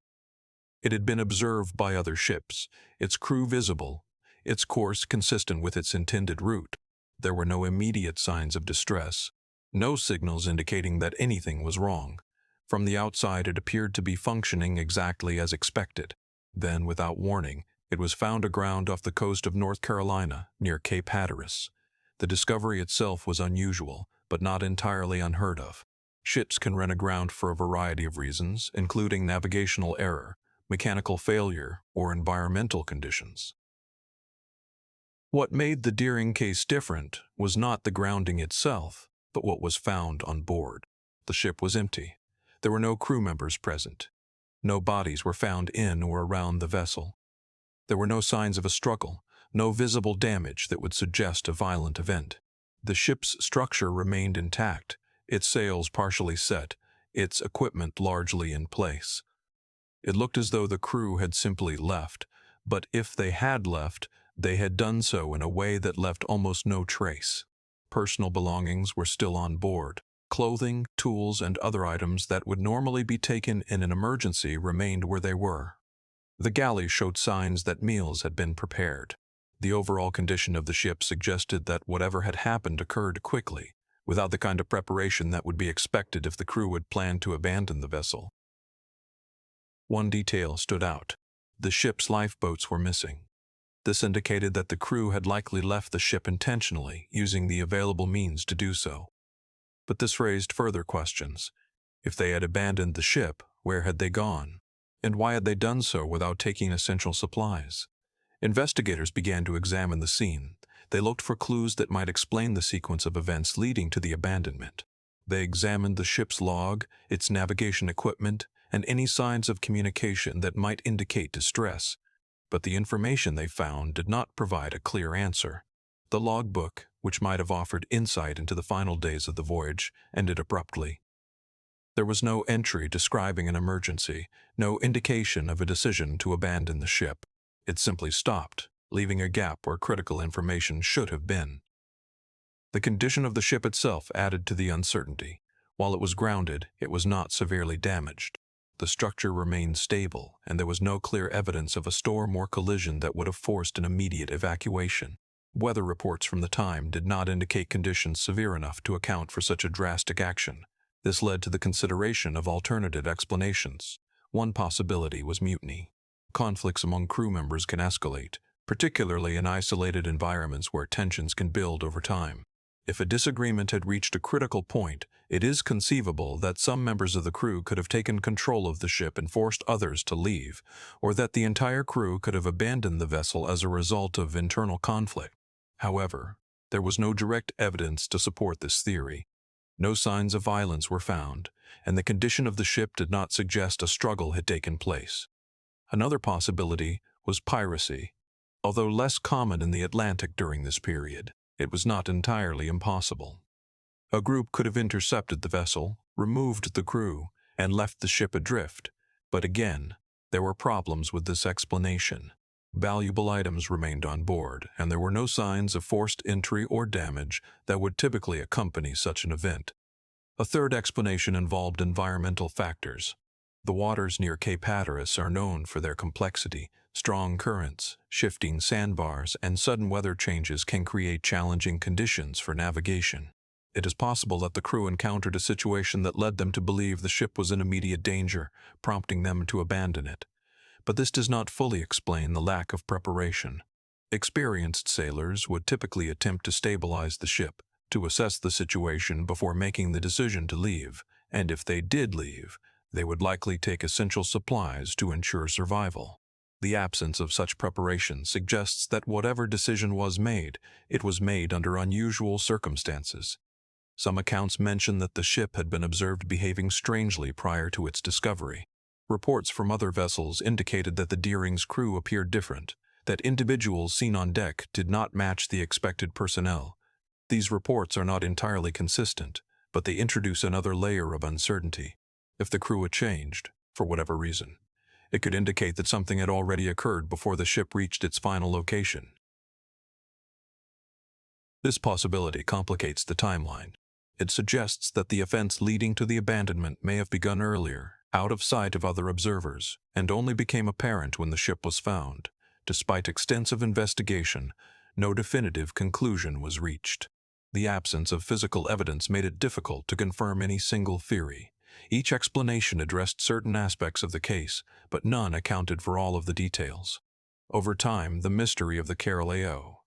It had been observed by other ships, its crew visible, its course consistent with its intended route. There were no immediate signs of distress, no signals indicating that anything was wrong. From the outside, it appeared to be functioning exactly as expected. Then, without warning, it was found aground off the coast of North Carolina, near Cape Hatteras. The discovery itself was unusual, but not entirely unheard of. Ships can run aground for a variety of reasons, including navigational error, mechanical failure, or environmental conditions. What made the Deering case different was not the grounding itself, but what was found on board. The ship was empty. There were no crew members present. No bodies were found in or around the vessel. There were no signs of a struggle, no visible damage that would suggest a violent event. The ship's structure remained intact, its sails partially set, its equipment largely in place. It looked as though the crew had simply left, but if they had left, they had done so in a way that left almost no trace. Personal belongings were still on board. Clothing, tools, and other items that would normally be taken in an emergency remained where they were. The galley showed signs that meals had been prepared. The overall condition of the ship suggested that whatever had happened occurred quickly, without the kind of preparation that would be expected if the crew had planned to abandon the vessel. One detail stood out. The ship's lifeboats were missing. This indicated that the crew had likely left the ship intentionally, using the available means to do so. But this raised further questions. If they had abandoned the ship, where had they gone? And why had they done so without taking essential supplies? Investigators began to examine the scene. They looked for clues that might explain the sequence of events leading to the abandonment. They examined the ship's log, its navigation equipment, and any signs of communication that might indicate distress. But the information they found did not provide a clear answer. The logbook, which might have offered insight into the final days of the voyage, ended abruptly. There was no entry describing an emergency, no indication of a decision to abandon the ship. It simply stopped, leaving a gap where critical information should have been. The condition of the ship itself added to the uncertainty. While it was grounded, it was not severely damaged. The structure remained stable, and there was no clear evidence of a storm or collision that would have forced an immediate evacuation. Weather reports from the time did not indicate conditions severe enough to account for such a drastic action. This led to the consideration of alternative explanations. One possibility was mutiny. Conflicts among crew members can escalate, particularly in isolated environments where tensions can build over time. If a disagreement had reached a critical point, it is conceivable that some members of the crew could have taken control of the ship and forced others to leave, or that the entire crew could have abandoned the vessel as a result of internal conflict. However, there was no direct evidence to support this theory. No signs of violence were found, and the condition of the ship did not suggest a struggle had taken place. Another possibility was piracy. Although less common in the Atlantic during this period, it was not entirely impossible. A group could have intercepted the vessel, removed the crew, and left the ship adrift, but again, there were problems with this explanation. Valuable items remained on board, and there were no signs of forced entry or damage that would typically accompany such an event. A third explanation involved environmental factors. The waters near Cape Hatteras are known for their complexity. Strong currents, shifting sandbars, and sudden weather changes can create challenging conditions for navigation. It is possible that the crew encountered a situation that led them to believe the ship was in immediate danger, prompting them to abandon it. But this does not fully explain the lack of preparation. Experienced sailors would typically attempt to stabilize the ship, to assess the situation before making the decision to leave, and if they did leave, they would likely take essential supplies to ensure survival. The absence of such preparation suggests that whatever decision was made, it was made under unusual circumstances. Some accounts mention that the ship had been observed behaving strangely prior to its discovery. Reports from other vessels indicated that the Deering's crew appeared different, that individuals seen on deck did not match the expected personnel. These reports are not entirely consistent, but they introduce another layer of uncertainty. If the crew had changed, for whatever reason, it could indicate that something had already occurred before the ship reached its final location. This possibility complicates the timeline. It suggests that the events leading to the abandonment may have begun earlier, out of sight of other observers, and only became apparent when the ship was found. Despite extensive investigation, no definitive conclusion was reached. The absence of physical evidence made it difficult to confirm any single theory. Each explanation addressed certain aspects of the case, but none accounted for all of the details. Over time, the mystery of the Carol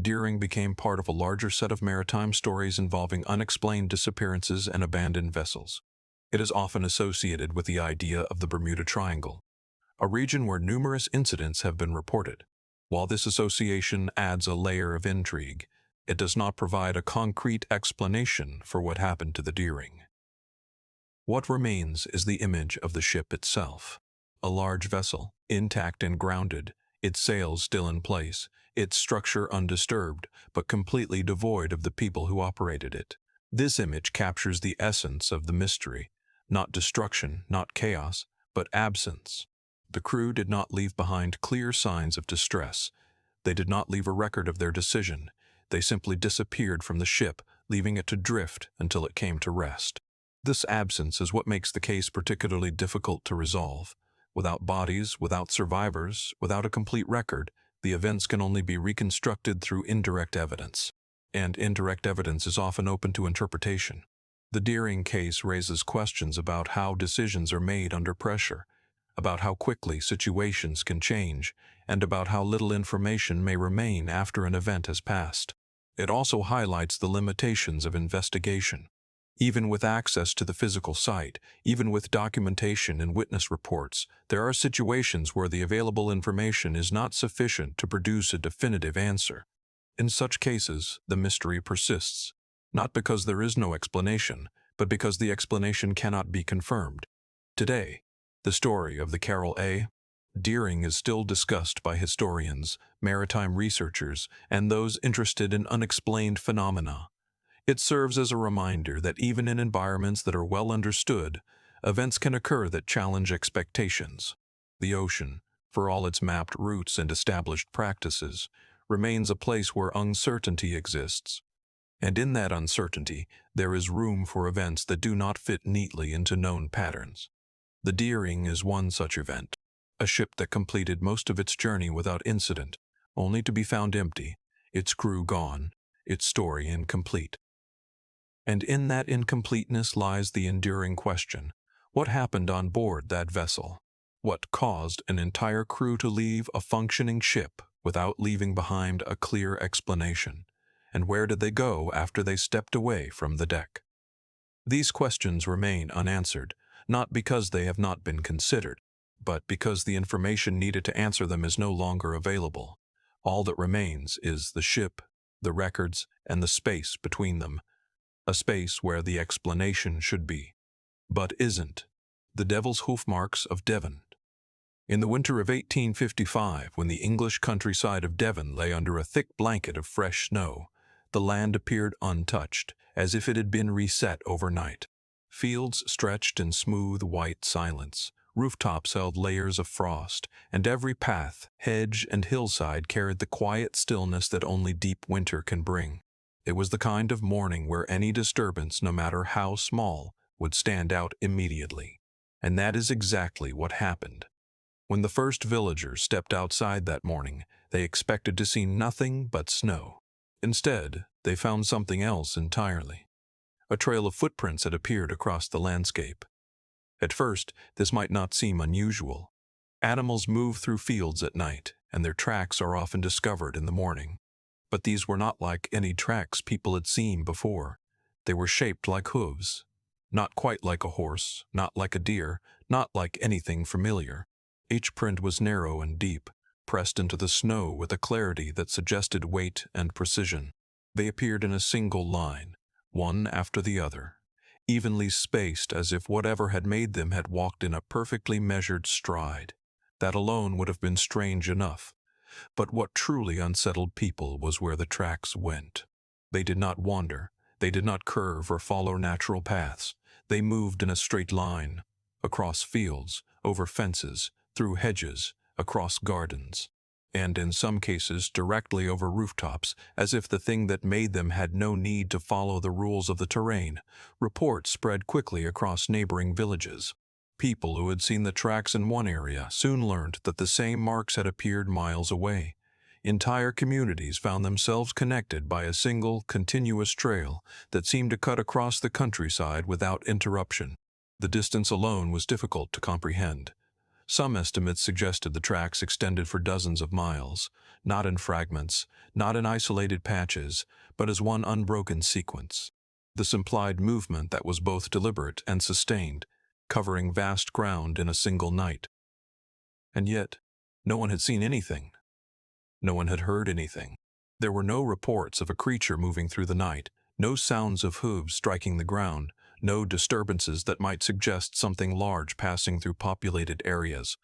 Deering became part of a larger set of maritime stories involving unexplained disappearances and abandoned vessels. It is often associated with the idea of the Bermuda Triangle, a region where numerous incidents have been reported. While this association adds a layer of intrigue, it does not provide a concrete explanation for what happened to the Deering. What remains is the image of the ship itself. A large vessel, intact and grounded, its sails still in place, its structure undisturbed, but completely devoid of the people who operated it. This image captures the essence of the mystery, not destruction, not chaos, but absence. The crew did not leave behind clear signs of distress. They did not leave a record of their decision. They simply disappeared from the ship, leaving it to drift until it came to rest. This absence is what makes the case particularly difficult to resolve. Without bodies, without survivors, without a complete record, the events can only be reconstructed through indirect evidence. And indirect evidence is often open to interpretation. The Deering case raises questions about how decisions are made under pressure, about how quickly situations can change, and about how little information may remain after an event has passed. It also highlights the limitations of investigation. Even with access to the physical site, even with documentation and witness reports, there are situations where the available information is not sufficient to produce a definitive answer. In such cases, the mystery persists, not because there is no explanation, but because the explanation cannot be confirmed. Today, the story of the Carol Deering is still discussed by historians, maritime researchers, and those interested in unexplained phenomena. It serves as a reminder that even in environments that are well understood, events can occur that challenge expectations. The ocean, for all its mapped routes and established practices, remains a place where uncertainty exists. And in that uncertainty, there is room for events that do not fit neatly into known patterns. The Deering is one such event, a ship that completed most of its journey without incident, only to be found empty, its crew gone, its story incomplete. And in that incompleteness lies the enduring question: what happened on board that vessel? What caused an entire crew to leave a functioning ship without leaving behind a clear explanation? And where did they go after they stepped away from the deck? These questions remain unanswered, not because they have not been considered, but because the information needed to answer them is no longer available. All that remains is the ship, the records, and the space between them. A space where the explanation should be, but isn't. The Devil's Hoof Marks of Devon. In the winter of 1855, when the English countryside of Devon lay under a thick blanket of fresh snow, the land appeared untouched, as if it had been reset overnight. Fields stretched in smooth white silence, rooftops held layers of frost, and every path, hedge, and hillside carried the quiet stillness that only deep winter can bring. It was the kind of morning where any disturbance, no matter how small, would stand out immediately. And that is exactly what happened. When the first villagers stepped outside that morning, they expected to see nothing but snow. Instead, they found something else entirely. A trail of footprints had appeared across the landscape. At first, this might not seem unusual. Animals move through fields at night, and their tracks are often discovered in the morning. But these were not like any tracks people had seen before. They were shaped like hooves. Not quite like a horse, not like a deer, not like anything familiar. Each print was narrow and deep, pressed into the snow with a clarity that suggested weight and precision. They appeared in a single line, one after the other, evenly spaced as if whatever had made them had walked in a perfectly measured stride. That alone would have been strange enough, but what truly unsettled people was where the tracks went. They did not wander, they did not curve or follow natural paths. They moved in a straight line, across fields, over fences, through hedges, across gardens, and in some cases directly over rooftops, as if the thing that made them had no need to follow the rules of the terrain. Reports spread quickly across neighboring villages. People who had seen the tracks in one area soon learned that the same marks had appeared miles away. Entire communities found themselves connected by a single, continuous trail that seemed to cut across the countryside without interruption. The distance alone was difficult to comprehend. Some estimates suggested the tracks extended for dozens of miles, not in fragments, not in isolated patches, but as one unbroken sequence. This implied movement that was both deliberate and sustained, covering vast ground in a single night. And yet, no one had seen anything. No one had heard anything. There were no reports of a creature moving through the night, no sounds of hooves striking the ground, no disturbances that might suggest something large passing through populated areas.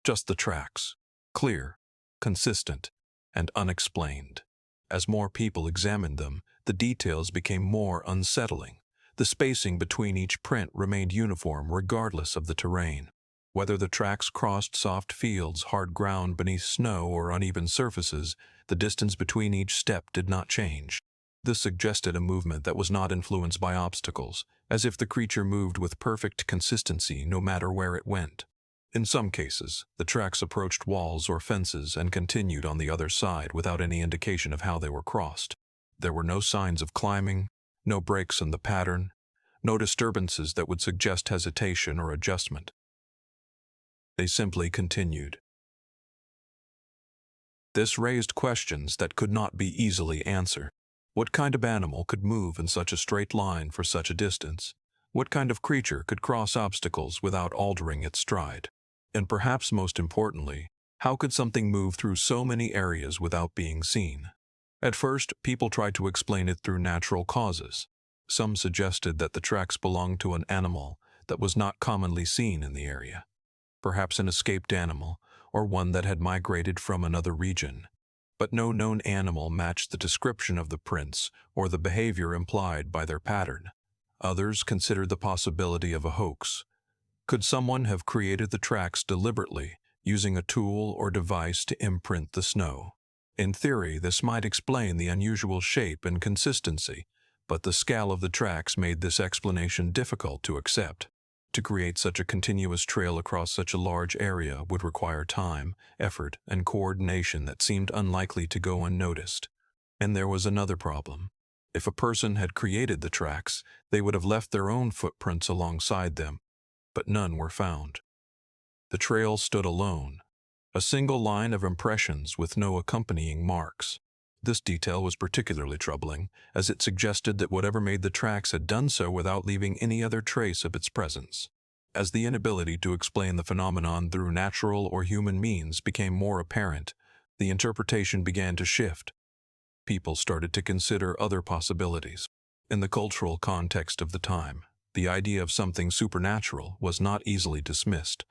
Just the tracks, clear, consistent, and unexplained. As more people examined them, the details became more unsettling. The spacing between each print remained uniform regardless of the terrain. Whether the tracks crossed soft fields, hard ground beneath snow, or uneven surfaces, the distance between each step did not change. This suggested a movement that was not influenced by obstacles, as if the creature moved with perfect consistency no matter where it went. In some cases, the tracks approached walls or fences and continued on the other side without any indication of how they were crossed. There were no signs of climbing, no breaks in the pattern, no disturbances that would suggest hesitation or adjustment. They simply continued. This raised questions that could not be easily answered. What kind of animal could move in such a straight line for such a distance? What kind of creature could cross obstacles without altering its stride? And perhaps most importantly, how could something move through so many areas without being seen? At first, people tried to explain it through natural causes. Some suggested that the tracks belonged to an animal that was not commonly seen in the area. Perhaps an escaped animal, or one that had migrated from another region. But no known animal matched the description of the prints or the behavior implied by their pattern. Others considered the possibility of a hoax. Could someone have created the tracks deliberately, using a tool or device to imprint the snow? In theory, this might explain the unusual shape and consistency, but the scale of the tracks made this explanation difficult to accept. To create such a continuous trail across such a large area would require time, effort, and coordination that seemed unlikely to go unnoticed. And there was another problem. If a person had created the tracks, they would have left their own footprints alongside them, but none were found. The trail stood alone, a single line of impressions with no accompanying marks. This detail was particularly troubling, as it suggested that whatever made the tracks had done so without leaving any other trace of its presence. As the inability to explain the phenomenon through natural or human means became more apparent, the interpretation began to shift. People started to consider other possibilities. In the cultural context of the time, the idea of something supernatural was not easily dismissed.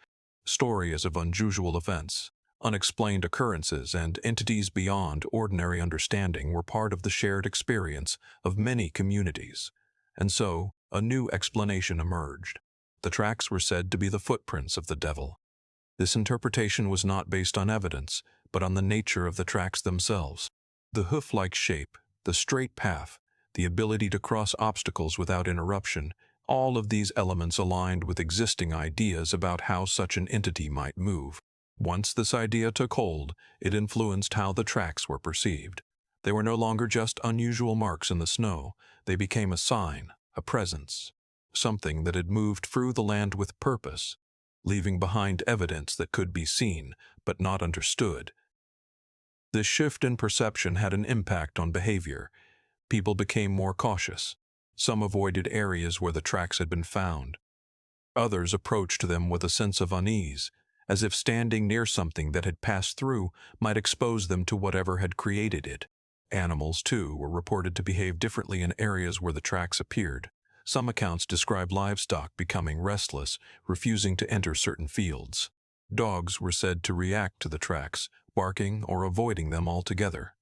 Stories of unusual events, unexplained occurrences, and entities beyond ordinary understanding were part of the shared experience of many communities. And so, a new explanation emerged. The tracks were said to be the footprints of the devil. This interpretation was not based on evidence, but on the nature of the tracks themselves. The hoof-like shape, the straight path, the ability to cross obstacles without interruption, all of these elements aligned with existing ideas about how such an entity might move. Once this idea took hold, it influenced how the tracks were perceived. They were no longer just unusual marks in the snow. They became a sign, a presence, something that had moved through the land with purpose, leaving behind evidence that could be seen, but not understood. This shift in perception had an impact on behavior. People became more cautious. Some avoided areas where the tracks had been found. Others approached them with a sense of unease, as if standing near something that had passed through might expose them to whatever had created it. Animals, too, were reported to behave differently in areas where the tracks appeared. Some accounts describe livestock becoming restless, refusing to enter certain fields. Dogs were said to react to the tracks, barking or avoiding them altogether.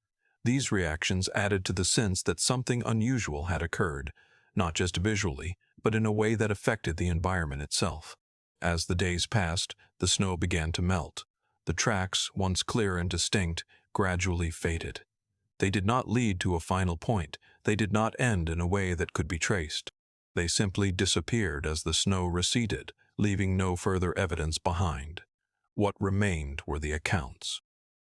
These reactions added to the sense that something unusual had occurred, not just visually, but in a way that affected the environment itself. As the days passed, the snow began to melt. The tracks, once clear and distinct, gradually faded. They did not lead to a final point. They did not end in a way that could be traced. They simply disappeared as the snow receded, leaving no further evidence behind. What remained were the accounts.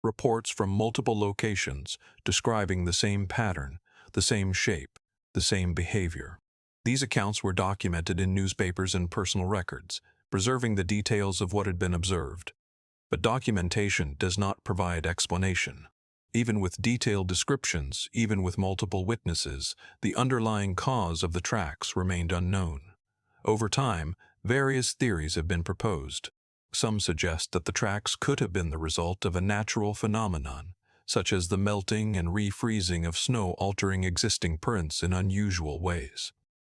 Reports from multiple locations describing the same pattern, the same shape, the same behavior. These accounts were documented in newspapers and personal records, preserving the details of what had been observed. But documentation does not provide explanation. Even with detailed descriptions, even with multiple witnesses, the underlying cause of the tracks remained unknown. Over time, various theories have been proposed. Some suggest that the tracks could have been the result of a natural phenomenon, such as the melting and refreezing of snow altering existing prints in unusual ways.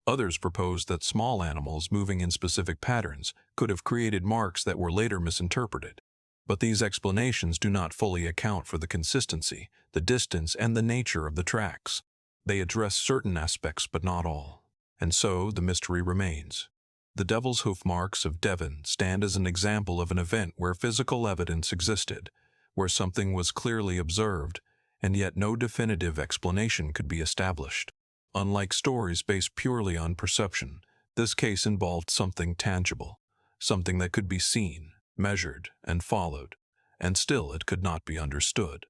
Others propose that small animals moving in specific patterns could have created marks that were later misinterpreted. But these explanations do not fully account for the consistency, the distance, and the nature of the tracks. They address certain aspects but not all. And so the mystery remains. The Devil's Hoof marks of Devon stand as an example of an event where physical evidence existed, where something was clearly observed, and yet no definitive explanation could be established. Unlike stories based purely on perception, this case involved something tangible, something that could be seen, measured, and followed, and still it could not be understood.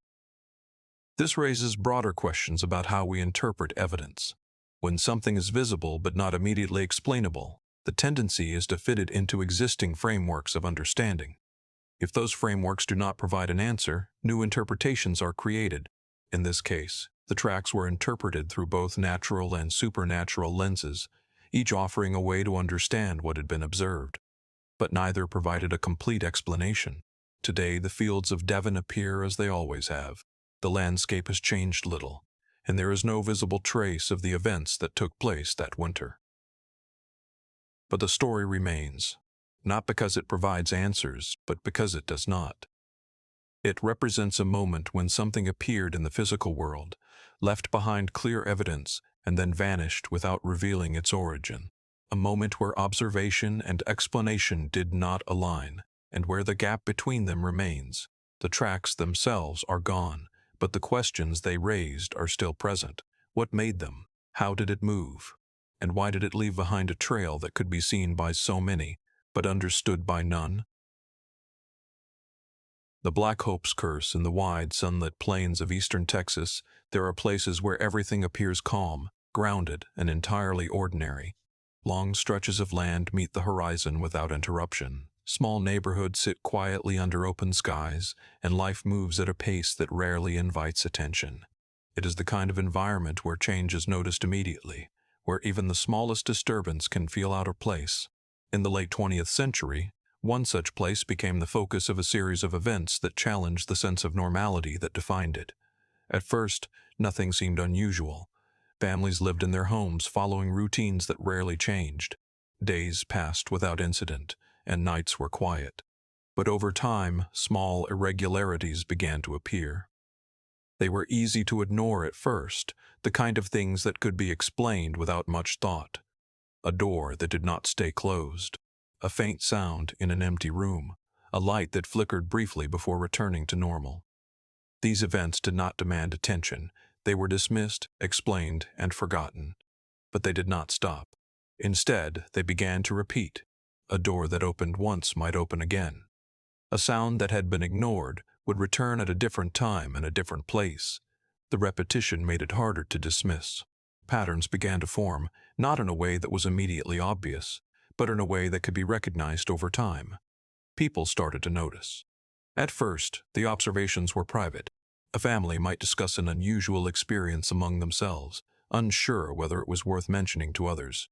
This raises broader questions about how we interpret evidence. When something is visible but not immediately explainable, the tendency is to fit it into existing frameworks of understanding. If those frameworks do not provide an answer, new interpretations are created. In this case, the tracks were interpreted through both natural and supernatural lenses, each offering a way to understand what had been observed. But neither provided a complete explanation. Today, the fields of Devon appear as they always have. The landscape has changed little, and there is no visible trace of the events that took place that winter. But the story remains, not because it provides answers, but because it does not. It represents a moment when something appeared in the physical world, left behind clear evidence, and then vanished without revealing its origin. A moment where observation and explanation did not align, and where the gap between them remains. The tracks themselves are gone, but the questions they raised are still present. What made them? How did it move? And why did it leave behind a trail that could be seen by so many, but understood by none? The Black Hope's curse. In the wide, sunlit plains of eastern Texas, there are places where everything appears calm, grounded, and entirely ordinary. Long stretches of land meet the horizon without interruption. Small neighborhoods sit quietly under open skies, and life moves at a pace that rarely invites attention. It is the kind of environment where change is noticed immediately, where even the smallest disturbance can feel out of place. In the late 20th century, one such place became the focus of a series of events that challenged the sense of normality that defined it. At first, nothing seemed unusual. Families lived in their homes following routines that rarely changed. Days passed without incident, and nights were quiet. But over time, small irregularities began to appear. They were easy to ignore at first, the kind of things that could be explained without much thought. A door that did not stay closed, a faint sound in an empty room, a light that flickered briefly before returning to normal. These events did not demand attention. They were dismissed, explained, and forgotten. But they did not stop. Instead, they began to repeat. A door that opened once might open again. A sound that had been ignored would return at a different time and a different place. The repetition made it harder to dismiss. Patterns began to form, not in a way that was immediately obvious, but in a way that could be recognized over time. People started to notice. At first, the observations were private. A family might discuss an unusual experience among themselves, unsure whether it was worth mentioning to others.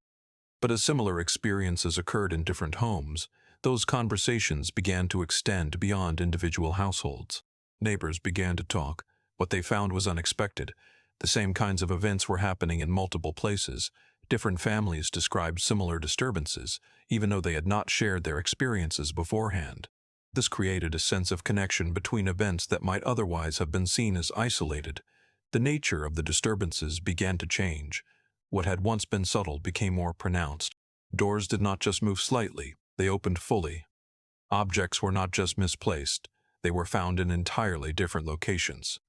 But as similar experiences occurred in different homes, Those conversations began to extend beyond individual households. Neighbors began to talk. What they found was unexpected. The same kinds of events were happening in multiple places. Different families described similar disturbances, even though they had not shared their experiences beforehand. This created a sense of connection between events that might otherwise have been seen as isolated. The nature of the disturbances began to change. What had once been subtle became more pronounced. Doors did not just move slightly, they opened fully. Objects were not just misplaced, they were found in entirely different locations.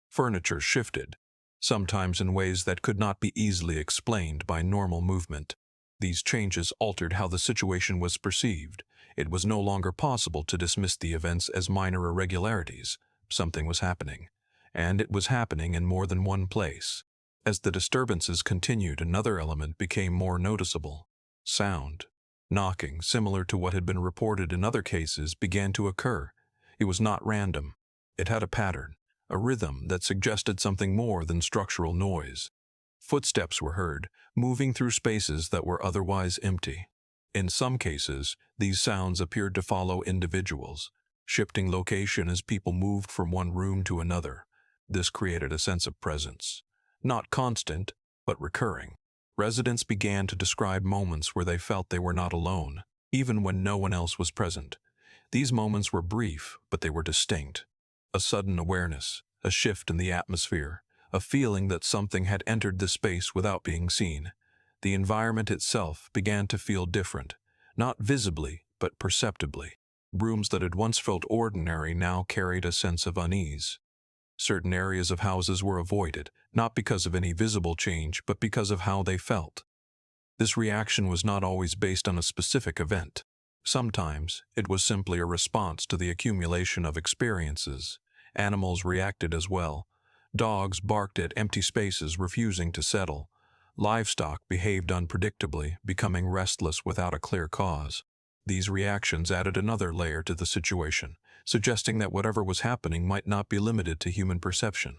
Furniture shifted, sometimes in ways that could not be easily explained by normal movement. These changes altered how the situation was perceived. It was no longer possible to dismiss the events as minor irregularities. Something was happening, and it was happening in more than one place. As the disturbances continued, another element became more noticeable. Sound. Knocking, similar to what had been reported in other cases, began to occur. It was not random. It had a pattern, a rhythm that suggested something more than structural noise. Footsteps were heard, moving through spaces that were otherwise empty. In some cases, these sounds appeared to follow individuals, shifting location as people moved from one room to another. This created a sense of presence. Not constant, but recurring. Residents began to describe moments where they felt they were not alone, even when no one else was present. These moments were brief, but they were distinct. A sudden awareness, a shift in the atmosphere, a feeling that something had entered the space without being seen. The environment itself began to feel different, not visibly, but perceptibly. Rooms that had once felt ordinary now carried a sense of unease. Certain areas of houses were avoided, not because of any visible change, but because of how they felt. This reaction was not always based on a specific event. Sometimes, it was simply a response to the accumulation of experiences. Animals reacted as well. Dogs barked at empty spaces, refusing to settle. Livestock behaved unpredictably, becoming restless without a clear cause. These reactions added another layer to the situation, suggesting that whatever was happening might not be limited to human perception.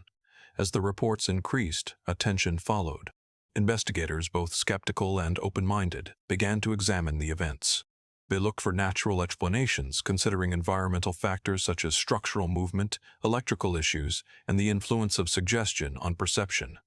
As the reports increased, attention followed. Investigators, both skeptical and open-minded, began to examine the events. They looked for natural explanations, considering environmental factors such as structural movement, electrical issues, and the influence of suggestion on perception.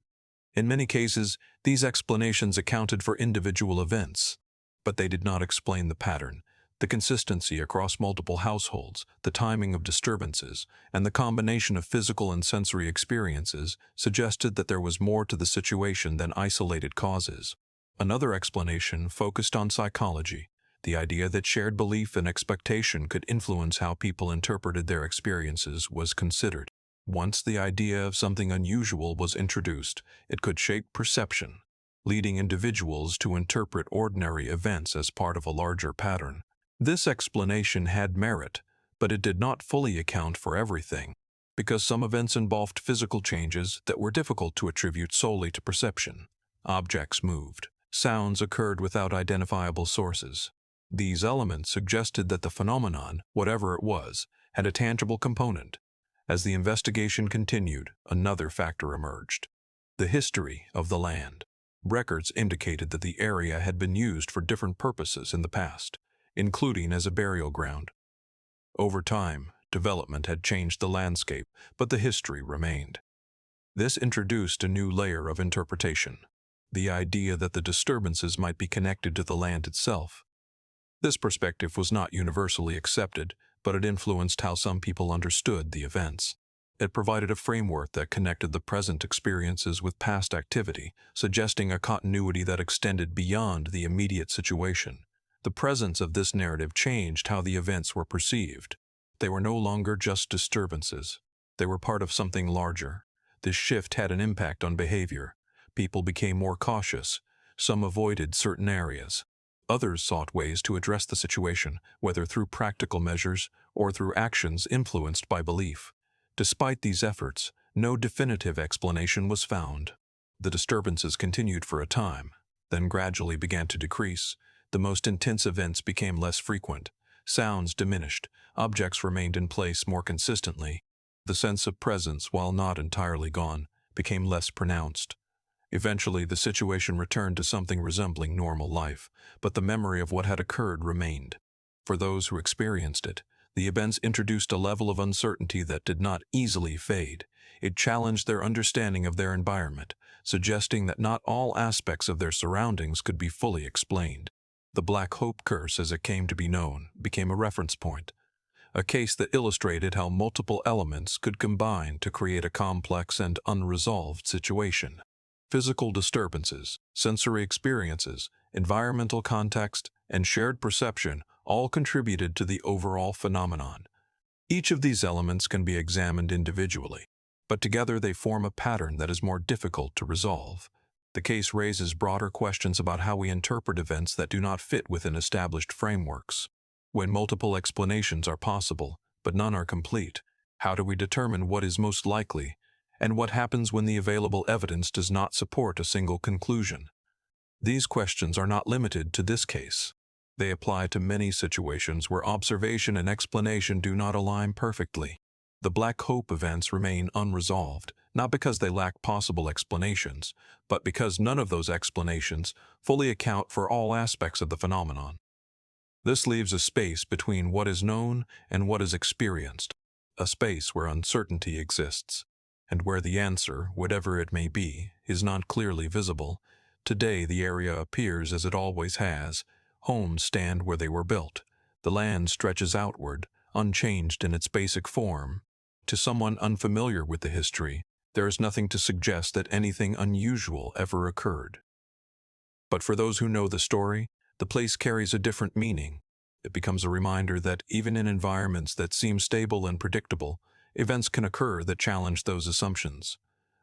In many cases, these explanations accounted for individual events, but they did not explain the pattern. The consistency across multiple households, the timing of disturbances, and the combination of physical and sensory experiences suggested that there was more to the situation than isolated causes. Another explanation focused on psychology, the idea that shared belief and expectation could influence how people interpreted their experiences was considered. Once the idea of something unusual was introduced, it could shape perception, leading individuals to interpret ordinary events as part of a larger pattern. This explanation had merit, but it did not fully account for everything, because some events involved physical changes that were difficult to attribute solely to perception. Objects moved. Sounds occurred without identifiable sources. These elements suggested that the phenomenon, whatever it was, had a tangible component. As the investigation continued, another factor emerged: the history of the land. Records indicated that the area had been used for different purposes in the past, including as a burial ground. Over time, development had changed the landscape, but the history remained. This introduced a new layer of interpretation: the idea that the disturbances might be connected to the land itself. This perspective was not universally accepted, but it influenced how some people understood the events. It provided a framework that connected the present experiences with past activity, suggesting a continuity that extended beyond the immediate situation. The presence of this narrative changed how the events were perceived. They were no longer just disturbances. They were part of something larger. This shift had an impact on behavior. People became more cautious. Some avoided certain areas. Others sought ways to address the situation, whether through practical measures or through actions influenced by belief. Despite these efforts, no definitive explanation was found. The disturbances continued for a time, then gradually began to decrease. The most intense events became less frequent. Sounds diminished. Objects remained in place more consistently. The sense of presence, while not entirely gone, became less pronounced. Eventually, the situation returned to something resembling normal life, but the memory of what had occurred remained. For those who experienced it, the events introduced a level of uncertainty that did not easily fade. It challenged their understanding of their environment, suggesting that not all aspects of their surroundings could be fully explained. The Black Hope Curse, as it came to be known, became a reference point, a case that illustrated how multiple elements could combine to create a complex and unresolved situation. Physical disturbances, sensory experiences, environmental context, and shared perception all contributed to the overall phenomenon. Each of these elements can be examined individually, but together they form a pattern that is more difficult to resolve. The case raises broader questions about how we interpret events that do not fit within established frameworks. When multiple explanations are possible, but none are complete, how do we determine what is most likely, and what happens when the available evidence does not support a single conclusion? These questions are not limited to this case. They apply to many situations where observation and explanation do not align perfectly. The Black Hope events remain unresolved, not because they lack possible explanations, but because none of those explanations fully account for all aspects of the phenomenon. This leaves a space between what is known and what is experienced, a space where uncertainty exists, and where the answer, whatever it may be, is not clearly visible. Today the area appears as it always has. Homes stand where they were built. The land stretches outward, unchanged in its basic form. To someone unfamiliar with the history, there is nothing to suggest that anything unusual ever occurred. But for those who know the story, the place carries a different meaning. It becomes a reminder that even in environments that seem stable and predictable, events can occur that challenge those assumptions.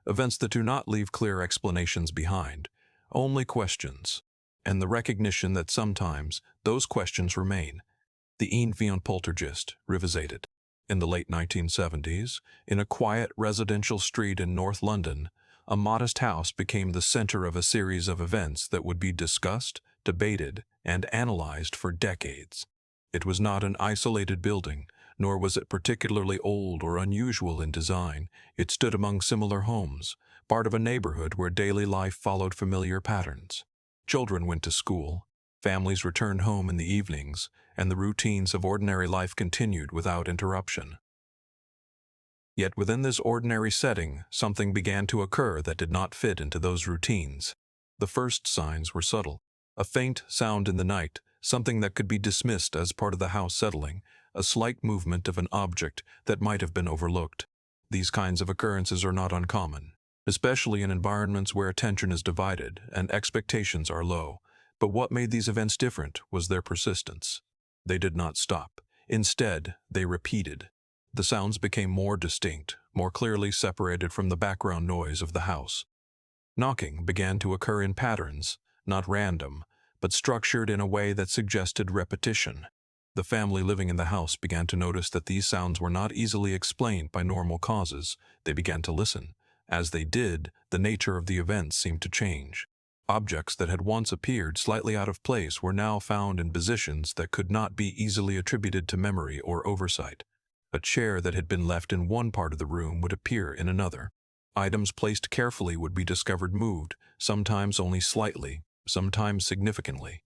Events that do not leave clear explanations behind, only questions, and the recognition that sometimes those questions remain. The Enfield poltergeist, revisited. In the late 1970s, in a quiet residential street in North London, a modest house became the center of a series of events that would be discussed, debated, and analyzed for decades. It was not an isolated building, nor was it particularly old or unusual in design. It stood among similar homes, part of a neighborhood where daily life followed familiar patterns. Children went to school, families returned home in the evenings, and the routines of ordinary life continued without interruption. Yet within this ordinary setting, something began to occur that did not fit into those routines. The first signs were subtle. A faint sound in the night, something that could be dismissed as part of the house settling, a slight movement of an object that might have been overlooked. These kinds of occurrences are not uncommon, especially in environments where attention is divided and expectations are low. But what made these events different was their persistence. They did not stop. Instead, they repeated. The sounds became more distinct, more clearly separated from the background noise of the house. Knocking began to occur in patterns, not random, but structured in a way that suggested repetition. The family living in the house began to notice that these sounds were not easily explained by normal causes. They began to listen. As they did, the nature of the events seemed to change. Objects that had once appeared slightly out of place were now found in positions that could not be easily attributed to memory or oversight. A chair that had been left in one part of the room would appear in another. Items placed carefully would be discovered moved, sometimes only slightly, sometimes significantly.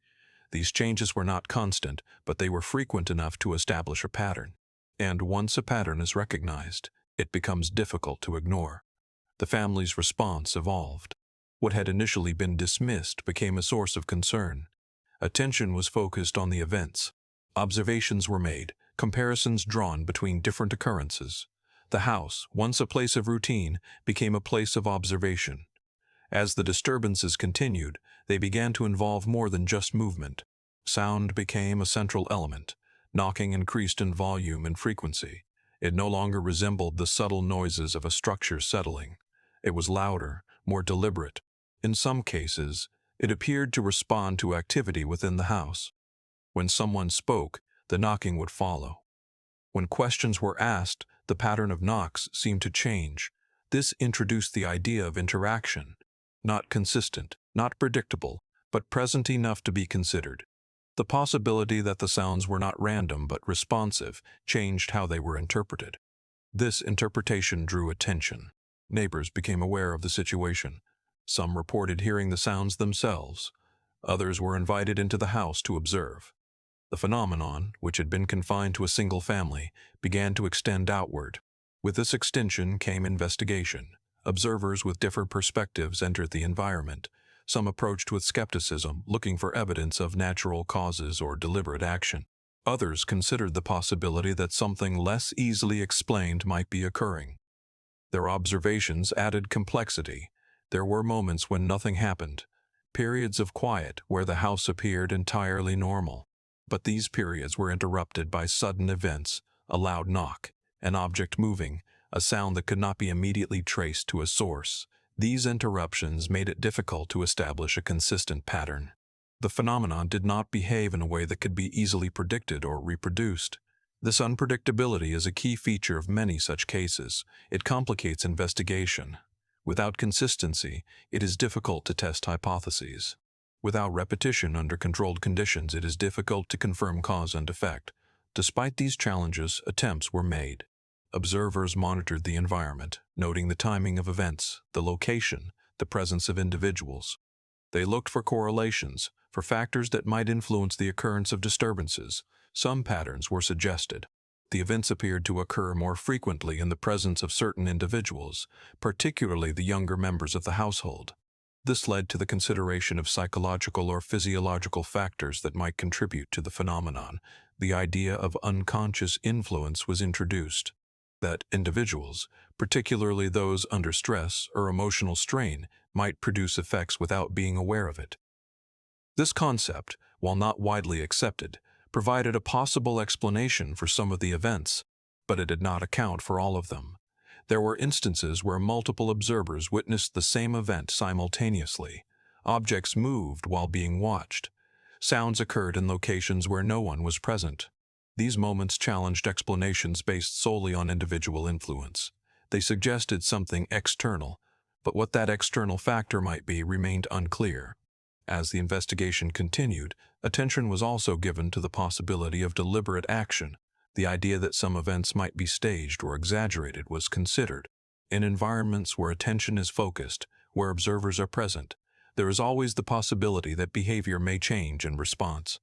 These changes were not constant, but they were frequent enough to establish a pattern. And once a pattern is recognized, it becomes difficult to ignore. The family's response evolved. What had initially been dismissed became a source of concern. Attention was focused on the events. Observations were made, comparisons drawn between different occurrences. The house, once a place of routine, became a place of observation. As the disturbances continued, they began to involve more than just movement. Sound became a central element. Knocking increased in volume and frequency. It no longer resembled the subtle noises of a structure settling. It was louder, more deliberate. In some cases, it appeared to respond to activity within the house. When someone spoke, the knocking would follow. When questions were asked, the pattern of knocks seemed to change. This introduced the idea of interaction. Not consistent, not predictable, but present enough to be considered. The possibility that the sounds were not random but responsive changed how they were interpreted. This interpretation drew attention. Neighbors became aware of the situation. Some reported hearing the sounds themselves. Others were invited into the house to observe. The phenomenon, which had been confined to a single family, began to extend outward. With this extension came investigation. Observers with different perspectives entered the environment. Some approached with skepticism, looking for evidence of natural causes or deliberate action. Others considered the possibility that something less easily explained might be occurring. Their observations added complexity. There were moments when nothing happened, periods of quiet where the house appeared entirely normal. But these periods were interrupted by sudden events: a loud knock, an object moving, a sound that could not be immediately traced to a source. These interruptions made it difficult to establish a consistent pattern. The phenomenon did not behave in a way that could be easily predicted or reproduced. This unpredictability is a key feature of many such cases. It complicates investigation. Without consistency, it is difficult to test hypotheses. Without repetition under controlled conditions, it is difficult to confirm cause and effect. Despite these challenges, attempts were made. Observers monitored the environment, noting the timing of events, the location, the presence of individuals. They looked for correlations, for factors that might influence the occurrence of disturbances. Some patterns were suggested. The events appeared to occur more frequently in the presence of certain individuals, particularly the younger members of the household. This led to the consideration of psychological or physiological factors that might contribute to the phenomenon. The idea of unconscious influence was introduced, that individuals, particularly those under stress or emotional strain, might produce effects without being aware of it. This concept, while not widely accepted, provided a possible explanation for some of the events, but it did not account for all of them. There were instances where multiple observers witnessed the same event simultaneously. Objects moved while being watched. Sounds occurred in locations where no one was present. These moments challenged explanations based solely on individual influence. They suggested something external, but what that external factor might be remained unclear. As the investigation continued, attention was also given to the possibility of deliberate action. The idea that some events might be staged or exaggerated was considered. In environments where attention is focused, where observers are present, there is always the possibility that behavior may change in response.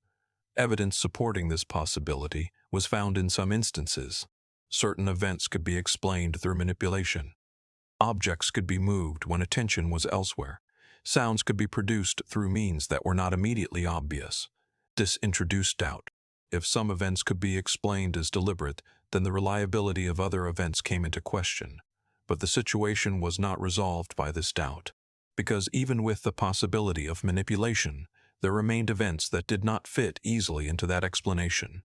Evidence supporting this possibility was found in some instances. Certain events could be explained through manipulation. Objects could be moved when attention was elsewhere. Sounds could be produced through means that were not immediately obvious. This introduced doubt. If some events could be explained as deliberate, then the reliability of other events came into question. But the situation was not resolved by this doubt, because even with the possibility of manipulation, there remained events that did not fit easily into that explanation.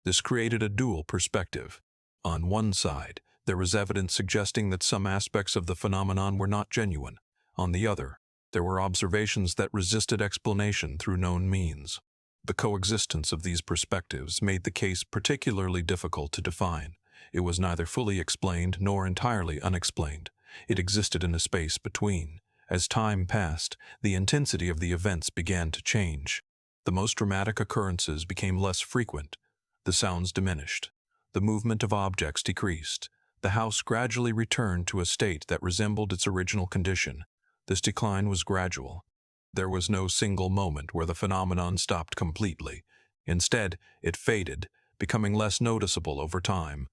This created a dual perspective. On one side, there was evidence suggesting that some aspects of the phenomenon were not genuine. On the other, there were observations that resisted explanation through known means. The coexistence of these perspectives made the case particularly difficult to define. It was neither fully explained nor entirely unexplained. It existed in a space between. As time passed, the intensity of the events began to change. The most dramatic occurrences became less frequent. The sounds diminished. The movement of objects decreased. The house gradually returned to a state that resembled its original condition. This decline was gradual. There was no single moment where the phenomenon stopped completely. Instead, it faded, becoming less noticeable over time.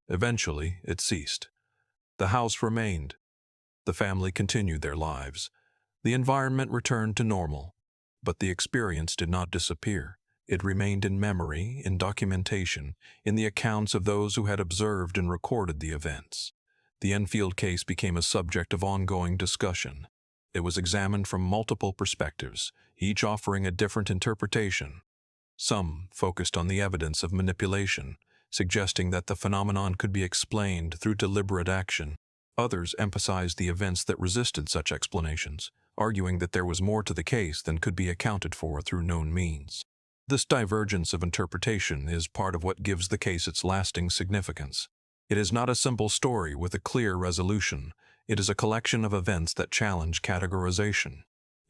Eventually, it ceased. The house remained. The family continued their lives. The environment returned to normal. But the experience did not disappear. It remained in memory, in documentation, in the accounts of those who had observed and recorded the events. The Enfield case became a subject of ongoing discussion. It was examined from multiple perspectives, each offering a different interpretation. Some focused on the evidence of manipulation, suggesting that the phenomenon could be explained through deliberate action. Others emphasized the events that resisted such explanations, arguing that there was more to the case than could be accounted for through known means. This divergence of interpretation is part of what gives the case its lasting significance. It is not a simple story with a clear resolution. It is a collection of events that challenge categorization,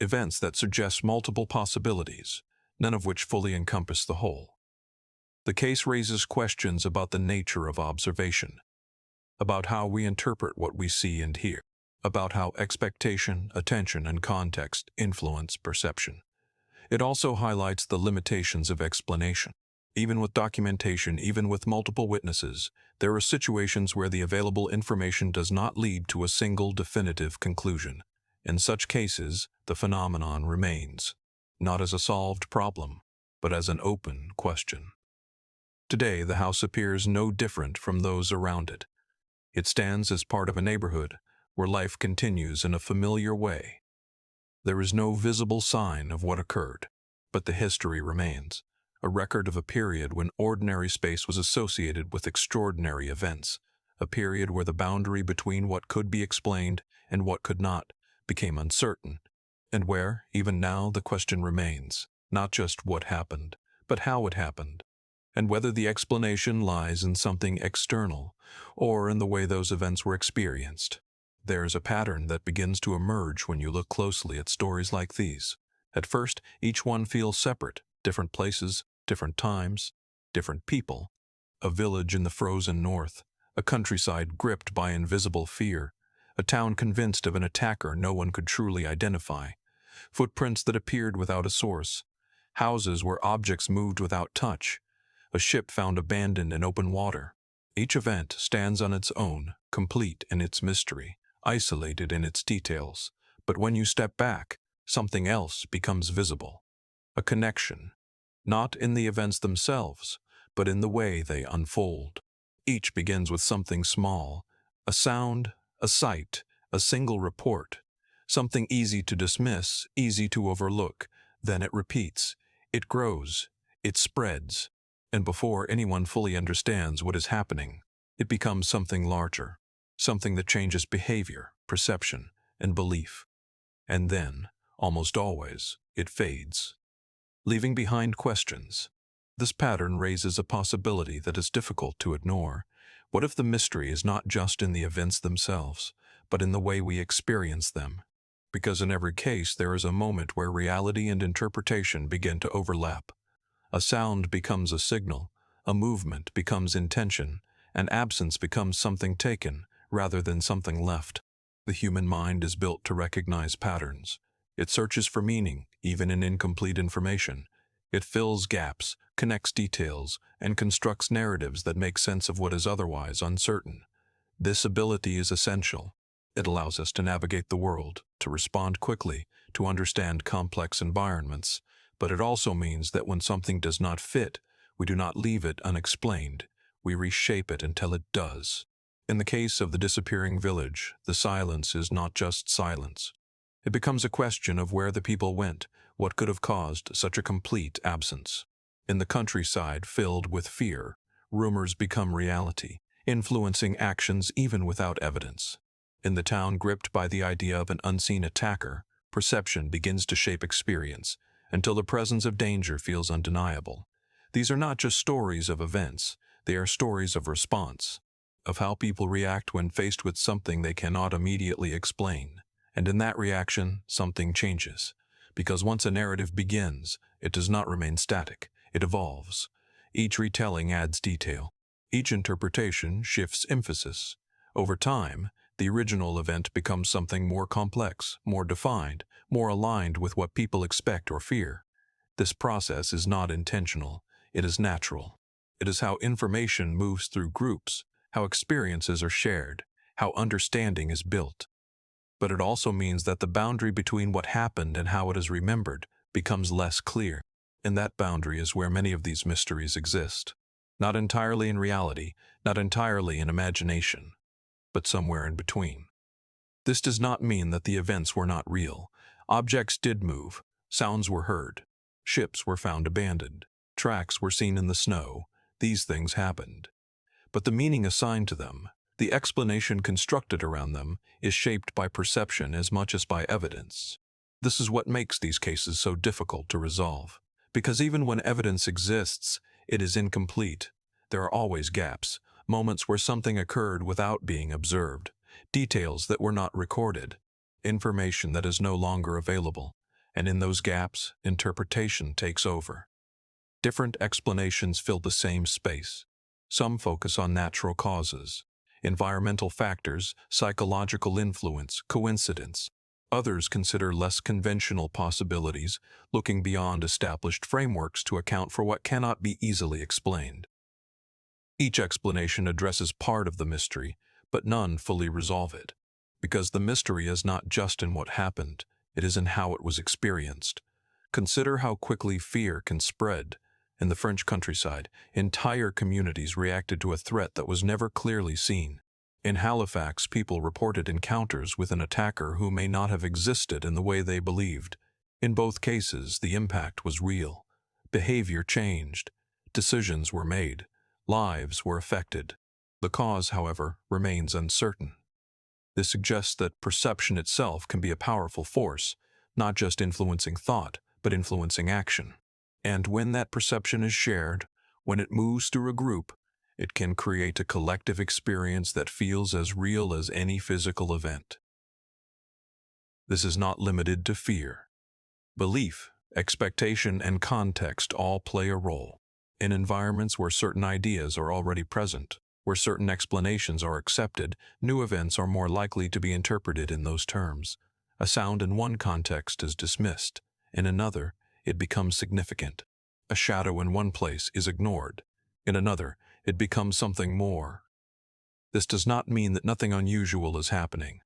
events that suggest multiple possibilities, none of which fully encompass the whole. The case raises questions about the nature of observation, about how we interpret what we see and hear, about how expectation, attention, and context influence perception. It also highlights the limitations of explanation. Even with documentation, even with multiple witnesses, there are situations where the available information does not lead to a single definitive conclusion. In such cases, the phenomenon remains, not as a solved problem, but as an open question. Today, the house appears no different from those around it. It stands as part of a neighborhood where life continues in a familiar way. There is no visible sign of what occurred, but the history remains, a record of a period when ordinary space was associated with extraordinary events, a period where the boundary between what could be explained and what could not became uncertain, and where, even now, the question remains, not just what happened, but how it happened, and whether the explanation lies in something external or in the way those events were experienced. There is a pattern that begins to emerge when you look closely at stories like these. At first, each one feels separate, different places, different times, different people. A village in the frozen north, a countryside gripped by invisible fear, a town convinced of an attacker no one could truly identify, footprints that appeared without a source, houses where objects moved without touch, a ship found abandoned in open water. Each event stands on its own, complete in its mystery, isolated in its details. But when you step back, something else becomes visible. A connection, not in the events themselves, but in the way they unfold. Each begins with something small, a sound, a sight, a single report, something easy to dismiss, easy to overlook. Then it repeats, it grows, it spreads, and before anyone fully understands what is happening, it becomes something larger, something that changes behavior, perception, and belief. And then, almost always, it fades, leaving behind questions. This pattern raises a possibility that is difficult to ignore. What if the mystery is not just in the events themselves, but in the way we experience them? Because in every case there is a moment where reality and interpretation begin to overlap. A sound becomes a signal, a movement becomes intention, and absence becomes something taken rather than something left. The human mind is built to recognize patterns. It searches for meaning, even in incomplete information. It fills gaps, connects details, and constructs narratives that make sense of what is otherwise uncertain. This ability is essential. It allows us to navigate the world, to respond quickly, to understand complex environments. But it also means that when something does not fit, we do not leave it unexplained. We reshape it until it does. In the case of the disappearing village, the silence is not just silence. It becomes a question of where the people went, what could have caused such a complete absence. In the countryside filled with fear, rumors become reality, influencing actions even without evidence. In the town gripped by the idea of an unseen attacker, perception begins to shape experience, until the presence of danger feels undeniable. These are not just stories of events, they are stories of response, of how people react when faced with something they cannot immediately explain. And in that reaction, something changes. Because once a narrative begins, it does not remain static, it evolves. Each retelling adds detail. Each interpretation shifts emphasis. Over time, the original event becomes something more complex, more defined, more aligned with what people expect or fear. This process is not intentional, it is natural. It is how information moves through groups, how experiences are shared, how understanding is built. But it also means that the boundary between what happened and how it is remembered becomes less clear. And that boundary is where many of these mysteries exist. Not entirely in reality, not entirely in imagination, but somewhere in between. This does not mean that the events were not real. Objects did move, sounds were heard, ships were found abandoned, tracks were seen in the snow. These things happened. But the meaning assigned to them, the explanation constructed around them, is shaped by perception as much as by evidence. This is what makes these cases so difficult to resolve. Because even when evidence exists, it is incomplete. There are always gaps, moments where something occurred without being observed, details that were not recorded, information that is no longer available, and in those gaps, interpretation takes over. Different explanations fill the same space. Some focus on natural causes, environmental factors, psychological influence, coincidence. Others consider less conventional possibilities, looking beyond established frameworks to account for what cannot be easily explained. Each explanation addresses part of the mystery, but none fully resolve it, because the mystery is not just in what happened, it is in how it was experienced. Consider how quickly fear can spread. In the French countryside, entire communities reacted to a threat that was never clearly seen. In Halifax, people reported encounters with an attacker who may not have existed in the way they believed. In both cases, the impact was real. Behavior changed. Decisions were made. Lives were affected. The cause, however, remains uncertain. This suggests that perception itself can be a powerful force, not just influencing thought, but influencing action. And when that perception is shared, when it moves through a group, it can create a collective experience that feels as real as any physical event. This is not limited to fear. Belief, expectation, and context all play a role. In environments where certain ideas are already present, where certain explanations are accepted, new events are more likely to be interpreted in those terms. A sound in one context is dismissed. In another, it becomes significant. A shadow in one place is ignored. In another, it becomes something more. This does not mean that nothing unusual is happening.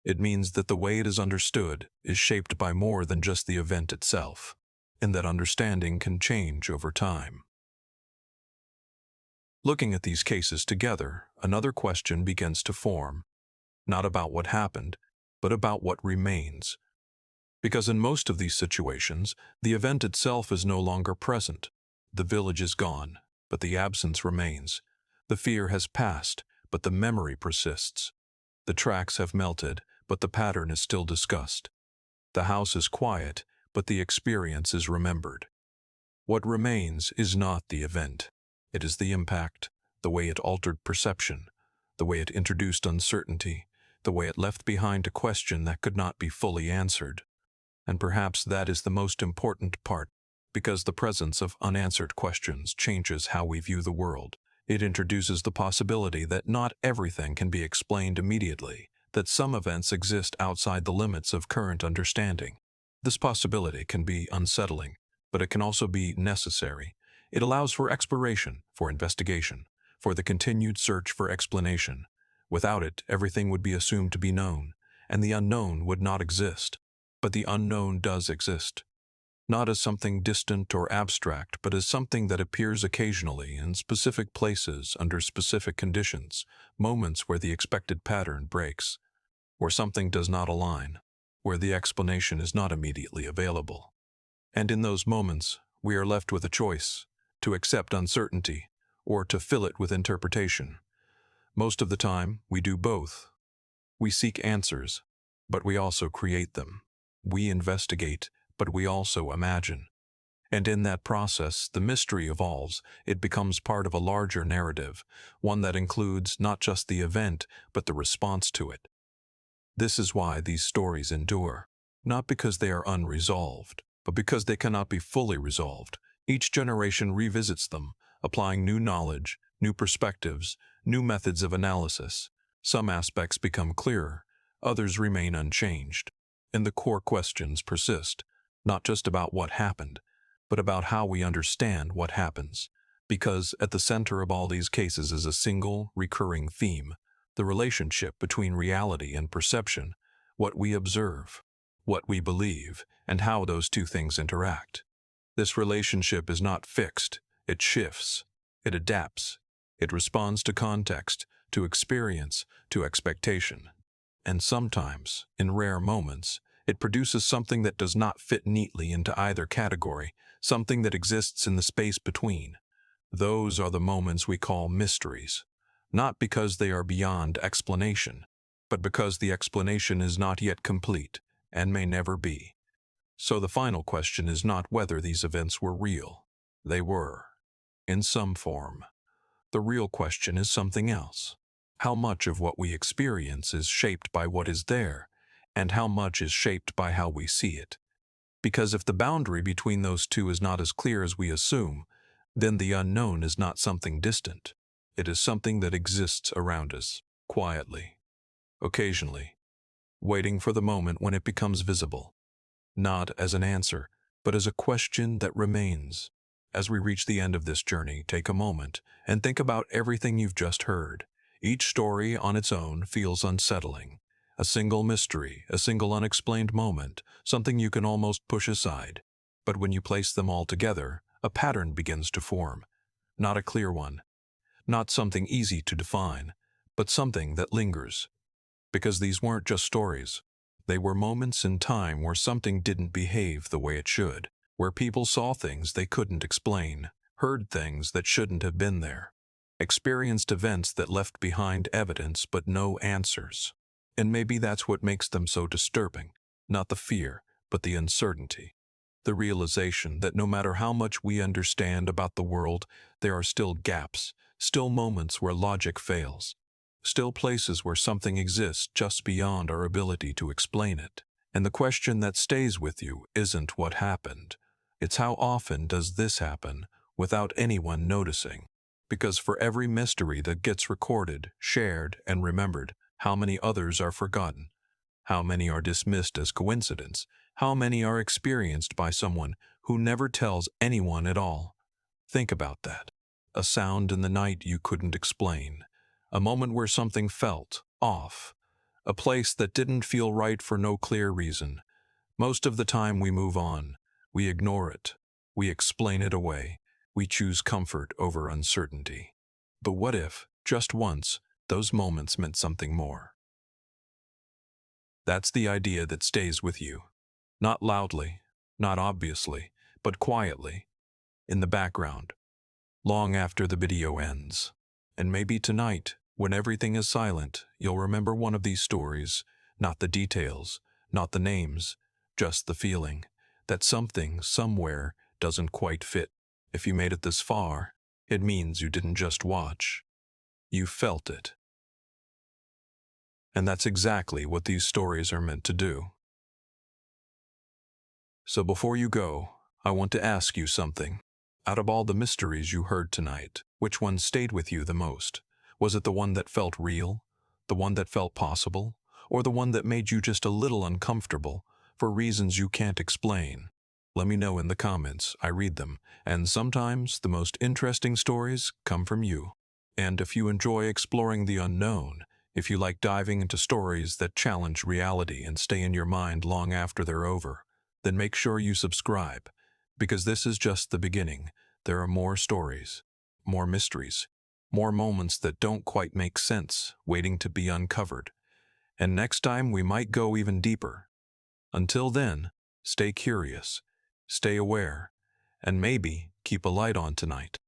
It means that the way it is understood is shaped by more than just the event itself, and that understanding can change over time. Looking at these cases together, another question begins to form, not about what happened, but about what remains. Because in most of these situations, the event itself is no longer present. The village is gone, but the absence remains. The fear has passed, but the memory persists. The tracks have melted, but the pattern is still discussed. The house is quiet, but the experience is remembered. What remains is not the event. It is the impact, the way it altered perception, the way it introduced uncertainty, the way it left behind a question that could not be fully answered. And perhaps that is the most important part, because the presence of unanswered questions changes how we view the world. It introduces the possibility that not everything can be explained immediately, that some events exist outside the limits of current understanding. This possibility can be unsettling, but it can also be necessary. It allows for exploration, for investigation, for the continued search for explanation. Without it, everything would be assumed to be known, and the unknown would not exist. But the unknown does exist, not as something distant or abstract, but as something that appears occasionally in specific places under specific conditions, moments where the expected pattern breaks, where something does not align, where the explanation is not immediately available. And in those moments, we are left with a choice, to accept uncertainty or to fill it with interpretation. Most of the time, we do both. We seek answers, but we also create them. We investigate, but we also imagine. And in that process, the mystery evolves. It becomes part of a larger narrative, one that includes not just the event, but the response to it. This is why these stories endure, not because they are unresolved, but because they cannot be fully resolved. Each generation revisits them, applying new knowledge, new perspectives, new methods of analysis. Some aspects become clearer, others remain unchanged. And the core questions persist, not just about what happened, but about how we understand what happens. Because at the center of all these cases is a single, recurring theme, the relationship between reality and perception, what we observe, what we believe, and how those two things interact. This relationship is not fixed, it shifts, it adapts, it responds to context, to experience, to expectation. And sometimes, in rare moments, it produces something that does not fit neatly into either category, something that exists in the space between. Those are the moments we call mysteries, not because they are beyond explanation, but because the explanation is not yet complete and may never be. So the final question is not whether these events were real. They were, in some form. The real question is something else. How much of what we experience is shaped by what is there, and how much is shaped by how we see it? Because if the boundary between those two is not as clear as we assume, then the unknown is not something distant. It is something that exists around us, quietly, occasionally, waiting for the moment when it becomes visible, not as an answer, but as a question that remains. As we reach the end of this journey, take a moment and think about everything you've just heard. Each story on its own feels unsettling. A single mystery, a single unexplained moment, something you can almost push aside. But when you place them all together, a pattern begins to form. Not a clear one, not something easy to define, but something that lingers. Because these weren't just stories. They were moments in time where something didn't behave the way it should, where people saw things they couldn't explain, heard things that shouldn't have been there, experienced events that left behind evidence but no answers. And maybe that's what makes them so disturbing, not the fear, but the uncertainty. The realization that no matter how much we understand about the world, there are still gaps, still moments where logic fails, still places where something exists just beyond our ability to explain it. And the question that stays with you isn't what happened. It's how often does this happen without anyone noticing? Because for every mystery that gets recorded, shared, and remembered, how many others are forgotten? How many are dismissed as coincidence? How many are experienced by someone who never tells anyone at all? Think about that. A sound in the night you couldn't explain. A moment where something felt off. A place that didn't feel right for no clear reason. Most of the time we move on. We ignore it. We explain it away. We choose comfort over uncertainty. But what if, just once, those moments meant something more? That's the idea that stays with you. Not loudly, not obviously, but quietly, in the background, long after the video ends. And maybe tonight, when everything is silent, you'll remember one of these stories, not the details, not the names, just the feeling that something, somewhere, doesn't quite fit. If you made it this far, it means you didn't just watch. You felt it. And that's exactly what these stories are meant to do. So before you go, I want to ask you something. Out of all the mysteries you heard tonight, which one stayed with you the most? Was it the one that felt real? The one that felt possible? Or the one that made you just a little uncomfortable, for reasons you can't explain? Let me know in the comments. I read them, and sometimes the most interesting stories come from you. And if you enjoy exploring the unknown, if you like diving into stories that challenge reality and stay in your mind long after they're over, then make sure you subscribe, because this is just the beginning. There are more stories, more mysteries, more moments that don't quite make sense, waiting to be uncovered. And next time we might go even deeper. Until then, stay curious, stay aware, and maybe keep a light on tonight.